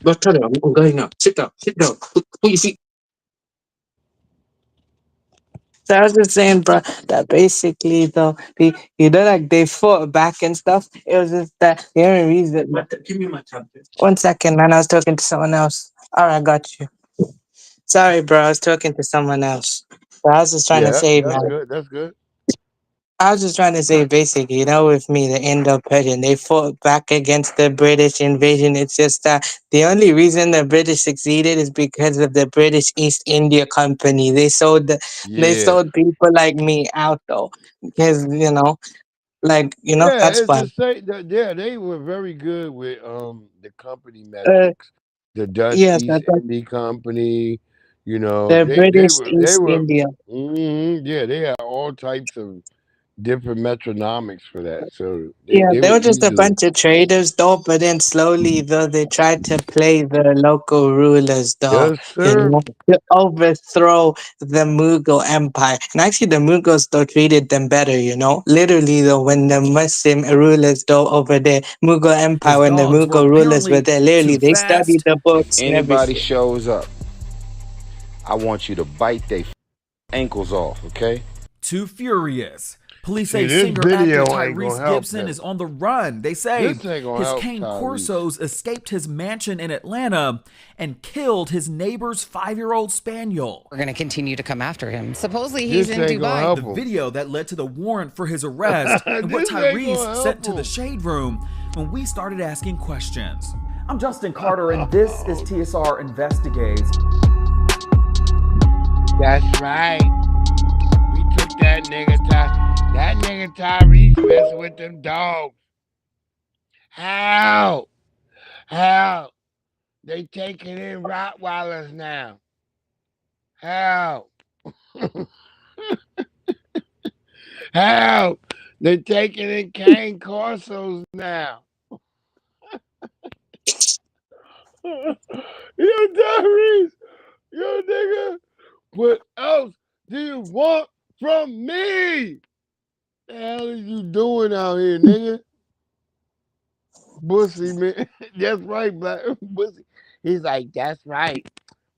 Go tell them, I'm going now. Sit down, put your feet. So I was just saying, bro, that basically though, like they fought back and stuff. It was just that the only reason. Give me my tablet. 1 second, man. I was talking to someone else. All right, I got you. Sorry, bro. I was talking to someone else. But I was just trying to say, that's man. good. That's good. I was just trying to say, basically, with me, the Indo-Persian, they fought back against the British invasion. It's just that the only reason the British succeeded is because of the British East India Company. They sold people like me out though, because Yeah, that's it's why. the same. Yeah, they were very good with the company metrics. The Dutch East India Company, the they British were East India. Yeah, they had all types of different metronomics for that. So Yeah, they they were were just a easily. bunch of traders, though. But then slowly, though, they tried to play the local rulers, though, Yes, sir. to overthrow the Mughal Empire. And actually, the Mughals, though, treated them better, Literally, though, when the Muslim rulers, though, over there, Mughal Empire, when the Mughal rulers were there, literally, they studied the books and Anybody everything. shows up, I want you to bite their ankles off, okay? Too Furious. Police See, say this singer video actor ain't gonna Tyrese help Gibson them. is on the run. They say This ain't gonna his help cane Tyrese. Corsos escaped his mansion in Atlanta and killed his neighbor's 5-year-old spaniel. We're going to continue to come after him. Supposedly he's This in ain't gonna help Dubai. The him. video that led to the warrant for his arrest and what This ain't gonna Tyrese help sent to the him. shade room when we started asking questions. I'm Justin Carter and this is TSR Investigates. That's right. We took that nigga Tyrese messing with them dogs. How? They taking in Rottweilers now. How? How? They taking in cane Corsos now. Yo, Tyrese, yo, nigga, what else do you want from me? The hell is you doing out here, nigga? Bussy, man. That's right, Black Bussy. He's like, that's right.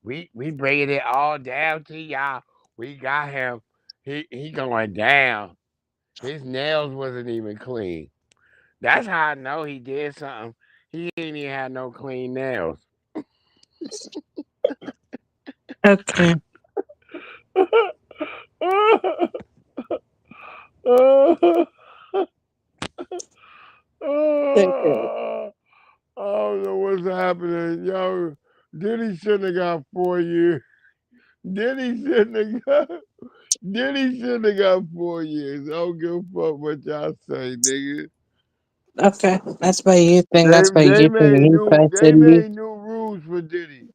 We bringing it all down to y'all. We got him. He going down. His nails wasn't even clean. That's how I know he did something. He ain't even had no clean nails. Okay. I don't know what's happening. Yo, Diddy shouldn't have got 4 years. Diddy shouldn't have got 4 years. I don't give a fuck what y'all say, nigga. Okay, that's what you think. They That's what they you think. made Me new they personally, made new rules for Diddy.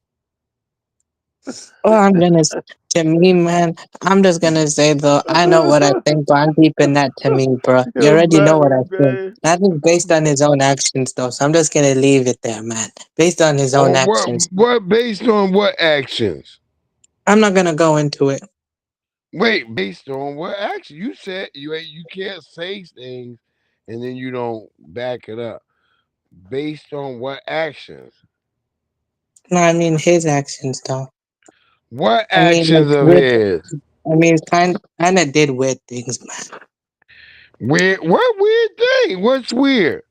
oh, to me, man, I'm just gonna say though, I know what I think, but I'm keeping that to me, bro. You Yo, already know Black what I Man think. Bang. That is based on his own actions, though, so I'm just gonna leave it there, man. Based on his own On what? actions, What based on what actions? I'm not gonna go into it. Wait, based on what action? You said you can't say things and then you don't back it up. Based on what actions? No, I mean his actions, though. What I mean, like, actions of with, his? I mean, kind of did weird things, man. Weird? What weird thing? What's weird?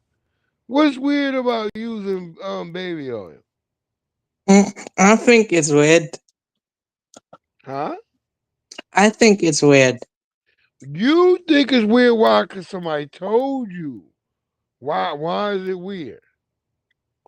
What's weird about using baby oil? I think it's weird. Huh? I think it's weird. You think it's weird? Why? Because somebody told you. Why? Why is it weird?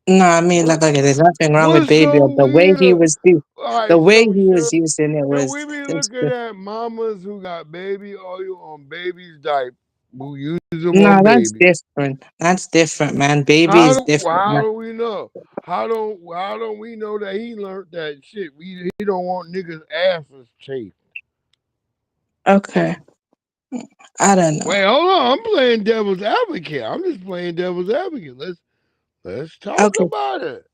No, I mean, like, okay, there's nothing wrong with What's Baby. so The way he weird? was, All the right, way so he was using it should was. we be looking at mamas who got baby oil on baby's diaper, who use them No, on that's babies? different. That's different, man. Baby is different, How man. do we know? How don't we know that he learned that shit? He don't want niggas' asses chafed. Okay. I don't know. Wait, hold on. I'm playing devil's advocate. I'm just playing devil's advocate. Let's talk Okay. about it.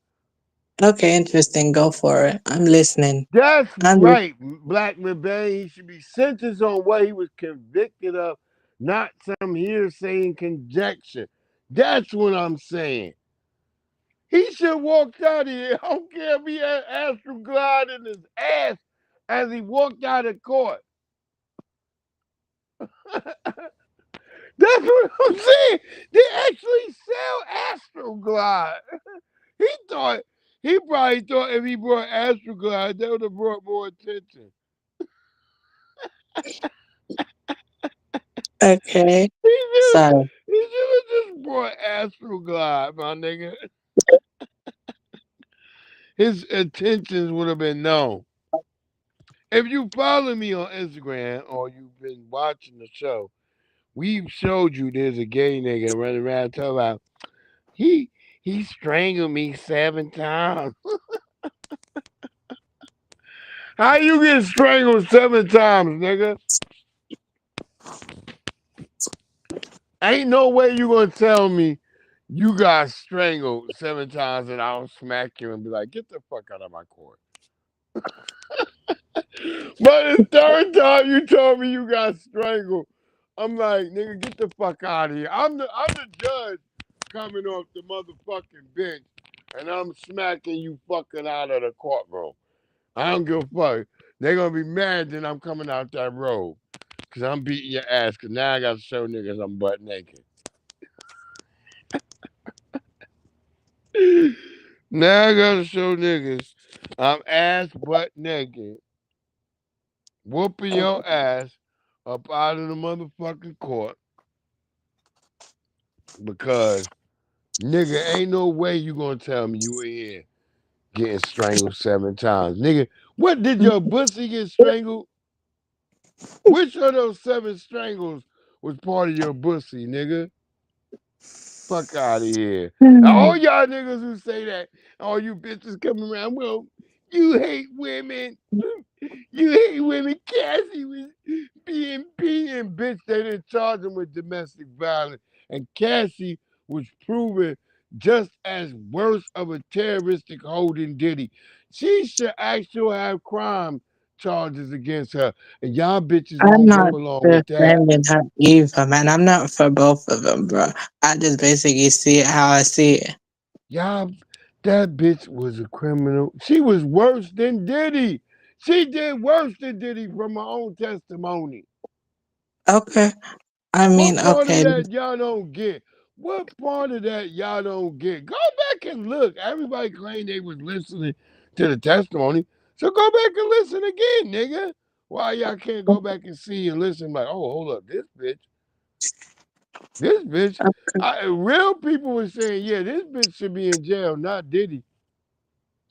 Okay, interesting. Go for it. I'm listening. That's right. Black McBain, he should be sentenced on what he was convicted of, not some hearsay and conjecture. That's what I'm saying. He should walk out of here. I don't care if he had Astroglide in his ass as he walked out of court. That's what I'm saying. They actually sell Astroglide. He probably thought if he brought Astroglide, that would have brought more attention. Okay. Sorry. He should have just brought Astroglide, my nigga. His intentions would have been known. If you follow me on Instagram or you've been watching the show, we've showed you there's a gay nigga running around talking about he strangled me 7 times. How you get strangled 7 times, nigga? Ain't no way you gonna tell me you got strangled 7 times and I'll smack you and be like, get the fuck out of my court. But the third time you told me you got strangled, I'm like, nigga, get the fuck out of here. I'm the judge coming off the motherfucking bench and I'm smacking you fucking out of the courtroom. I don't give a fuck. They're gonna be mad that I'm coming out that road. Cause I'm beating your ass, cause now I gotta show niggas I'm butt naked. Now I gotta show niggas I'm ass butt naked. Whooping your ass up out of the motherfucking court. Because nigga, ain't no way you gonna tell me you in here getting strangled 7 times. Nigga, what did your pussy get strangled? Which of those 7 strangles was part of your pussy, nigga? Fuck out of here. All y'all niggas who say that, all you bitches coming around, well, you hate women. You hate women. Cassie was being beaten, bitch. They didn't charge him with domestic violence. And Cassie was proven just as worse of a terroristic holding Diddy. She should actually have crime charges against her. And y'all bitches I'm won't go not along with that. defending her either, man. I'm not for both of them, bro. I just basically see it how I see it. Y'all, that bitch was a criminal. She was worse than Diddy. She did worse than Diddy from her own testimony. Okay. I mean, what part okay. of that y'all don't get? What part of that y'all don't get? Go back and look. Everybody claimed they was listening to the testimony. So go back and listen again, nigga. Why y'all can't go back and see and listen like, oh, hold up, this bitch. Real people were saying, yeah, this bitch should be in jail, not Diddy.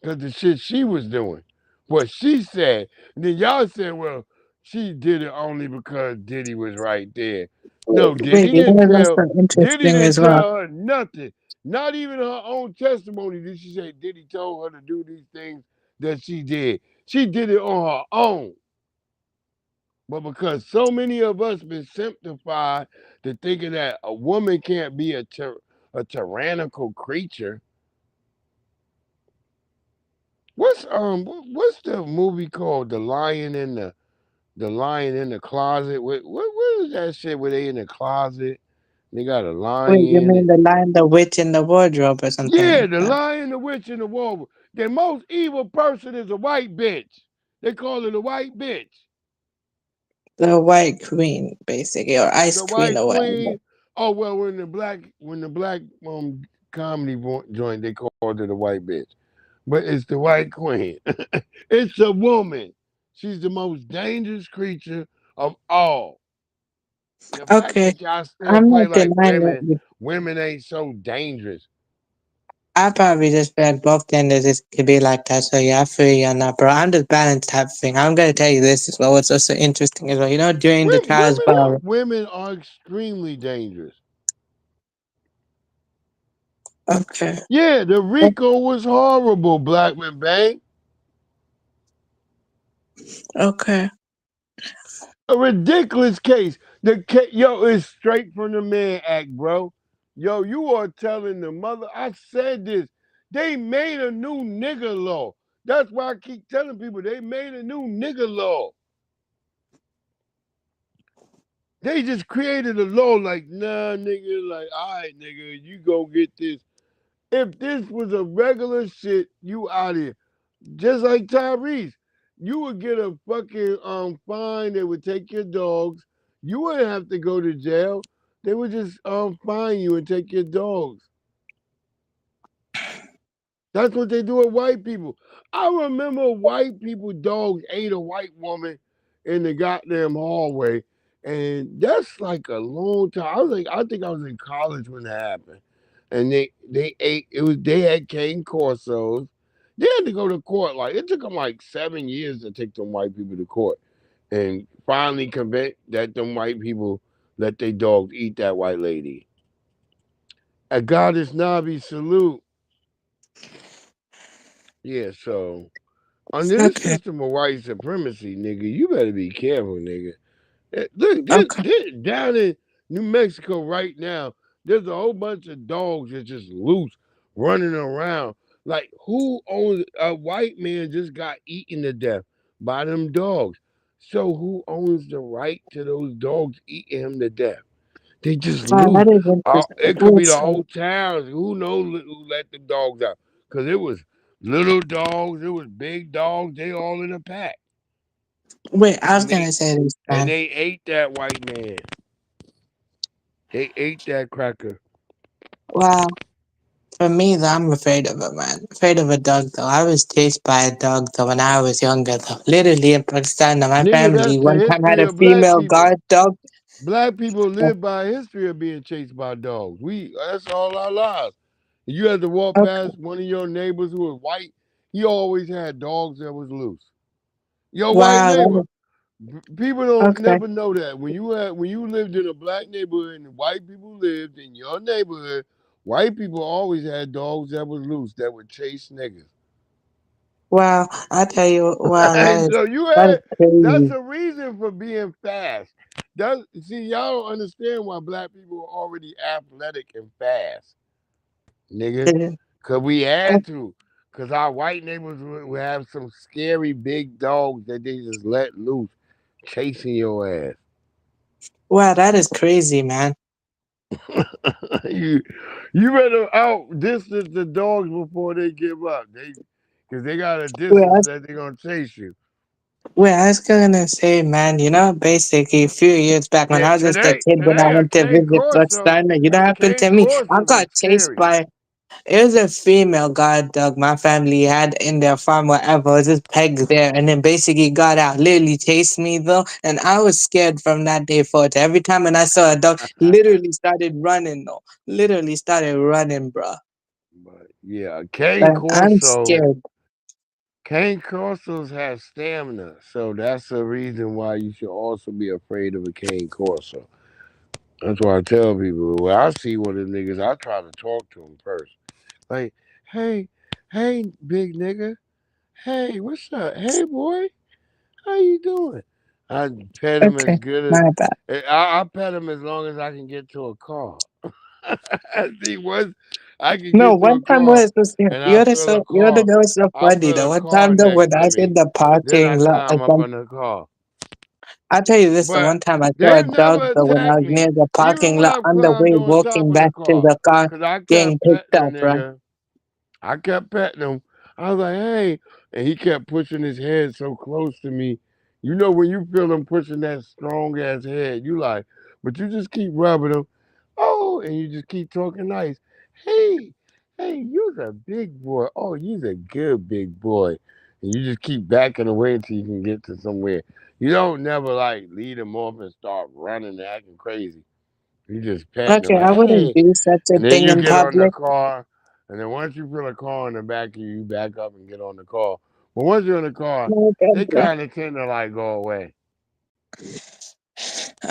Because the shit she was doing. What she said. And then y'all said, well, she did it only because Diddy was right there. No, Wait, Diddy you didn't know that's tell. so Diddy interesting didn't as well. tell her nothing. Not even her own testimony did she say Diddy told her to do these things that she did. She did it on her own. But because so many of us been simplified to thinking that a woman can't be a tyrannical creature. What's the movie called? The Lion in the Closet. What is that shit where they in the closet? They got a Wait, you lion. mean the Lion, the Witch, in the Wardrobe or something Yeah, like the that? Lion, the Witch, and the Wolf. The most evil person is a white bitch. They call it a white bitch. The White Queen, basically, or Ice The Queen White or whatever. Queen. Oh well, when the black comedy joint, they called it a white bitch, but it's the White Queen. It's a woman. She's the most dangerous creature of all. The fact Okay, that y'all still I'm play not like denying that. women ain't so dangerous. I probably just feel like both genders could be like that. So yeah, I feel you on that, bro. I'm just balanced type of thing. I'm gonna tell you this as well. What's also interesting as well. You know, during the trials bar. Women are extremely dangerous. Okay. Yeah, the RICO was horrible, Blackman Bang. Okay. A ridiculous case. Yo, it's straight from the Mann Act, bro. Yo, you are telling the mother. I said this. They made a new nigga law. That's why I keep telling people they made a new nigga law. They just created a law like, nah, nigga, like, all right, nigga, you go get this. If this was a regular shit, you out here. Just like Tyrese. You would get a fucking fine. They would take your dogs. You wouldn't have to go to jail. They would just fine you and take your dogs. That's what they do with white people. I remember white people dogs ate a white woman in the goddamn hallway. And that's like a long time. I think I was in college when that happened. And they had cane corsos. They had to go to court. Like it took them like 7 years to take them white people to court. And finally convinced that them white people let their dogs eat that white lady. A goddess Navi salute. Yeah, so under this Okay. system of white supremacy, nigga, you better be careful, nigga. Look, Okay. down in New Mexico right now, there's a whole bunch of dogs that's just loose, running around. Like, who owns a white man just got eaten to death by them dogs? So who owns the right to those dogs eating him to death? They just Wow, loose. that is interesting. It could be Wait, the so, whole town. Who knows who let the dogs out? Because it was little dogs, it was big dogs. They all in a pack. wait, I was And they gonna say this, man. ate that white man. They ate that cracker. Wow. For me, though, I'm afraid of it, man. Afraid of a dog, though. I was chased by a dog, though, when I was younger, though. Literally in Pakistan, though, my Nigga, that's family the one time had history a of black female people. guard dog. Black people live by a history of being chased by dogs. That's all our lives. You had to walk Okay. past one of your neighbors who was white. He always had dogs that was loose. Your white Wow, neighbor. People don't okay. never know that. When you lived in a black neighborhood and white people lived in your neighborhood, white people always had dogs that was loose that would chase niggas. Wow, I tell you, wow, So that is that's crazy. a reason for being fast. See, y'all don't understand why black people are already athletic and fast, nigga. Cause we had to. Cause our white neighbors would have some scary big dogs that they just let loose, chasing your ass. Wow, that is crazy, man. you better out distance the dogs before they give up. Cause they got a distance that they're gonna chase you. Wait, I was gonna say, man, you know, basically a few years back when Yeah, I was just a kid when I a went to cane visit corso, Pakistan, you know what a happened cane to me? I corso got is chased scary. by, it was a female guard dog my family had in their farm, whatever. It was just pegged there and then basically got out, literally chased me though. And I was scared from that day forward. Every time when I saw a dog, literally started running though. Literally started running, bro. But yeah, cane Like, I'm corso. scared. Cane corsos have stamina, so that's a reason why you should also be afraid of a cane corso. That's why I tell people when I see one of the niggas, I try to talk to him first. Like, hey, big nigga. Hey, what's up? Hey, boy. How you doing? I pet him as Okay, good my bad. as I pet him as long as I can get to a car. See, once I can No, get to a one time car was just and I feel a you're the car, girl so I funny. feel The a one car time though next when I to was in me, the then parking I lot, climb up in the car. I'll tell you this: the But one time I saw a they've dog never though when I attacked was me, near the even parking when lot I've on the way climbed on top walking of the back to car, the car, because I getting kept picked petting up, the right? nigga. I kept petting him. I was like, hey. And he kept pushing his head so close to me. You know, when you feel him pushing that strong ass head, you like, but you just keep rubbing him. Oh, and you just keep talking nice. Hey, you's a big boy. Oh, you's a good big boy. And you just keep backing away until you can get to somewhere. You don't never like lead him off and start running and acting crazy. You just petting him Okay, like, I wouldn't hey. do such a And then thing you in get on the public. car. And then once you feel a car in the back of you, you back up and get on the car. But once you're in the car, Okay, they bro. kind of tend to like go away.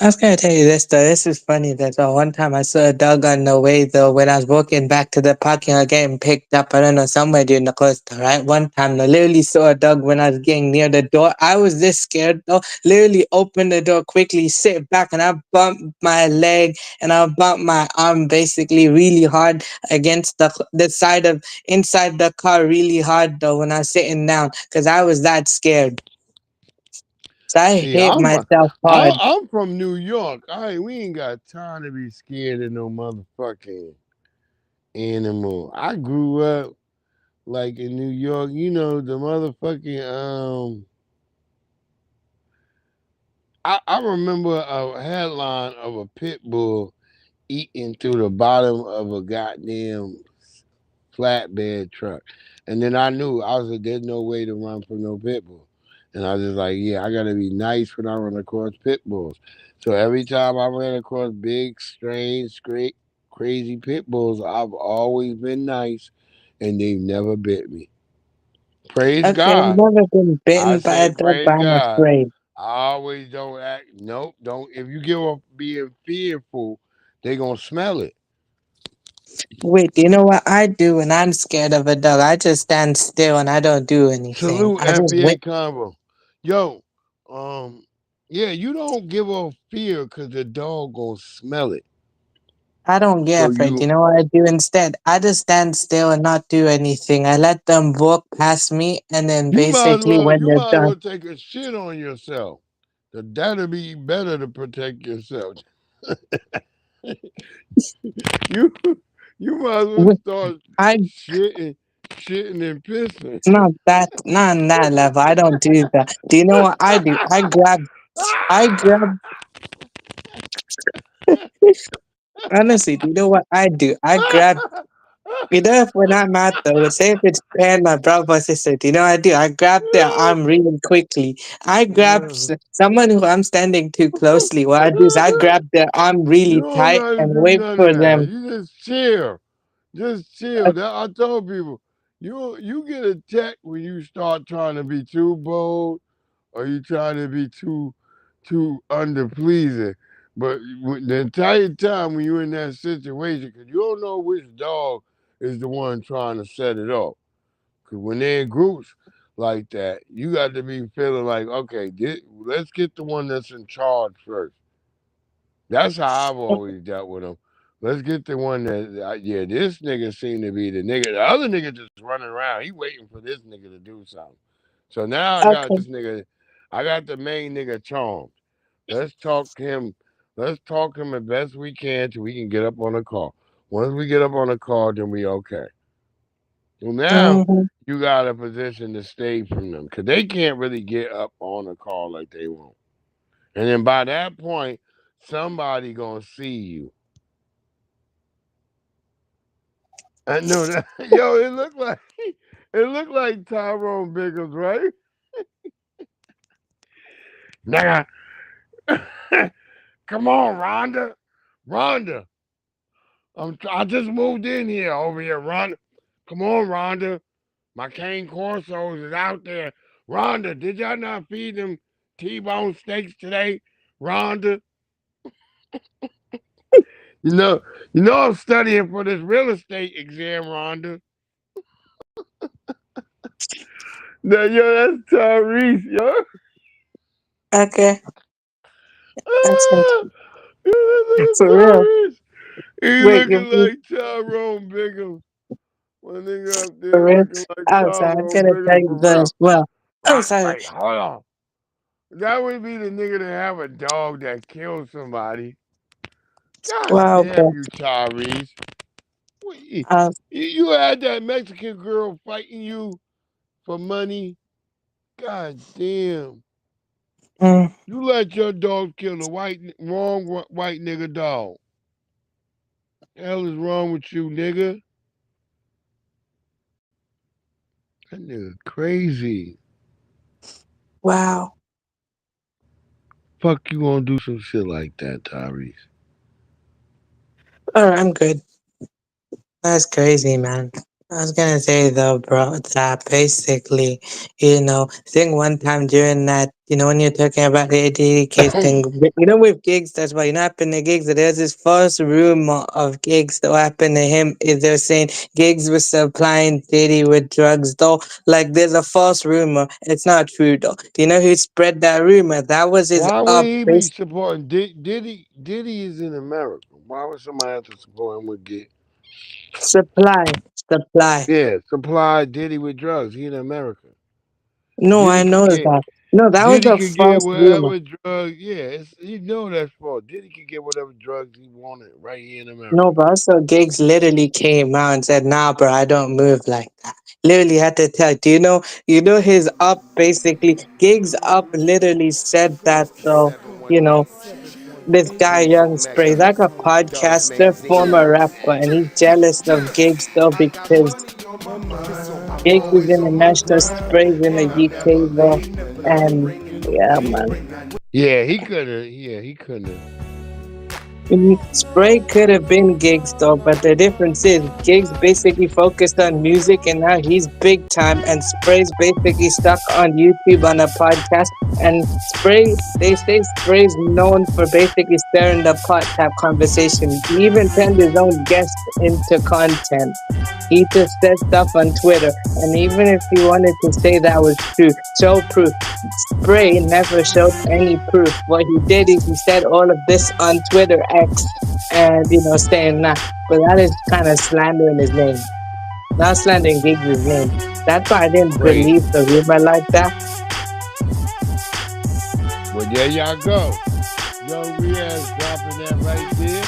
I was gonna tell you this though. This is funny that one time I saw a dog on the way though when I was walking back to the parking lot getting picked up. I don't know somewhere during the coaster, right? One time I literally saw a dog when I was getting near the door. I was this scared though. Literally opened the door quickly, sit back, and I bumped my leg and I bumped my arm basically really hard against the side of inside the car really hard though when I was sitting down because I was that scared. So I See, hit myself hard. I'm from New York. We ain't got time to be scared of no motherfucking animal. I grew up like in New York. You know the motherfucking I remember a headline of a pit bull eating through the bottom of a goddamn flatbed truck. And then I knew I was like, there's no way to run from no pit bull. And I was just like, yeah, I gotta be nice when I run across pit bulls. So every time I ran across big, strange, great, crazy pit bulls, I've always been nice and they've never bit me. Praise Okay, I've God. never been I bitten by a say dog, praise but I'm God. afraid. I always don't act. Nope, don't. If you give up being fearful, they gonna smell it. Wait, do you know what I do when I'm scared of a dog? I just stand still and I don't do anything. Salute I just wait. FBA Convo. Yo, yeah, you don't give off fear because the dog gonna smell it. I don't So get afraid. you You know what I do instead? I just stand still and not do anything. I let them walk past me, and then basically when you they're might as done, well take a shit on yourself. That'll be better to protect yourself. you you might as well wait, start I shitting and pissing. not on that level. I don't do that. Do you know what I do? I grab. Honestly, do you know what I do? I grab. You know, if when I'm out though, say if it's paying my brother or sister, do you know what I do? I grab their arm really quickly. I grab someone who I'm standing too closely. What I do is I grab their arm You really don't tight gotta and do wait none of for that. them. You just chill. Just chill. That I told people, you get attacked when you start trying to be too bold or you trying to be too underpleasing. But the entire time when you're in that situation, because you don't know which dog is the one trying to set it off. Because when they're in groups like that, you got to be feeling like, okay, let's get the one that's in charge first. That's how I've always dealt with them. Let's get the one that, yeah, this nigga seemed to be the nigga. The other nigga just running around. He waiting for this nigga to do something. So now I got Okay. this nigga. I got the main nigga charmed. Let's talk him. Let's talk him as best we can till we can get up on the call. Once we get up on the call, then we okay. So now Mhm. you got a position to stay from them because they can't really get up on the call like they want. And then by that point, somebody gonna see you. I know that. Yo, it looked like Tyrone Biggums, right? Nigga, come on, Rhonda. Rhonda, I just moved in here over here, Rhonda. Come on, Rhonda. My cane corsos is out there. Rhonda, did y'all not feed them T-bone steaks today? Rhonda. You know, I'm studying for this real estate exam, Rhonda. Now, yo, that's Tyrese, yo. Okay. That's Ah, yo, that's for real. Tyrese. He Wait, looking like Tyrone Bigham. My nigga up for there real? looking like I'm sorry. I'm Tyrone gonna tell Bigham you for this. real. Well, I'm sorry. Wait, hold on. That would be the nigga that have a dog that killed somebody. God Wow. damn you, Tyrese. You had that Mexican girl fighting you for money. God damn. You let your dog kill a wrong white nigga dog. The hell is wrong with you, nigga? That nigga crazy. Wow. Fuck you gonna do some shit like that, Tyrese? All right, I'm good. That's crazy, man. I was gonna say though, bro, that basically, I think one time during that, when you're talking about the ADD case thing, with Gigs, that's why, happened to Gigs, there's this false rumor of Gigs that happened to him. Is they're saying Gigs was supplying Diddy with drugs, though. Like, there's a false rumor. It's not true, though. Do you know who spread that rumor? That was his Why would he be supporting Diddy? Diddy is in America. Why would somebody have to support him with Gigs? Supply. Yeah, supply Diddy with drugs. He in America. No, I know that. No, that was Diddy a could false get rumor. whatever drugs. Yeah, you know that's false. Diddy could get whatever drugs he wanted right here in America. No, but also Gigs literally came out and said, "Nah, bro, I don't move like that." Literally had to tell. Do you know his up basically? Gigs up literally said that though. This guy Young Spray, like a podcaster, former rapper, and he's jealous of Gigs though because Gigs is in the national sprays in the UK though, and yeah, man. Yeah, he couldn't. Yeah, he couldn't. Spray could have been Gigs though, but the difference is Gigs basically focused on music and now he's big time, and Spray's basically stuck on YouTube on a podcast. And they say Spray's known for basically stirring the pot type conversation. He even turned his own guests into content. He just said stuff on Twitter, and even if he wanted to say that was true, show proof. Spray never showed any proof. What he did is he said all of this on Twitter X, and saying that, but that is kind of slandering his name. Not slandering Gigs' name. That's why I didn't believe the rumor like that. Well, there y'all go. Young Riaz dropping that right there.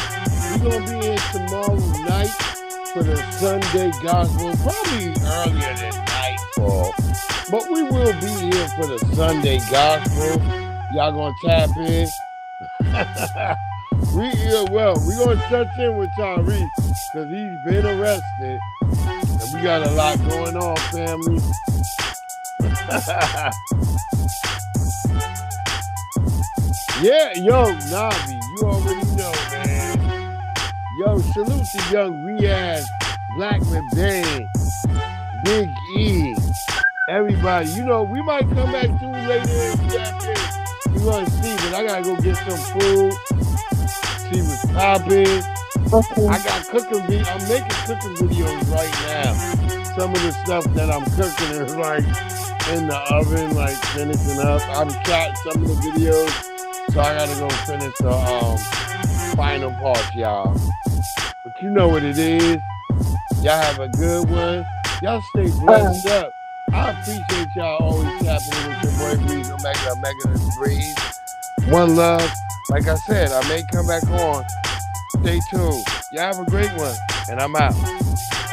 We're gonna be here tomorrow night for the Sunday Gospel, probably earlier than nightfall, but we will be here for the Sunday Gospel. Y'all gonna tap in? We're gonna touch in with Tyrese because he's been arrested, and we got a lot going on, family. Yeah, yo, Navi, you already know, man. Yo, salute to Young Riaz, Black Bang, Big E, everybody. We might come back to later in the afternoon. We're gonna see, but I gotta go get some food. See what's popping. I got I'm making cooking videos right now. Some of the stuff that I'm cooking is like in the oven, like finishing up. I'm shot some of the videos, so I gotta go finish the final parts, y'all. But you know what it is. Y'all have a good one. Y'all stay blessed up. I appreciate y'all always tapping in with your boy Breeze Omega this Breeze. One love. Like I said, I may come back on. Stay tuned. Y'all have a great one, and I'm out.